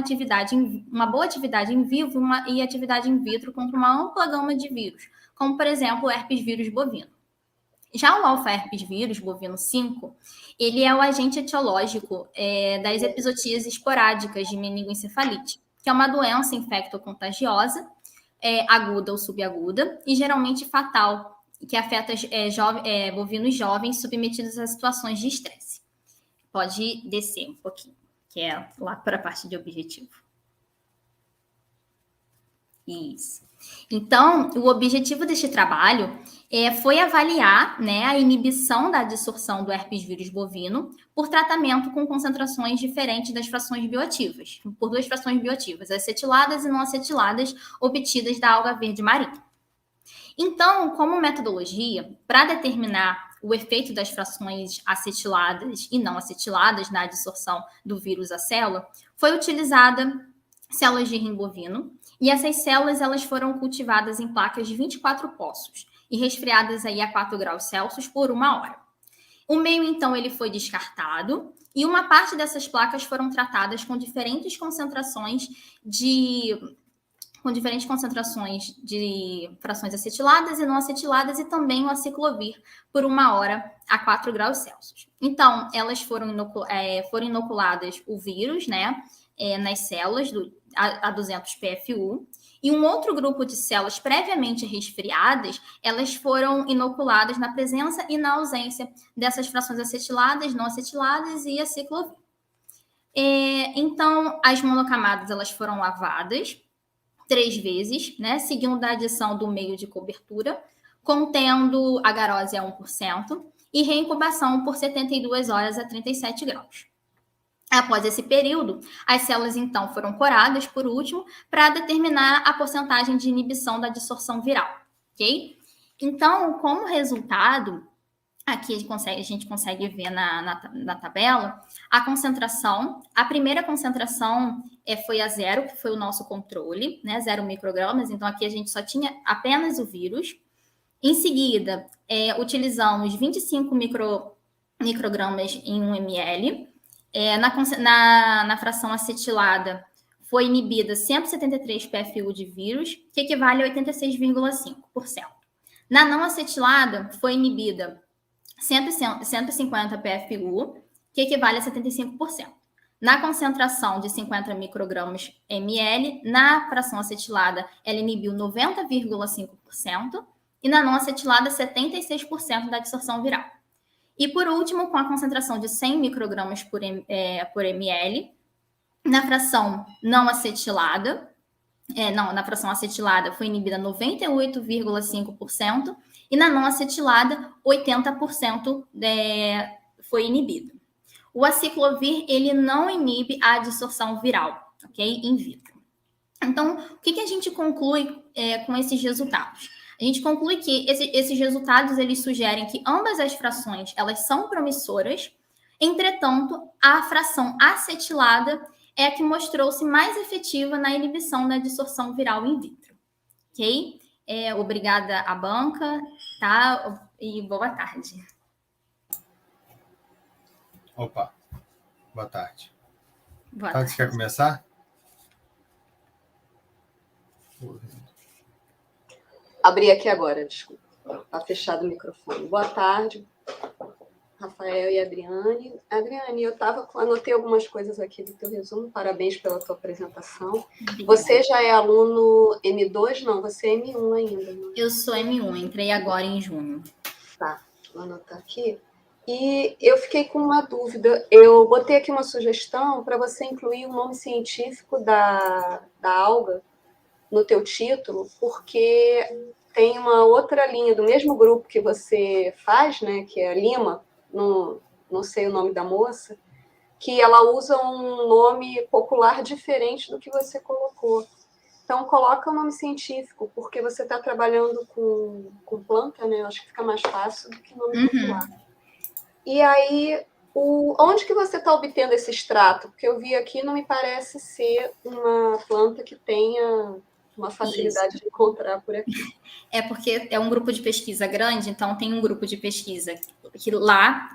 S7: uma boa atividade em vivo e atividade in vitro contra uma ampla gama de vírus, como, por exemplo, o herpes vírus bovino. Já o alfa-herpes vírus bovino 5, ele é o agente etiológico das epizootias esporádicas de meningoencefalite, que é uma doença infectocontagiosa, aguda ou subaguda, e geralmente fatal, que afeta bovinos jovens submetidos a situações de estresse. Pode descer um pouquinho, que é lá para a parte de objetivo. Isso. Então, o objetivo deste trabalho foi avaliar, né, a inibição da adsorção do herpes vírus bovino por tratamento com concentrações diferentes das frações bioativas, por 2 frações bioativas, acetiladas e não acetiladas, obtidas da alga verde marinha. Então, como metodologia, para determinar o efeito das frações acetiladas e não acetiladas na adsorção do vírus à célula, foi utilizada células de rim bovino, e essas células elas foram cultivadas em placas de 24 poços e resfriadas aí a 4 graus Celsius por 1 hora. O meio, então, ele foi descartado e uma parte dessas placas foram tratadas com diferentes concentrações de frações acetiladas e não acetiladas e também o aciclovir por 1 hora a 4 graus Celsius. Então, elas foram inoculadas o vírus, né, nas células a 200 PFU, e um outro grupo de células previamente resfriadas, elas foram inoculadas na presença e na ausência dessas frações acetiladas, não acetiladas e aciclovir. Então, as monocamadas elas foram lavadas 3 vezes, né, seguindo a adição do meio de cobertura, contendo agarose a 1% e reincubação por 72 horas a 37 graus. Após esse período, as células, então, foram coradas, por último, para determinar a porcentagem de inibição da adsorção viral, ok? Então, como resultado, aqui a gente consegue ver na tabela, a concentração, a primeira concentração foi a 0, que foi o nosso controle, né, 0 microgramas, então aqui a gente só tinha apenas o vírus. Em seguida, utilizamos 25 microgramas em 1 ml. Na fração acetilada, foi inibida 173 PFU de vírus, que equivale a 86,5%. Na não acetilada, foi inibida 150 PFU, que equivale a 75%. Na concentração de 50 microgramas ml, na fração acetilada, ela inibiu 90,5%, e na não acetilada, 76% da adsorção viral. E, por último, com a concentração de 100 microgramas por ml, na fração não acetilada, na fração acetilada foi inibida 98,5%, e na não acetilada, 80% foi inibido. O aciclovir, ele não inibe a adsorção viral, ok? In vitro. Então, o que a gente conclui com esses resultados? A gente conclui que esses resultados, eles sugerem que ambas as frações, elas são promissoras, entretanto, a fração acetilada é a que mostrou-se mais efetiva na inibição da adsorção viral in vitro, ok? Obrigada à banca, tá? E boa tarde.
S6: Opa, boa tarde.
S7: Boa tarde.
S6: Você quer começar?
S5: Abri aqui agora, desculpa. Está fechado o microfone. Boa tarde, Rafael e Adriane. Adriane, eu anotei algumas coisas aqui do teu resumo. Parabéns pela tua apresentação. Obrigada. Você já é aluno M2? Não, você é M1 ainda. Não?
S7: Eu sou M1, entrei agora em junho.
S5: Tá, vou anotar aqui. E eu fiquei com uma dúvida. Eu botei aqui uma sugestão para você incluir o nome científico da alga no teu título, porque tem uma outra linha do mesmo grupo que você faz, né, que é a Lima, não sei o nome da moça, que ela usa um nome popular diferente do que você colocou. Então, coloca o nome científico, porque você está trabalhando com planta, né? Eu acho que fica mais fácil do que nome popular. E aí, onde que você está obtendo esse extrato? Porque eu vi aqui, não me parece ser uma planta que tenha uma facilidade de encontrar por aqui.
S7: É porque é um grupo de pesquisa grande, então tem um grupo de pesquisa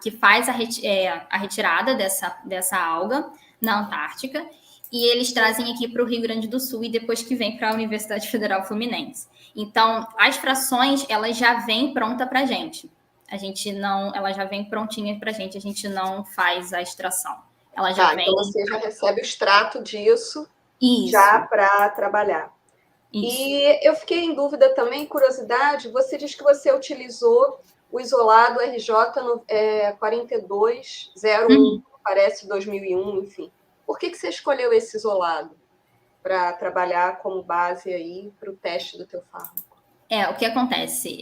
S7: que faz a retirada dessa alga na Antártica, e eles trazem aqui para o Rio Grande do Sul e depois que vem para a Universidade Federal Fluminense. Então, as frações, elas já vêm pronta para a gente. Ela já vem prontinha para a gente não faz a extração. Ela já vem...
S5: Então você já recebe o extrato disso
S7: Isso.
S5: Já para trabalhar.
S7: Isso.
S5: E eu fiquei em dúvida também, curiosidade, você diz que você utilizou o isolado RJ 4201, parece 2001, enfim. Por que você escolheu esse isolado para trabalhar como base aí para o teste do teu fármaco?
S7: O que acontece?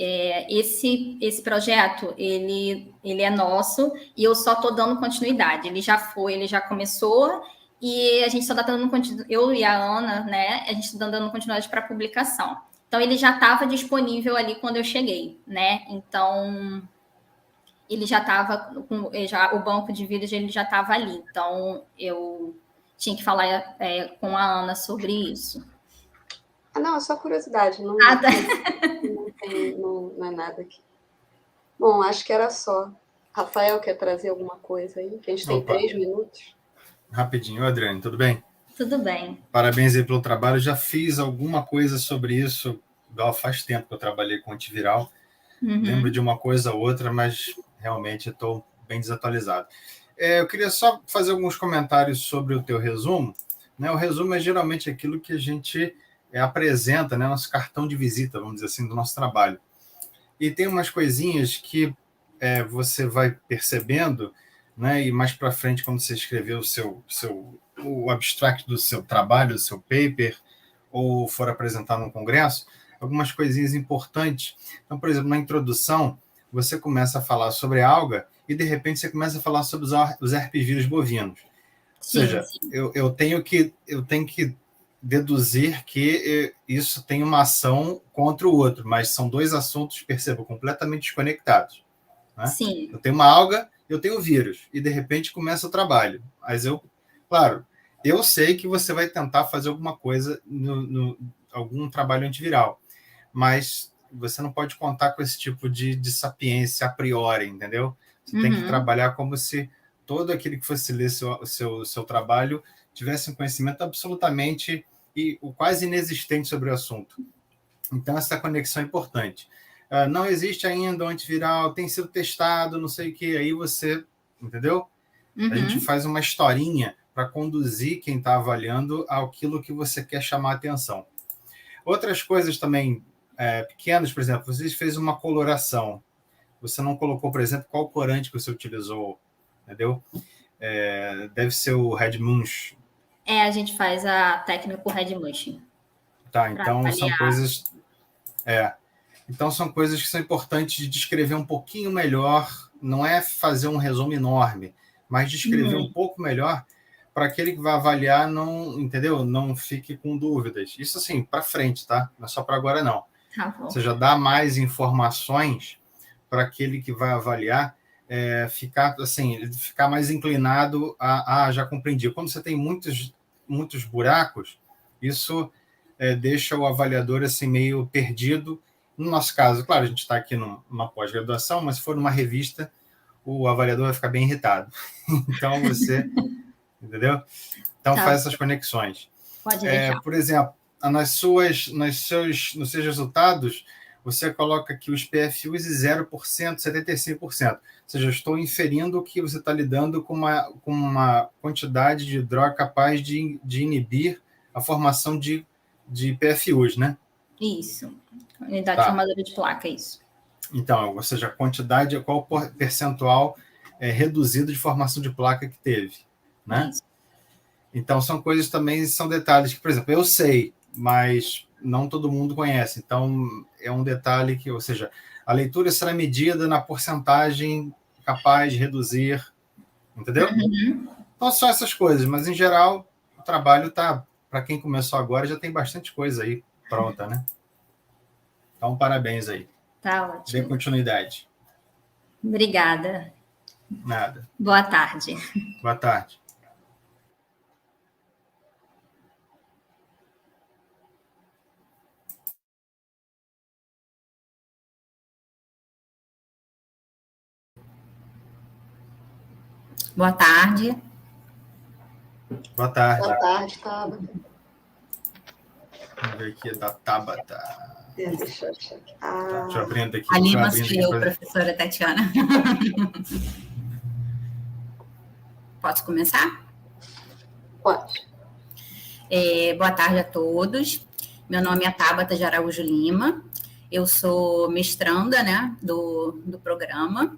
S7: Esse projeto, ele é nosso e eu só estou dando continuidade. Ele já começou e a gente só está dando continuidade, eu e a Ana, né? A gente está dando continuidade para publicação. Então, ele já estava disponível ali quando eu cheguei, né? Então, ele já estava, o banco de vídeos ele já estava ali. Então, eu tinha que falar com a Ana sobre isso.
S5: Não, é só curiosidade. Não,
S7: tá.
S5: não é nada aqui. Bom, acho que era só. Rafael quer trazer alguma coisa aí? Que a gente tem 3 minutos.
S6: Rapidinho, Adriane, tudo bem?
S7: Tudo bem.
S6: Parabéns aí pelo trabalho. Eu já fiz alguma coisa sobre isso. Faz tempo que eu trabalhei com antiviral. Lembro de uma coisa ou outra, mas realmente estou bem desatualizado. Eu queria só fazer alguns comentários sobre o teu resumo. Né? O resumo é geralmente aquilo que a gente apresenta, né? Nosso cartão de visita, vamos dizer assim, do nosso trabalho. E tem umas coisinhas que você vai percebendo, né? E mais para frente, quando você escrever o abstract do seu trabalho, do seu paper, ou for apresentar num congresso, algumas coisinhas importantes. Então, por exemplo, na introdução, você começa a falar sobre a alga e, de repente, você começa a falar sobre os herpesvírus bovinos. Ou seja, eu tenho que deduzir que isso tem uma ação contra o outro, mas são dois assuntos, percebo, completamente desconectados. Né?
S7: Sim.
S6: Eu tenho uma alga, eu tenho o vírus, e de repente começa o trabalho. Mas eu sei que você vai tentar fazer alguma coisa, algum trabalho antiviral, mas você não pode contar com esse tipo de sapiência a priori, entendeu? Você tem que trabalhar como se todo aquele que fosse ler seu trabalho tivesse um conhecimento absolutamente e quase inexistente sobre o assunto. Então, essa conexão é importante. Não existe ainda um antiviral, tem sido testado, não sei o que, aí você, entendeu? A gente faz uma historinha para conduzir quem está avaliando àquilo que você quer chamar a atenção. Outras coisas também pequenas, por exemplo, você fez uma coloração. Você não colocou, por exemplo, qual corante que você utilizou, entendeu? Deve ser o Red Munch.
S7: A gente faz a técnica com Red Munch.
S6: Tá, então são coisas... Então são coisas que são importantes de descrever um pouquinho melhor, não é fazer um resumo enorme, mas descrever um pouco melhor para aquele que vai avaliar não, entendeu? Não fique com dúvidas. Isso assim, para frente, tá? Não é só para agora, não.
S7: Tá bom.
S6: Você já dá mais informações para aquele que vai avaliar ficar mais inclinado a já compreendi. Quando você tem muitos buracos, isso deixa o avaliador assim meio perdido. No nosso caso, claro, a gente está aqui numa pós-graduação, mas se for numa revista, o avaliador vai ficar bem irritado. Então, você... entendeu? Então, faz essas conexões.
S7: Pode deixar.
S6: Por exemplo, nos seus resultados, você coloca aqui os PFUs e 0%, 75%. Ou seja, eu estou inferindo que você está lidando com uma quantidade de droga capaz de inibir a formação de PFUs, né?
S7: Isso. Unidade formadora de placa, isso.
S6: Então, ou seja, a quantidade, qual percentual reduzido de formação de placa que teve, né?
S7: Isso.
S6: Então, são coisas também, são detalhes que, por exemplo, eu sei, mas não todo mundo conhece. Então, é um detalhe que, ou seja, a leitura será medida na porcentagem capaz de reduzir, entendeu? Então, são essas coisas, mas, em geral, o trabalho está, para quem começou agora, já tem bastante coisa aí pronta, né? Então, parabéns aí.
S7: Tá ótimo.
S6: Dê continuidade.
S7: Obrigada.
S6: Nada.
S7: Boa tarde.
S6: Boa tarde.
S7: Boa tarde.
S6: Boa tarde.
S5: Boa tarde, Tabata.
S6: Vamos ver aqui da Tabata.
S5: Deixa eu achar aqui.
S6: Deixa eu abrir aqui.
S7: A Lima sou eu, professora Tatiana. Posso começar?
S5: Pode.
S7: Boa tarde a todos. Meu nome é Tabata de Araújo Lima. Eu sou mestranda, né, do programa.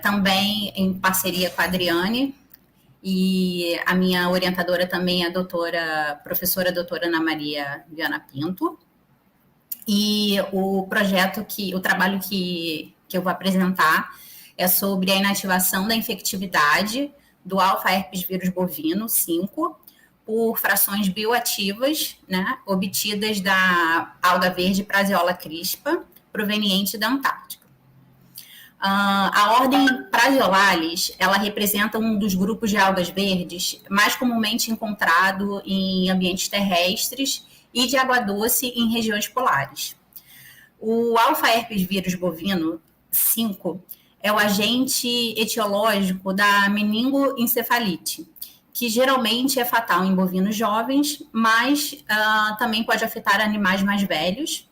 S7: Também em parceria com a Adriane. E a minha orientadora também é a professora doutora Ana Maria Viana Pinto. E o trabalho que eu vou apresentar é sobre a inativação da infectividade do alfa-herpes vírus bovino 5 por frações bioativas, né, obtidas da alga verde Praseola crispa, proveniente da Antártica. A ordem Praseolalis, ela representa um dos grupos de algas verdes mais comumente encontrado em ambientes terrestres e de água doce em regiões polares. O alfa-herpes vírus bovino 5 é o agente etiológico da meningoencefalite, que geralmente é fatal em bovinos jovens, mas também pode afetar animais mais velhos,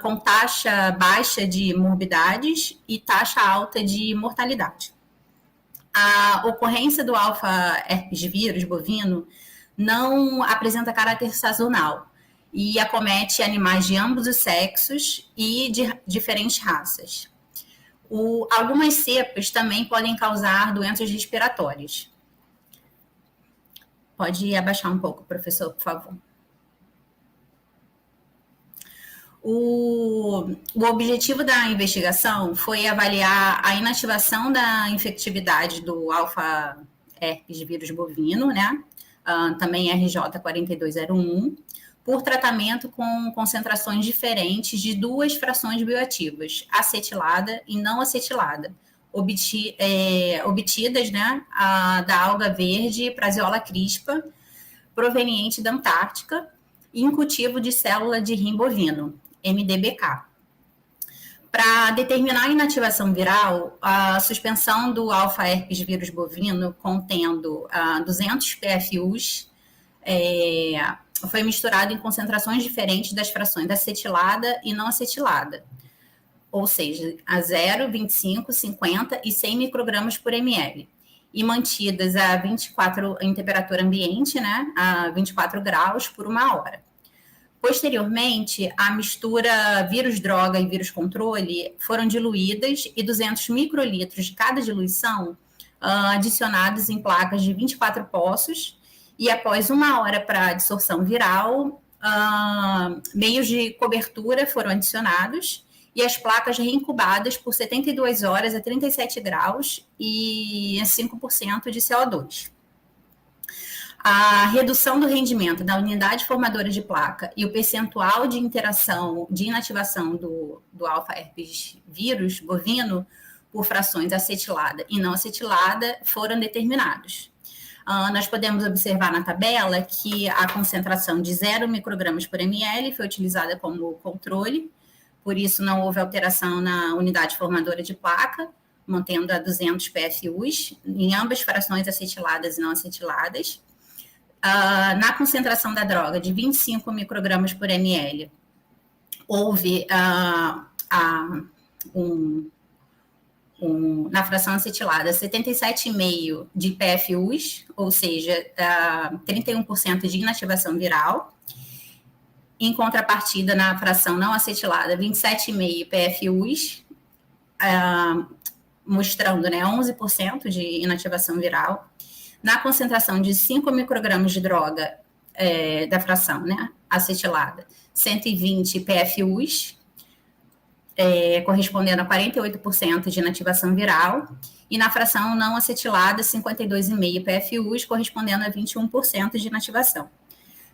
S7: com taxa baixa de morbidades e taxa alta de mortalidade. A ocorrência do alfa-herpes vírus bovino não apresenta caráter sazonal e acomete animais de ambos os sexos e de diferentes raças. Algumas cepas também podem causar doenças respiratórias. Pode abaixar um pouco, professor, por favor. O objetivo da investigação foi avaliar a inativação da infectividade do alfa-herpes vírus bovino, né? Também RJ 4201, por tratamento com concentrações diferentes de duas frações bioativas, acetilada e não acetilada, obtidas, né, da alga verde Praseola crispa, proveniente da Antártica, em cultivo de célula de rim bovino, MDBK. Para determinar a inativação viral, a suspensão do alfa-herpes vírus bovino contendo 200 PFUs foi misturado em concentrações diferentes das frações acetilada e não acetilada, ou seja, a 0, 25, 50 e 100 microgramas por ml, e mantidas em temperatura ambiente, né, a 24 graus por 1 hora. Posteriormente, a mistura vírus-droga e vírus-controle foram diluídas e 200 microlitros de cada diluição adicionados em placas de 24 poços e após 1 hora para absorção viral, meios de cobertura foram adicionados e as placas reincubadas por 72 horas a 37 graus e 5% de CO2. A redução do rendimento da unidade formadora de placa e o percentual de interação, de inativação do alfa-herpes vírus bovino por frações acetilada e não acetilada foram determinados. Nós podemos observar na tabela que a concentração de 0 microgramas por ml foi utilizada como controle, por isso não houve alteração na unidade formadora de placa, mantendo a 200 PFUs em ambas frações acetiladas e não acetiladas. Na concentração da droga de 25 microgramas por ml, houve na fração acetilada 77,5 de PFUs, ou seja, 31% de inativação viral. Em contrapartida, na fração não acetilada, 27,5 PFUs, mostrando, né, 11% de inativação viral. Na concentração de 5 microgramas de droga da fração, né, acetilada, 120 PFUs, correspondendo a 48% de inativação viral, e na fração não acetilada, 52,5 PFUs, correspondendo a 21% de inativação.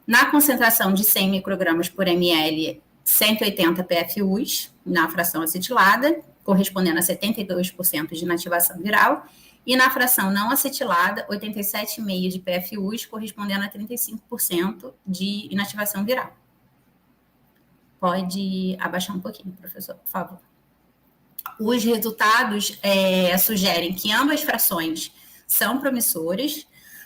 S7: Na concentração de 100 microgramas por ml, 180 PFUs, na fração acetilada, correspondendo a 72% de inativação viral, e na fração não acetilada, 87,5 de PFUs, correspondendo a 35% de inativação viral. Pode abaixar um pouquinho, professor, por favor. Os resultados sugerem que ambas frações são promissoras,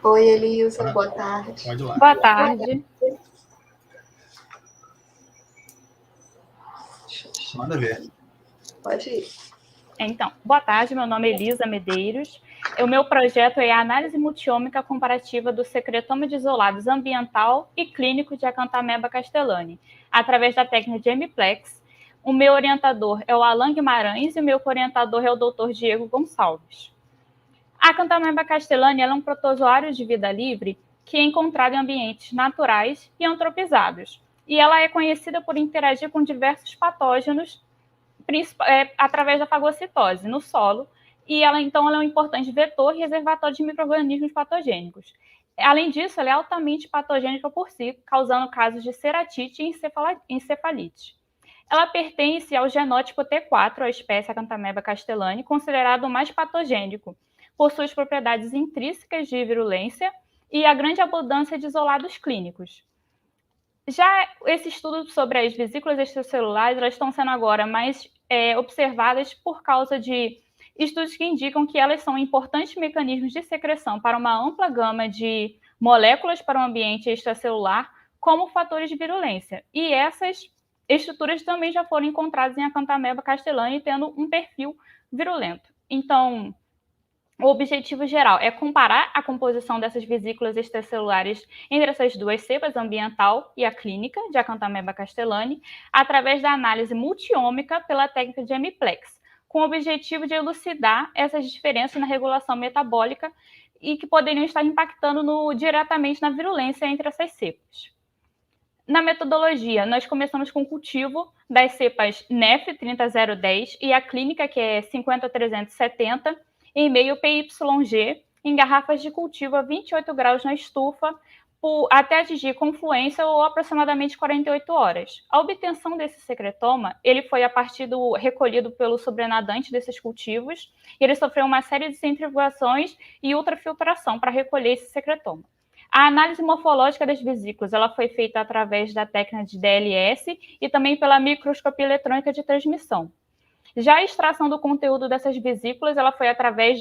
S5: Oi, Elisa, boa tarde.
S6: Pode ir lá.
S8: Boa tarde.
S6: Manda ver.
S5: Pode ir.
S8: Então, boa tarde, meu nome é Elisa Medeiros. O meu projeto é a análise multiômica comparativa do secretoma de isolados ambiental e clínico de Acanthameba castellani, através da técnica de MPlex. O meu orientador é o Alan Guimarães e o meu orientador é o Dr. Diego Gonçalves. A Acanthameba castellani é um protozoário de vida livre que é encontrado em ambientes naturais e antropizados, e ela é conhecida por interagir com diversos patógenos através da fagocitose no solo, e ela é um importante vetor e reservatório de micro-organismos patogênicos. Além disso, ela é altamente patogênica por si, causando casos de ceratite e encefalite. Ela pertence ao genótipo T4, a espécie Acanthameba castellani, considerado o mais patogênico, por suas propriedades intrínsecas de virulência e a grande abundância de isolados clínicos. Já esse estudo sobre as vesículas extracelulares, elas estão sendo agora mais observadas por causa de estudos que indicam que elas são importantes mecanismos de secreção para uma ampla gama de moléculas para o ambiente extracelular, como fatores de virulência. E essas estruturas também já foram encontradas em Acanthameba castellani, tendo um perfil virulento. Então, o objetivo geral é comparar a composição dessas vesículas extracelulares entre essas duas cepas, a ambiental e a clínica, de Acanthameba castellani, através da análise multiômica pela técnica de MPlex, com o objetivo de elucidar essas diferenças na regulação metabólica e que poderiam estar impactando diretamente na virulência entre essas cepas. Na metodologia, nós começamos com o cultivo das cepas NEF 30010 e a clínica, que é 50370, em meio PYG, em garrafas de cultivo a 28 graus na estufa, até atingir confluência ou aproximadamente 48 horas. A obtenção desse secretoma, ele foi a partir do recolhido pelo sobrenadante desses cultivos, e ele sofreu uma série de centrifugações e ultrafiltração para recolher esse secretoma. A análise morfológica das vesículas, ela foi feita através da técnica de DLS e também pela microscopia eletrônica de transmissão. Já a extração do conteúdo dessas vesículas, ela foi através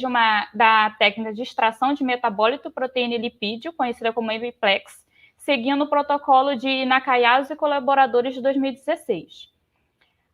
S8: da técnica de extração de metabólito, proteína e lipídio, conhecida como MPlex, seguindo o protocolo de Nakayasu e colaboradores de 2016.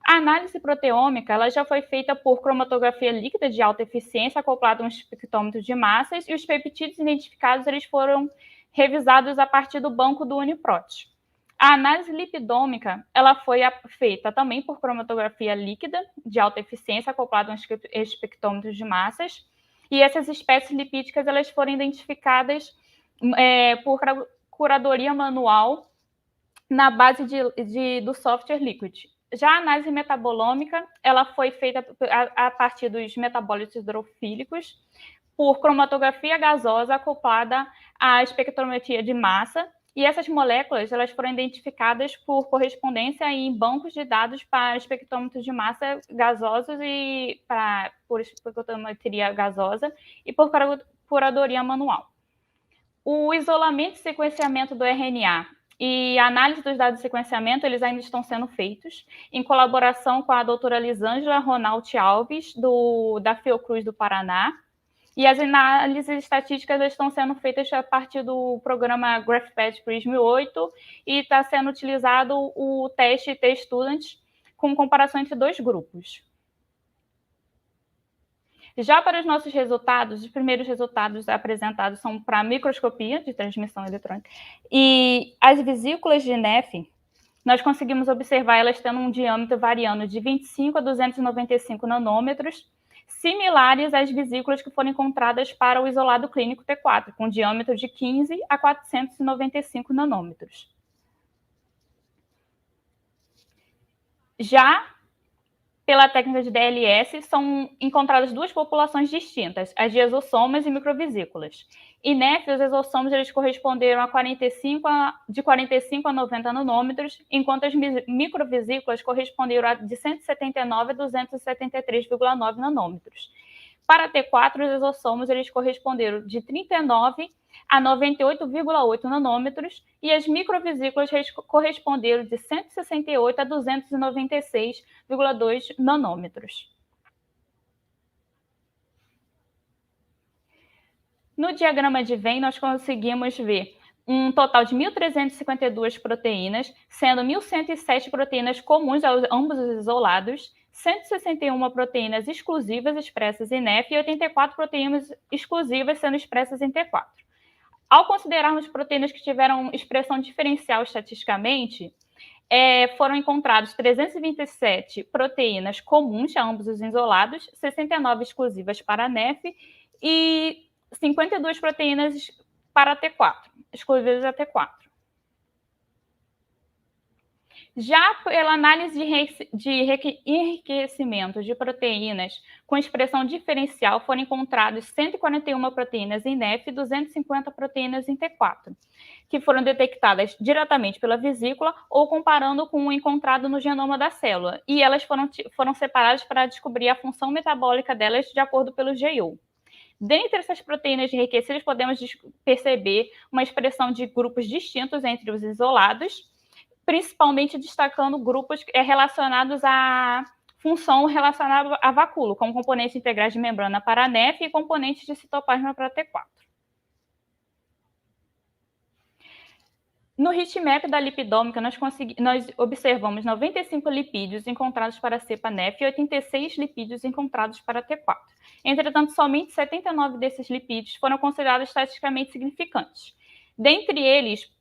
S8: A análise proteômica, ela já foi feita por cromatografia líquida de alta eficiência, acoplada a um espectrômetro de massas, e os peptídeos identificados eles foram revisados a partir do banco do Uniprot. A análise lipidômica, ela foi feita também por cromatografia líquida de alta eficiência, acoplada a um espectrômetro de massas, e essas espécies lipídicas elas foram identificadas por curadoria manual na base do software Liquid. Já a análise metabolômica, ela foi feita a partir dos metabólitos hidrofílicos, por cromatografia gasosa acoplada à espectrometria de massa, e essas moléculas elas foram identificadas por correspondência em bancos de dados para espectrômetros de massa gasosos e por espectrometria gasosa e por curadoria manual. O isolamento e sequenciamento do RNA e a análise dos dados de sequenciamento, eles ainda estão sendo feitos em colaboração com a doutora Lisângela Ronald Alves, da Fiocruz do Paraná. E as análises estatísticas estão sendo feitas a partir do programa GraphPad Prism 8 e está sendo utilizado o teste T-Student com comparação entre dois grupos. Já para os nossos resultados, os primeiros resultados apresentados são para a microscopia de transmissão eletrônica. E as vesículas de NEF, nós conseguimos observar elas tendo um diâmetro variando de 25 a 295 nanômetros, similares às vesículas que foram encontradas para o isolado clínico T4, com diâmetro de 15 a 495 nanômetros. Já pela técnica de DLS, são encontradas duas populações distintas, as de exossomas e microvesículas. E NEF, os exossomos eles corresponderam a de 45 a 90 nanômetros, enquanto as microvesículas corresponderam de 179 a 273,9 nanômetros. Para T4, os exossomos eles corresponderam de 39 a 98,8 nanômetros e as microvesículas corresponderam de 168 a 296,2 nanômetros. No diagrama de Venn, nós conseguimos ver um total de 1.352 proteínas, sendo 1.107 proteínas comuns a ambos os isolados, 161 proteínas exclusivas expressas em Nef e 84 proteínas exclusivas sendo expressas em T4. Ao considerarmos proteínas que tiveram expressão diferencial estatisticamente, foram encontrados 327 proteínas comuns a ambos os isolados, 69 exclusivas para Nef e 52 proteínas para T4, exclusivas a T4. Já pela análise de enriquecimento de proteínas com expressão diferencial, foram encontradas 141 proteínas em Nef e 250 proteínas em T4, que foram detectadas diretamente pela vesícula ou comparando com o encontrado no genoma da célula. E elas foram separadas para descobrir a função metabólica delas de acordo pelo GU. Dentre essas proteínas enriquecidas, podemos perceber uma expressão de grupos distintos entre os isolados, principalmente destacando grupos relacionados à função relacionada a vacúolo, como componentes integrais de membrana para Nef e componentes de citoplasma para T4. No heatmap da lipidômica, nós observamos 95 lipídios encontrados para a cepa Nef e 86 lipídios encontrados para T4. Entretanto, somente 79 desses lipídios foram considerados estatisticamente significantes. Dentre eles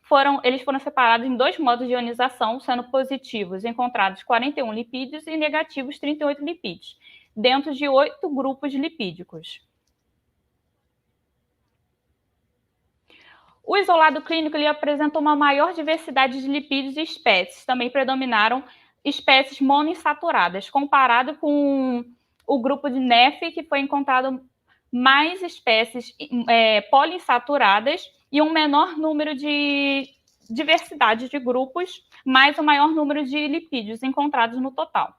S8: foram separados em 2 modos de ionização, sendo positivos encontrados 41 lipídios e negativos 38 lipídios, dentro de 8 grupos lipídicos. O isolado clínico ele apresenta uma maior diversidade de lipídios e espécies. Também predominaram espécies monoinsaturadas, comparado com o grupo de Nef, que foi encontrado mais espécies poliinsaturadas e um menor número de diversidade de grupos, mais o maior número de lipídios encontrados no total.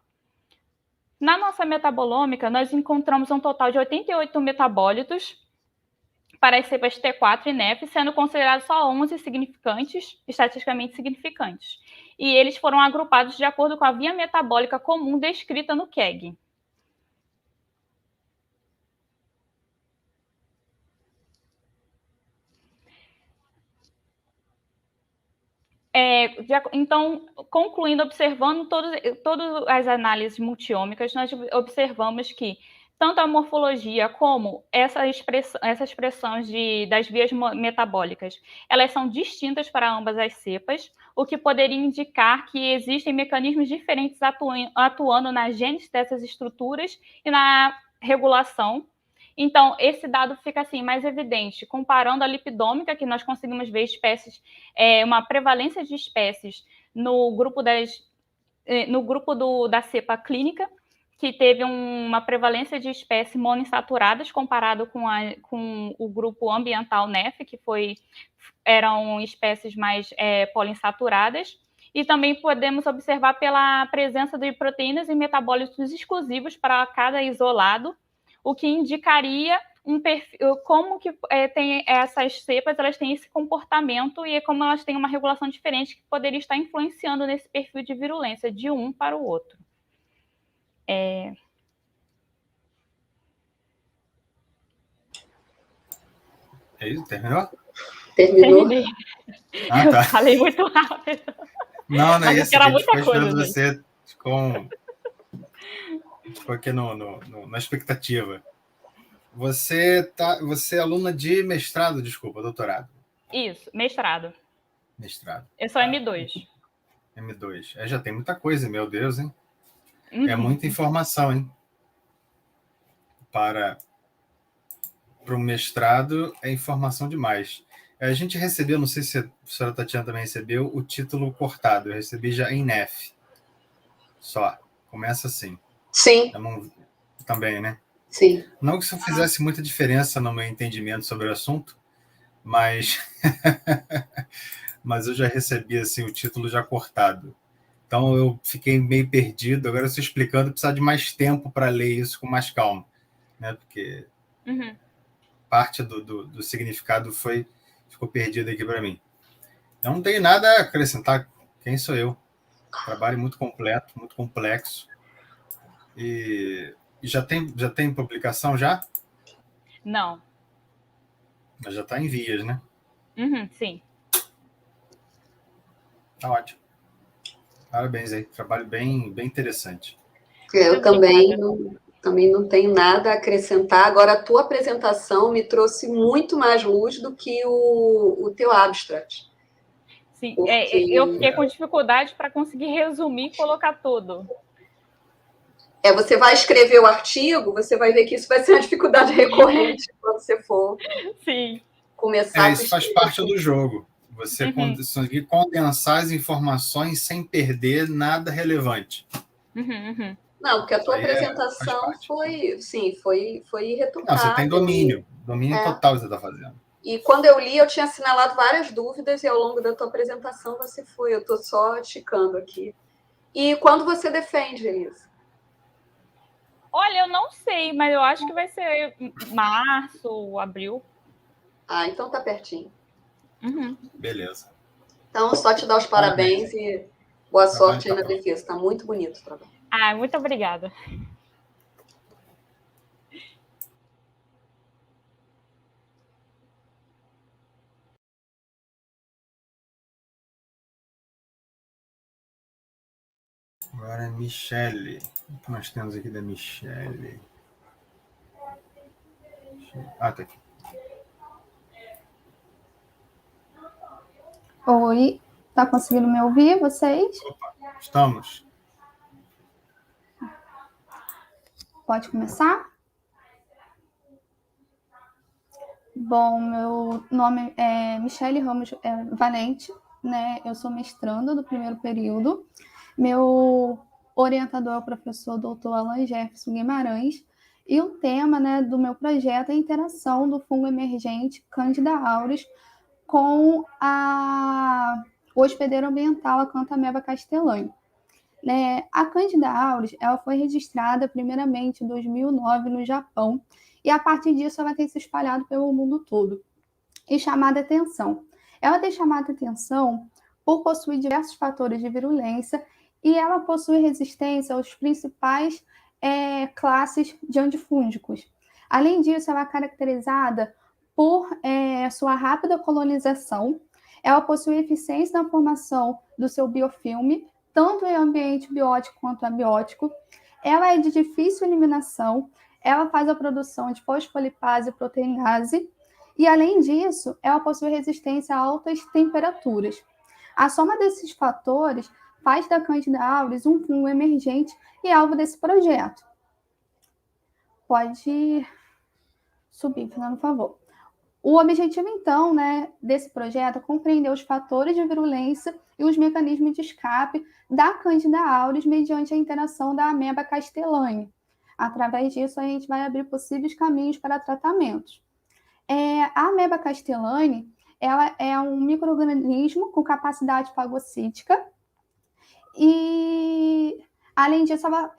S8: Na nossa metabolômica, nós encontramos um total de 88 metabólitos para as cepas T4 e Nef, sendo considerados só 11 significantes, estatisticamente significantes. E eles foram agrupados de acordo com a via metabólica comum descrita no KEGG. Então, concluindo, observando todas as análises multiômicas, nós observamos que tanto a morfologia como essas expressões das vias metabólicas, elas são distintas para ambas as cepas, o que poderia indicar que existem mecanismos diferentes atuando na gênese dessas estruturas e na regulação. Então, esse dado fica assim mais evidente, comparando a lipidômica, que nós conseguimos ver espécies, uma prevalência de espécies no grupo da cepa clínica, que teve uma prevalência de espécies monoinsaturadas comparado com o grupo ambiental Nef, que eram espécies mais poliinsaturadas. E também podemos observar pela presença de proteínas e metabólitos exclusivos para cada isolado, o que indicaria um perfil, como que tem essas cepas, elas têm esse comportamento e como elas têm uma regulação diferente que poderia estar influenciando nesse perfil de virulência de um para o outro.
S6: É isso? Terminou?
S5: Terminei.
S6: Ah, tá.
S8: Eu falei muito rápido.
S6: Não é isso.
S8: Era
S6: A gente ficou
S8: muita coisa,
S6: esperando você. Ficou aqui na expectativa. Você é aluna de mestrado, desculpa, doutorado?
S8: Isso, mestrado.
S6: Mestrado.
S8: Eu sou M2.
S6: M2. Já tem muita coisa, meu Deus, hein? É muita informação, hein? Para o mestrado é informação demais. A gente recebeu, não sei se a professora Tatiana também recebeu, o título cortado. Eu recebi já em Nef. Só. Começa assim.
S5: Sim.
S6: Também, né?
S5: Sim.
S6: Não que isso fizesse muita diferença no meu entendimento sobre o assunto, mas eu já recebi assim, o título já cortado. Então eu fiquei meio perdido. Agora eu estou explicando, precisar de mais tempo para ler isso com mais calma, né? Porque parte do significado ficou perdido aqui para mim. Eu não tenho nada a acrescentar. Quem sou eu? Trabalho muito completo, muito complexo. E já tem publicação já?
S8: Não.
S6: Mas já está em vias, né?
S8: Sim.
S6: Tá ótimo. Parabéns aí, trabalho bem interessante.
S5: Eu também não tenho nada a acrescentar. Agora, a tua apresentação me trouxe muito mais luz do que o teu abstract.
S8: Sim, eu fiquei com dificuldade para conseguir resumir e colocar tudo.
S5: Você vai escrever o artigo, você vai ver que isso vai ser uma dificuldade recorrente quando você for começar a
S6: isso faz parte do jogo. Você conseguir condensar as informações sem perder nada relevante.
S5: Não, porque a tua apresentação foi irretocável.
S6: Não, você tem domínio total que você está fazendo.
S5: E quando eu li, eu tinha assinalado várias dúvidas e ao longo da tua apresentação você foi. Eu estou só ticando aqui. E quando você defende, Elisa?
S8: Olha, eu não sei, mas eu acho que vai ser março, abril.
S5: Ah, então tá pertinho.
S6: Beleza.
S5: Então, só te dar os parabéns e boa sorte aí na defesa. Está muito bonito o trabalho.
S8: Ah, muito obrigada.
S6: Agora é Michele. O que nós temos aqui da Michele? Ah, tá aqui.
S9: Oi, tá conseguindo me ouvir, vocês?
S6: Opa, estamos.
S9: Pode começar? Bom, meu nome é Michele Ramos Valente, né? Eu sou mestranda do primeiro período. Meu orientador é o professor Dr. Alan Jefferson Guimarães. E o tema, né, do meu projeto é a interação do fungo emergente Candida auris com o hospedeiro ambiental Acanthameba castellani. A Candida auris ela foi registrada primeiramente em 2009 no Japão e a partir disso ela tem se espalhado pelo mundo todo e chamado a atenção. Ela tem chamado a atenção por possuir diversos fatores de virulência e ela possui resistência aos principais classes de antifúngicos. Além disso, ela é caracterizada por sua rápida colonização, ela possui eficiência na formação do seu biofilme, tanto em ambiente biótico quanto abiótico, ela é de difícil eliminação, ela faz a produção de fosfolipase e proteinase, e além disso, ela possui resistência a altas temperaturas. A soma desses fatores faz da Candida auris um fungo emergente e alvo desse projeto. Pode subir, Fernando, por favor. O objetivo, então, desse projeto é compreender os fatores de virulência e os mecanismos de escape da Candida auris mediante a interação da Ameba castellani. Através disso, a gente vai abrir possíveis caminhos para tratamentos. A Ameba castellani ela é um micro-organismo com capacidade fagocítica e, além disso, ela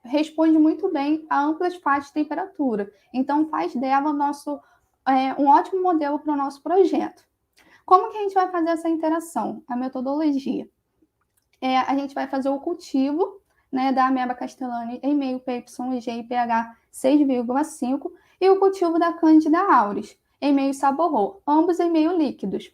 S9: responde muito bem a amplas faixas de temperatura. Então, faz dela um ótimo modelo para o nosso projeto. Como que a gente vai fazer essa interação? A metodologia. A gente vai fazer o cultivo da Ameba castellani em meio PYG e pH 6,5 e o cultivo da Candida auris em meio saborro, ambos em meio líquidos.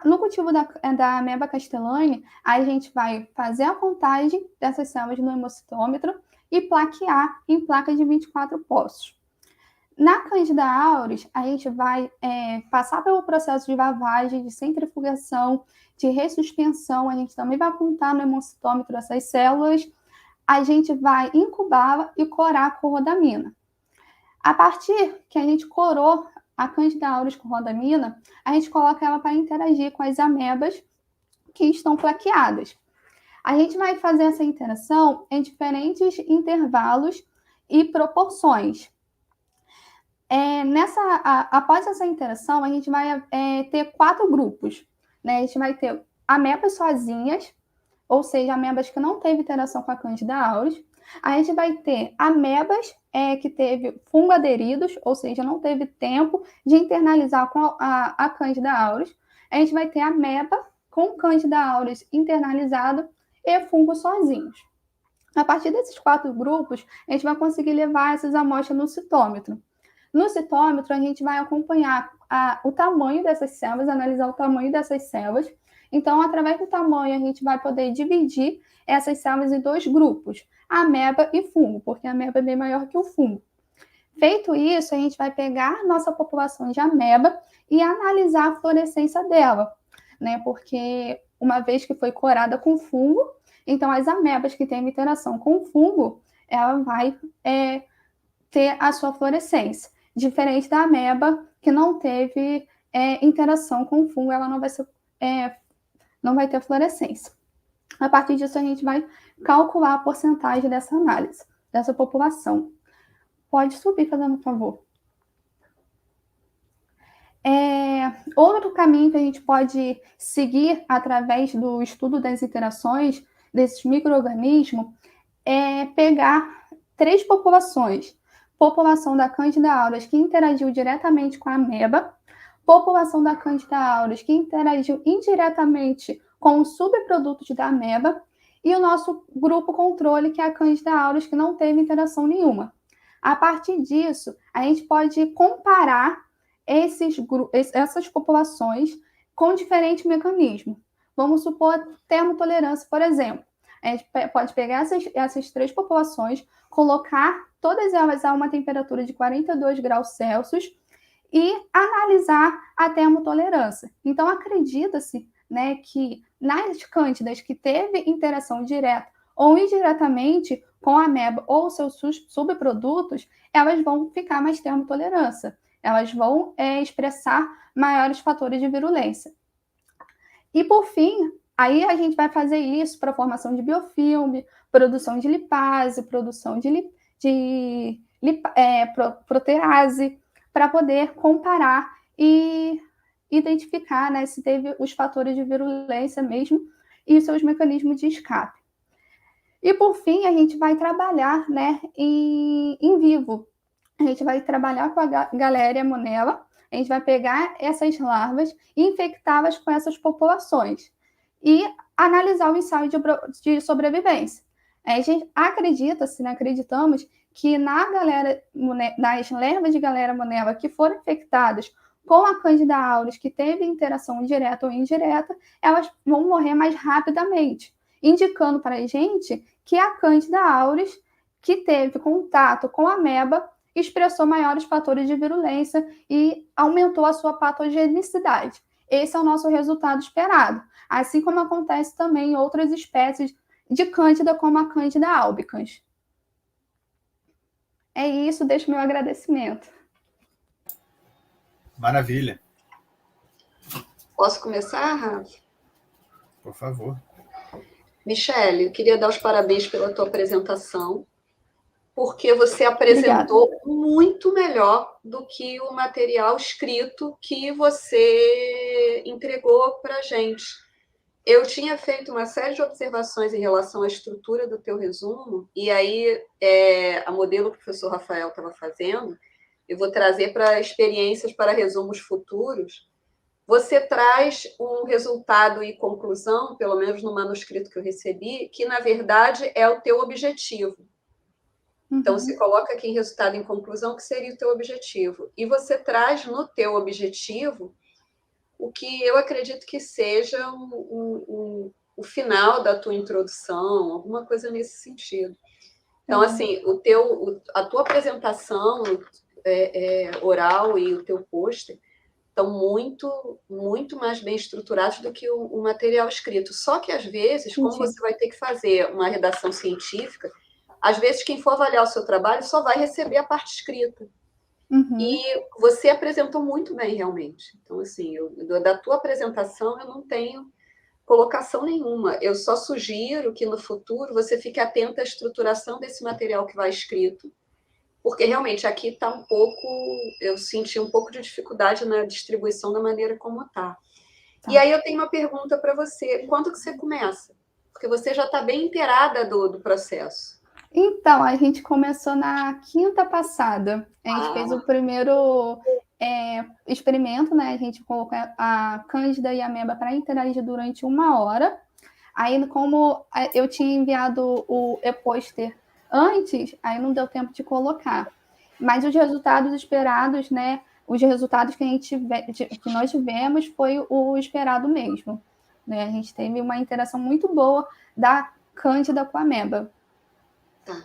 S9: No cultivo da Ameba castellani, a gente vai fazer a contagem dessas células no hemocitômetro e plaquear em placas de 24 poços. Na Candida auris, a gente vai passar pelo processo de lavagem, de centrifugação, de ressuspensão, a gente também vai apontar no hemocitômetro essas células, a gente vai incubá-la e corar com rodamina. A partir que a gente corou a Candida auris com rodamina, a gente coloca ela para interagir com as amebas que estão plaqueadas. A gente vai fazer essa interação em diferentes intervalos e proporções. Após essa interação, a gente vai ter 4 grupos. A gente vai ter amebas sozinhas, ou seja, amebas que não teve interação com a Candida auris. A gente vai ter amebas que teve fungo aderidos, ou seja, não teve tempo de internalizar com a Candida auris. A gente vai ter ameba com Candida auris internalizado e fungo sozinhos. A partir desses 4 grupos, a gente vai conseguir levar essas amostras no citômetro. No citômetro, a gente vai acompanhar o tamanho dessas células, analisar o tamanho dessas células. Então, através do tamanho, a gente vai poder dividir essas células em 2 grupos, ameba e fungo, porque a ameba é bem maior que o fungo. Feito isso, a gente vai pegar a nossa população de ameba e analisar a fluorescência dela, né? Porque uma vez que foi corada com fungo, então as amebas que têm interação com o fungo, ela vai ter a sua fluorescência. Diferente da ameba que não teve interação com o fungo, ela não vai ter fluorescência. A partir disso, a gente vai calcular a porcentagem dessa análise, dessa população. Pode subir, fazendo um favor. Outro caminho que a gente pode seguir através do estudo das interações desses micro-organismos é pegar 3 populações. População da Candida auris que interagiu diretamente com a ameba, população da Candida auris que interagiu indiretamente com os subprodutos da ameba e o nosso grupo controle, que é a Candida auris, que não teve interação nenhuma. A partir disso, a gente pode comparar essas populações com diferentes mecanismos. Vamos supor termotolerância, por exemplo. A gente pode pegar essas 3 populações, colocar todas elas a uma temperatura de 42 graus Celsius e analisar a termotolerância. Então, acredita-se, né, que nas cândidas que teve interação direta ou indiretamente com a ameba ou seus subprodutos, elas vão ficar mais termotolerância. Elas vão expressar maiores fatores de virulência. E, por fim, aí a gente vai fazer isso para a formação de biofilme, produção de lipase, produção de protease, para poder comparar e identificar, né, se teve os fatores de virulência mesmo e seus mecanismos de escape. E, por fim, a gente vai trabalhar, né, em vivo. A gente vai trabalhar com a Galéria monella, a gente vai pegar essas larvas e infectá-las com essas populações e analisar o ensaio de sobrevivência. A gente acreditamos que nas larvas de Galéria monella que foram infectadas com a Candida auris, que teve interação direta ou indireta, elas vão morrer mais rapidamente, indicando para a gente que a Candida auris, que teve contato com a ameba, expressou maiores fatores de virulência e aumentou a sua patogenicidade. Esse é o nosso resultado esperado, assim como acontece também em outras espécies de Cândida, como a Cândida albicans. É isso, deixo meu agradecimento.
S6: Maravilha.
S5: Posso começar, Rafa?
S6: Por favor.
S5: Michele, eu queria dar os parabéns pela tua apresentação, porque você apresentou muito melhor do que o material escrito que você entregou para a gente. Eu tinha feito uma série de observações em relação à estrutura do teu resumo, e aí a modelo que o professor Rafael estava fazendo, eu vou trazer para experiências para resumos futuros. Você traz um resultado e conclusão, pelo menos no manuscrito que eu recebi, que, na verdade, é o teu objetivo. Então, você coloca aqui em resultado e conclusão, que seria o teu objetivo. E você traz no teu objetivo o que eu acredito que seja o final da tua introdução, alguma coisa nesse sentido. Então, assim, a tua apresentação oral e o teu pôster estão muito, muito mais bem estruturados do que o material escrito. Só que, às vezes, como você vai ter que fazer uma redação científica, às vezes quem for avaliar o seu trabalho só vai receber a parte escrita. E você apresentou muito bem, realmente. Então, assim, da tua apresentação eu não tenho colocação nenhuma. Eu só sugiro que no futuro você fique atento à estruturação desse material que vai escrito, porque realmente aqui está um pouco, eu senti um pouco de dificuldade na distribuição da maneira como está. E aí eu tenho uma pergunta para você. Quando que você começa? Porque você já está bem inteirada do processo.
S9: Então, a gente começou na quinta passada. A gente fez o primeiro experimento, né? A gente colocou a Cândida e a ameba para interagir durante 1 hora. Aí, como eu tinha enviado o e-pôster antes, aí não deu tempo de colocar. mas os resultados esperados, né, os resultados que nós tivemos foi o esperado mesmo, né? A gente teve uma interação muito boa da Cândida com a ameba.
S5: Tá.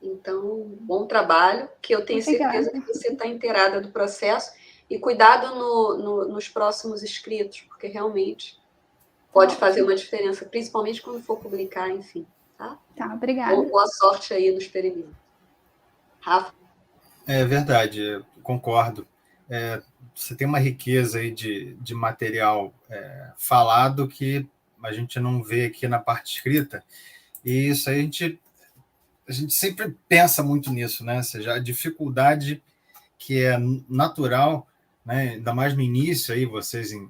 S5: Então, bom trabalho, que eu tenho certeza que você está inteirada do processo. E cuidado nos próximos escritos, porque realmente pode fazer uma diferença, principalmente quando for publicar, enfim. Tá,
S9: obrigada.
S5: Boa sorte aí no experimento. Rafa?
S6: É verdade, eu concordo. Você tem uma riqueza aí de material falado que a gente não vê aqui na parte escrita, e isso aí a gente sempre pensa muito nisso, né? Ou seja, a dificuldade que é natural, né? Ainda mais no início, aí, vocês em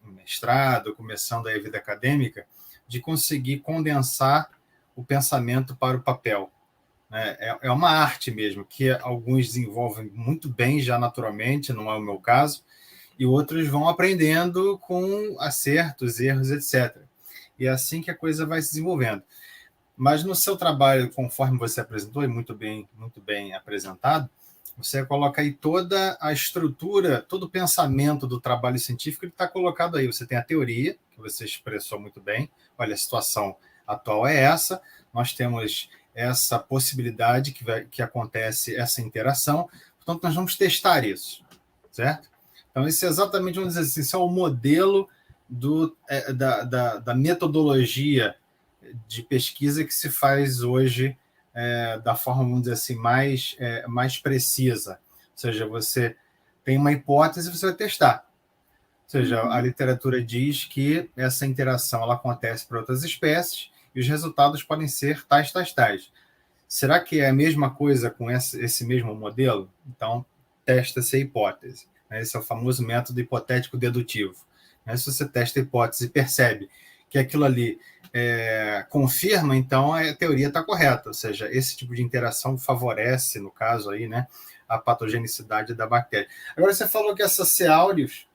S6: mestrado, começando aí a vida acadêmica, de conseguir condensar o pensamento para o papel. É uma arte mesmo, que alguns desenvolvem muito bem já naturalmente, não é o meu caso, e outros vão aprendendo com acertos, erros, etc. E é assim que a coisa vai se desenvolvendo. Mas no seu trabalho, conforme você apresentou, e muito bem apresentado, você coloca aí toda a estrutura, todo o pensamento do trabalho científico, ele está colocado aí. Você tem a teoria, que você expressou muito bem. Olha, a situação atual é essa, nós temos essa possibilidade que acontece essa interação, portanto, nós vamos testar isso, certo? Então, esse é exatamente, vamos dizer assim, esse é o modelo da metodologia de pesquisa que se faz hoje da forma, vamos dizer assim, mais precisa. Ou seja, você tem uma hipótese e você vai testar. Ou seja, a literatura diz que essa interação ela acontece para outras espécies e os resultados podem ser tais. Será que é a mesma coisa com esse mesmo modelo? Então, testa-se a hipótese. Esse é o famoso método hipotético dedutivo. Se você testa a hipótese e percebe que aquilo ali confirma, então a teoria está correta. Ou seja, esse tipo de interação favorece, no caso aí, né, a patogenicidade da bactéria. Agora, você falou que essa C. aureus,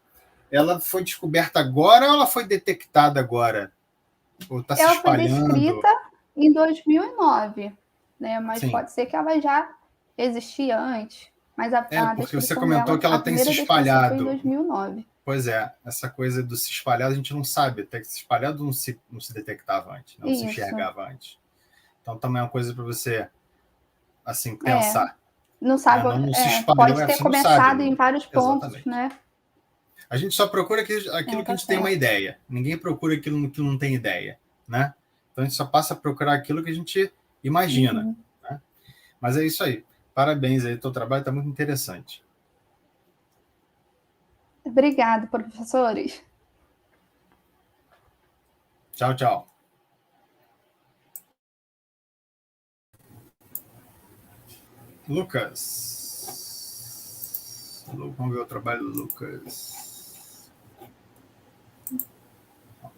S6: ela foi descoberta agora ou ela foi detectada agora? Ou está se espalhando?
S9: Ela foi descrita em 2009, né? Mas sim, pode ser que ela já existia antes. Mas
S6: porque você comentou que ela tem se espalhado.
S9: Foi em 2009.
S6: Pois é, essa coisa do se espalhado a gente não sabe, até que se espalhado não se detectava antes, não se enxergava antes. Então também é uma coisa para você assim, pensar.
S9: Não sabe,
S6: não se espalhou,
S9: pode ter começado em vários pontos, exatamente, né?
S6: A gente só procura aquilo que a gente tem uma ideia. Ninguém procura aquilo que não tem ideia, né? Então a gente só passa a procurar aquilo que a gente imagina. Né? Mas é isso aí. Parabéns aí, teu trabalho está muito interessante.
S9: Obrigada, professores.
S6: Tchau. Lucas. Vamos ver o trabalho do Lucas.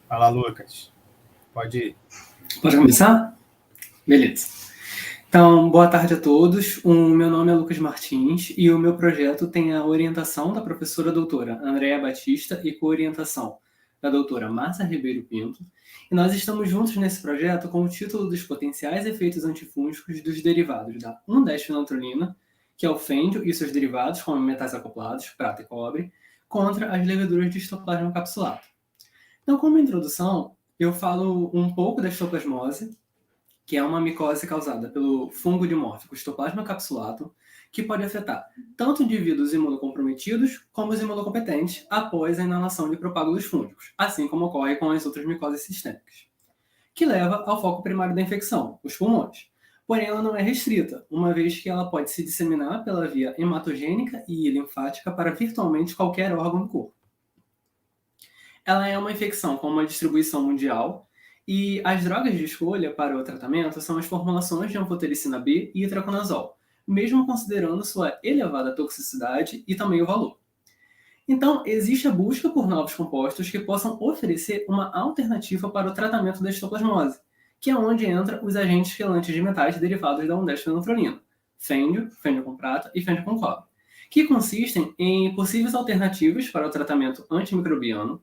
S6: Vai lá, Lucas. Pode ir.
S10: Pode começar? Beleza. Então, boa tarde a todos. O meu nome é Lucas Martins e o meu projeto tem a orientação da professora doutora Andréa Batista e co-orientação da doutora Márcia Ribeiro Pinto. E nós estamos juntos nesse projeto com o título dos potenciais efeitos antifúngicos dos derivados da 1,10-fenantrolina, que é o fêndio e seus derivados, como metais acoplados, prata e cobre, contra as leveduras de histoplasma capsulato. Então, como introdução, eu falo um pouco da histoplasmose, que é uma micose causada pelo fungo dimórfico histoplasma capsulato, que pode afetar tanto indivíduos imunocomprometidos como os imunocompetentes após a inalação de propágulos fúngicos, assim como ocorre com as outras micoses sistêmicas, que leva ao foco primário da infecção, os pulmões. Porém, ela não é restrita, uma vez que ela pode se disseminar pela via hematogênica e linfática para virtualmente qualquer órgão do corpo. Ela é uma infecção com uma distribuição mundial, e as drogas de escolha para o tratamento são as formulações de anfotericina B e itraconazol, mesmo considerando sua elevada toxicidade e também o valor. Então, existe a busca por novos compostos que possam oferecer uma alternativa para o tratamento da histoplasmose, que é onde entram os agentes quelantes de metais derivados da 1,10-fenantrolina, fêndio com prata e fêndio com cobre, que consistem em possíveis alternativas para o tratamento antimicrobiano,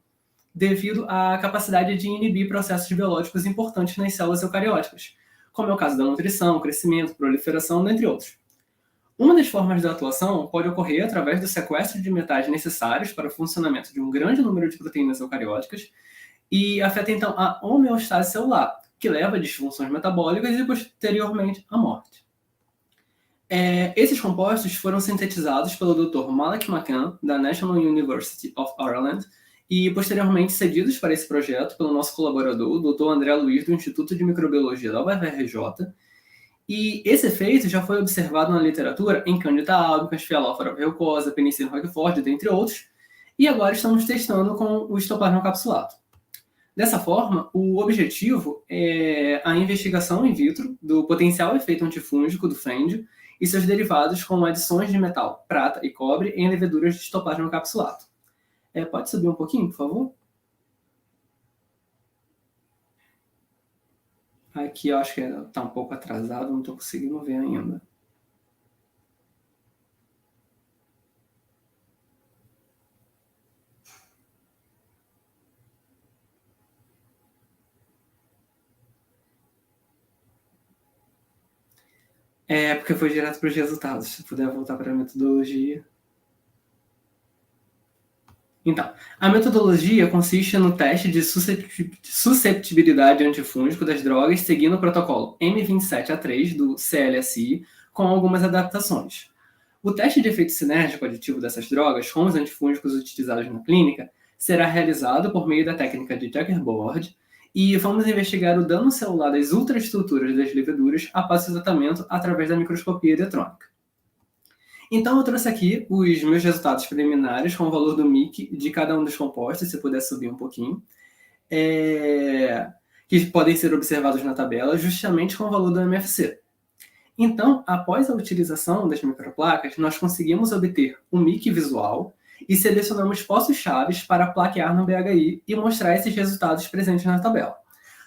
S10: devido à capacidade de inibir processos biológicos importantes nas células eucarióticas, como é o caso da nutrição, crescimento, proliferação, dentre outros. Uma das formas da atuação pode ocorrer através do sequestro de metais necessários para o funcionamento de um grande número de proteínas eucarióticas e afeta, então, a homeostase celular, que leva a disfunções metabólicas e, posteriormente, à morte. Esses compostos foram sintetizados pelo Dr. Malek McCann, da National University of Ireland, e posteriormente cedidos para esse projeto pelo nosso colaborador, o Dr. André Luiz, do Instituto de Microbiologia da UFRJ. E esse efeito já foi observado na literatura em Candida albicans, Phyalophora verrucosa, Penicillium roquefort, dentre outros, e agora estamos testando com o histoplasma capsulado. Dessa forma, o objetivo é a investigação in vitro do potencial efeito antifúngico do fêndio e seus derivados com adições de metal, prata e cobre em leveduras de histoplasma capsulado. Pode subir um pouquinho, por favor? Aqui eu acho que está um pouco atrasado, não estou conseguindo ver ainda. Porque foi direto para os resultados. Se puder voltar para a metodologia. Então, a metodologia consiste no teste de susceptibilidade antifúngico das drogas seguindo o protocolo M27A3 do CLSI, com algumas adaptações. O teste de efeito sinérgico aditivo dessas drogas com os antifúngicos utilizados na clínica será realizado por meio da técnica de checkerboard e vamos investigar o dano celular das ultraestruturas das leveduras após o tratamento através da microscopia eletrônica. Então, eu trouxe aqui os meus resultados preliminares com o valor do MIC de cada um dos compostos, se puder subir um pouquinho, que podem ser observados na tabela, justamente com o valor do MFC. Então, após a utilização das microplacas, nós conseguimos obter um MIC visual e selecionamos postos-chaves para plaquear no BHI e mostrar esses resultados presentes na tabela.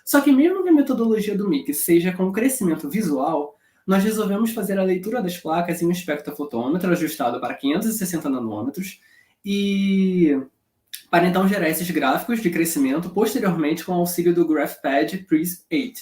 S10: Só que mesmo que a metodologia do MIC seja com crescimento visual, nós resolvemos fazer a leitura das placas em um espectrofotômetro ajustado para 560 nanômetros e para então gerar esses gráficos de crescimento posteriormente com o auxílio do GraphPad PRISM-8.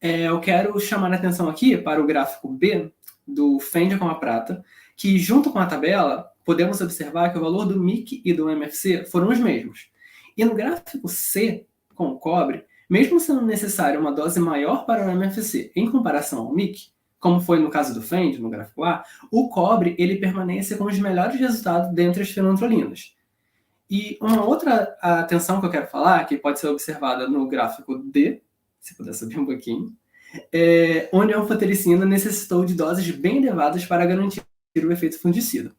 S10: Eu quero chamar a atenção aqui para o gráfico B do fêndio com a prata, que junto com a tabela podemos observar que o valor do MIC e do MFC foram os mesmos. E no gráfico C com o cobre, mesmo sendo necessária uma dose maior para o MFC em comparação ao MIC, como foi no caso do fêndio, no gráfico A, o cobre ele permanece com os melhores resultados dentre as fenantrolinas. E uma outra atenção que eu quero falar, que pode ser observada no gráfico D, se puder subir um pouquinho, onde a anfotericina necessitou de doses bem elevadas para garantir o efeito fungicida.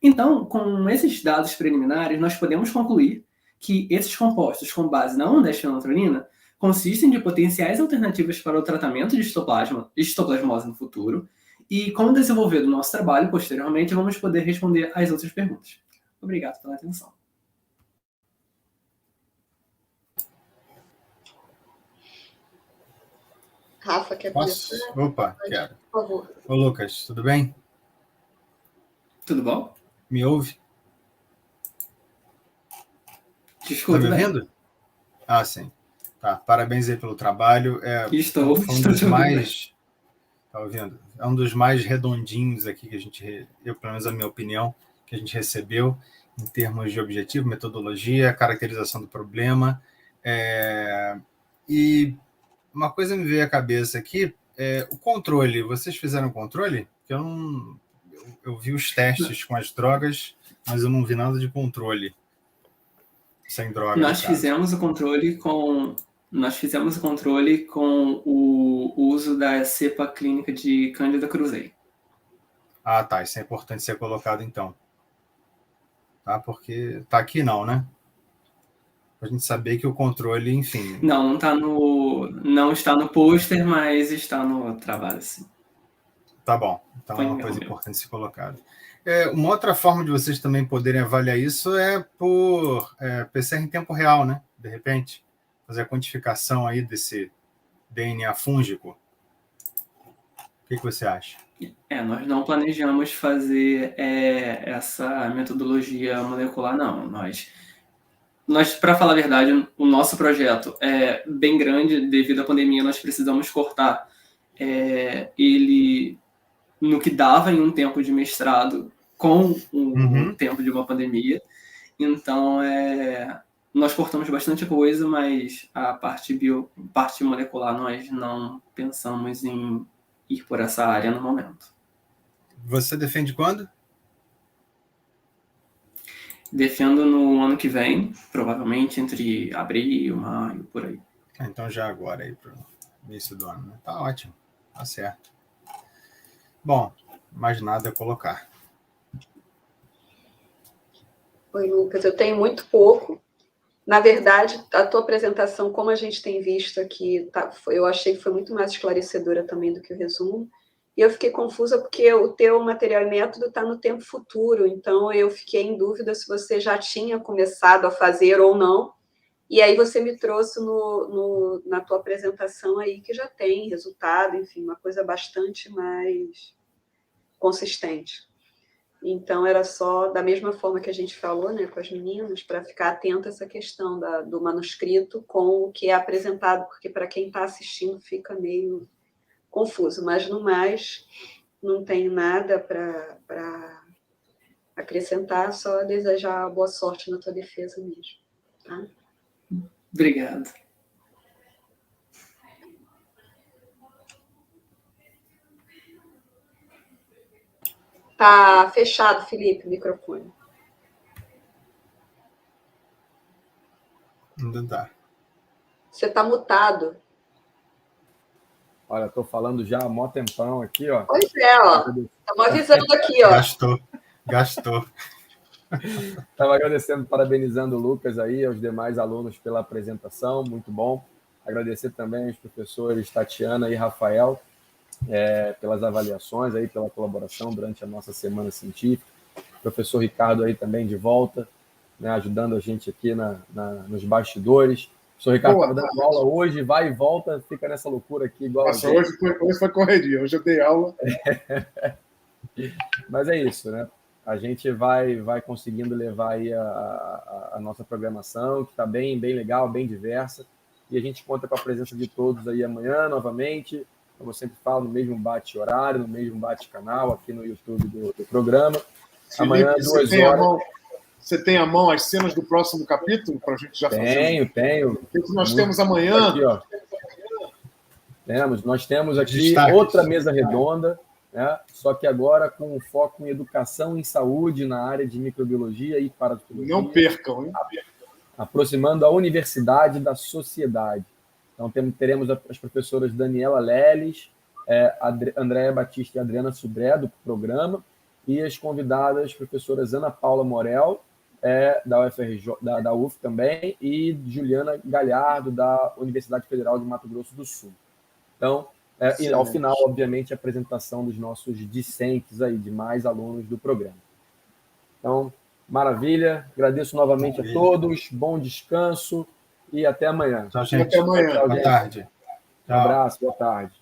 S10: Então, com esses dados preliminares, nós podemos concluir que esses compostos com base na 1,10-fenantrolina consistem de potenciais alternativas para o tratamento de histoplasmose no futuro e, com o desenvolver do nosso trabalho, posteriormente, vamos poder responder às outras perguntas. Obrigado pela atenção.
S5: Rafa, quer começar?
S6: Opa, quero.
S5: Por favor.
S6: Ô, Lucas, tudo bem?
S10: Tudo bom?
S6: Me ouve?
S10: Desculpa,
S6: tá me ouvindo? Ah, sim. Tá, parabéns aí pelo trabalho.
S10: Estou
S6: dos mais... Tá ouvindo? É um dos mais redondinhos aqui que a gente, pelo menos a minha opinião, que a gente recebeu em termos de objetivo, metodologia, caracterização do problema. E uma coisa me veio à cabeça aqui, o controle. Vocês fizeram controle? Porque eu vi os testes com as drogas, mas eu não vi nada de controle sem droga.
S10: Nós fizemos o controle com o uso da cepa clínica de Candida cruzei.
S6: Ah, tá. Isso é importante ser colocado, então. Tá? Porque tá aqui não, né? Pra gente saber que o controle, enfim...
S10: Não está no pôster, mas está no trabalho, sim.
S6: Tá bom. Então é uma coisa importante ser colocada. Uma outra forma de vocês também poderem avaliar isso é por PCR em tempo real, né? De repente, fazer a quantificação aí desse DNA fúngico. O que você acha?
S10: Nós não planejamos fazer essa metodologia molecular, não. Nós, para falar a verdade, o nosso projeto é bem grande. Devido à pandemia, nós precisamos cortar ele no que dava em um tempo de mestrado com o tempo de uma pandemia. Então, nós cortamos bastante coisa, mas a parte molecular nós não pensamos em ir por essa área no momento.
S6: Você defende quando?
S10: Defendo no ano que vem, provavelmente entre abril, maio, por aí.
S6: Então já agora aí para o início do ano, né? Tá ótimo, tá certo. Bom, mais nada a colocar.
S5: Oi, Lucas, eu tenho muito pouco. Na verdade, a tua apresentação, como a gente tem visto aqui, eu achei que foi muito mais esclarecedora também do que o resumo. E eu fiquei confusa porque o teu material e método está no tempo futuro, então eu fiquei em dúvida se você já tinha começado a fazer ou não. E aí você me trouxe na tua apresentação aí que já tem resultado, enfim, uma coisa bastante mais consistente. Então, era só, da mesma forma que a gente falou, né, com as meninas, para ficar atenta a essa questão do manuscrito com o que é apresentado, porque para quem está assistindo fica meio confuso. Mas, no mais, não tenho nada para acrescentar, só desejar boa sorte na tua defesa mesmo. Tá?
S10: Obrigado.
S5: Tá fechado, Felipe, o microfone.
S6: Ainda dá.
S5: Você está mutado.
S1: Olha, estou falando já há mó tempão aqui, ó.
S5: Pois é, ó. Estamos avisando aqui, ó.
S6: Gastou.
S1: Estava agradecendo, parabenizando o Lucas aí, aos demais alunos pela apresentação, muito bom. Agradecer também aos professores Tatiana e Rafael pelas avaliações, aí, pela colaboração durante a nossa Semana Científica. O professor Ricardo aí também de volta, né, ajudando a gente aqui nos bastidores. O professor Ricardo estava dando aula hoje, vai e volta, fica nessa loucura aqui igual
S11: Nossa,
S1: a gente.
S11: Hoje foi correria, hoje eu dei aula.
S1: Mas é isso, né? A gente vai conseguindo levar aí a nossa programação, que está bem legal, bem diversa, e a gente conta com a presença de todos aí amanhã, novamente, como eu sempre falo, no mesmo bate-horário, no mesmo bate-canal, aqui no YouTube do programa.
S11: Felipe,
S1: amanhã, 2 horas.
S11: Você tem à mão as cenas do próximo capítulo, para a gente já fazer?
S1: Tenho.
S11: O que nós temos amanhã?
S1: Aqui, ó. Nós temos aqui
S6: Destaques.
S1: Outra mesa redonda, né? Só que agora com um foco em educação em saúde na área de microbiologia e parasitologia.
S11: Não percam, hein?
S1: Aproximando a universidade da sociedade. Então, teremos as professoras Daniela Leles, Andréa Batista e Adriana Subré, do programa, e as convidadas professoras Ana Paula Morel, da UFRJ, da UF também, e Juliana Galhardo, da Universidade Federal de Mato Grosso do Sul. Então, e ao final, obviamente, a apresentação dos nossos discentes aí, de mais alunos do programa. Então, maravilha. Agradeço novamente a todos. Bom descanso e até amanhã.
S6: Tchau, gente.
S11: Até amanhã.
S6: Boa tarde.
S1: Um abraço, boa tarde.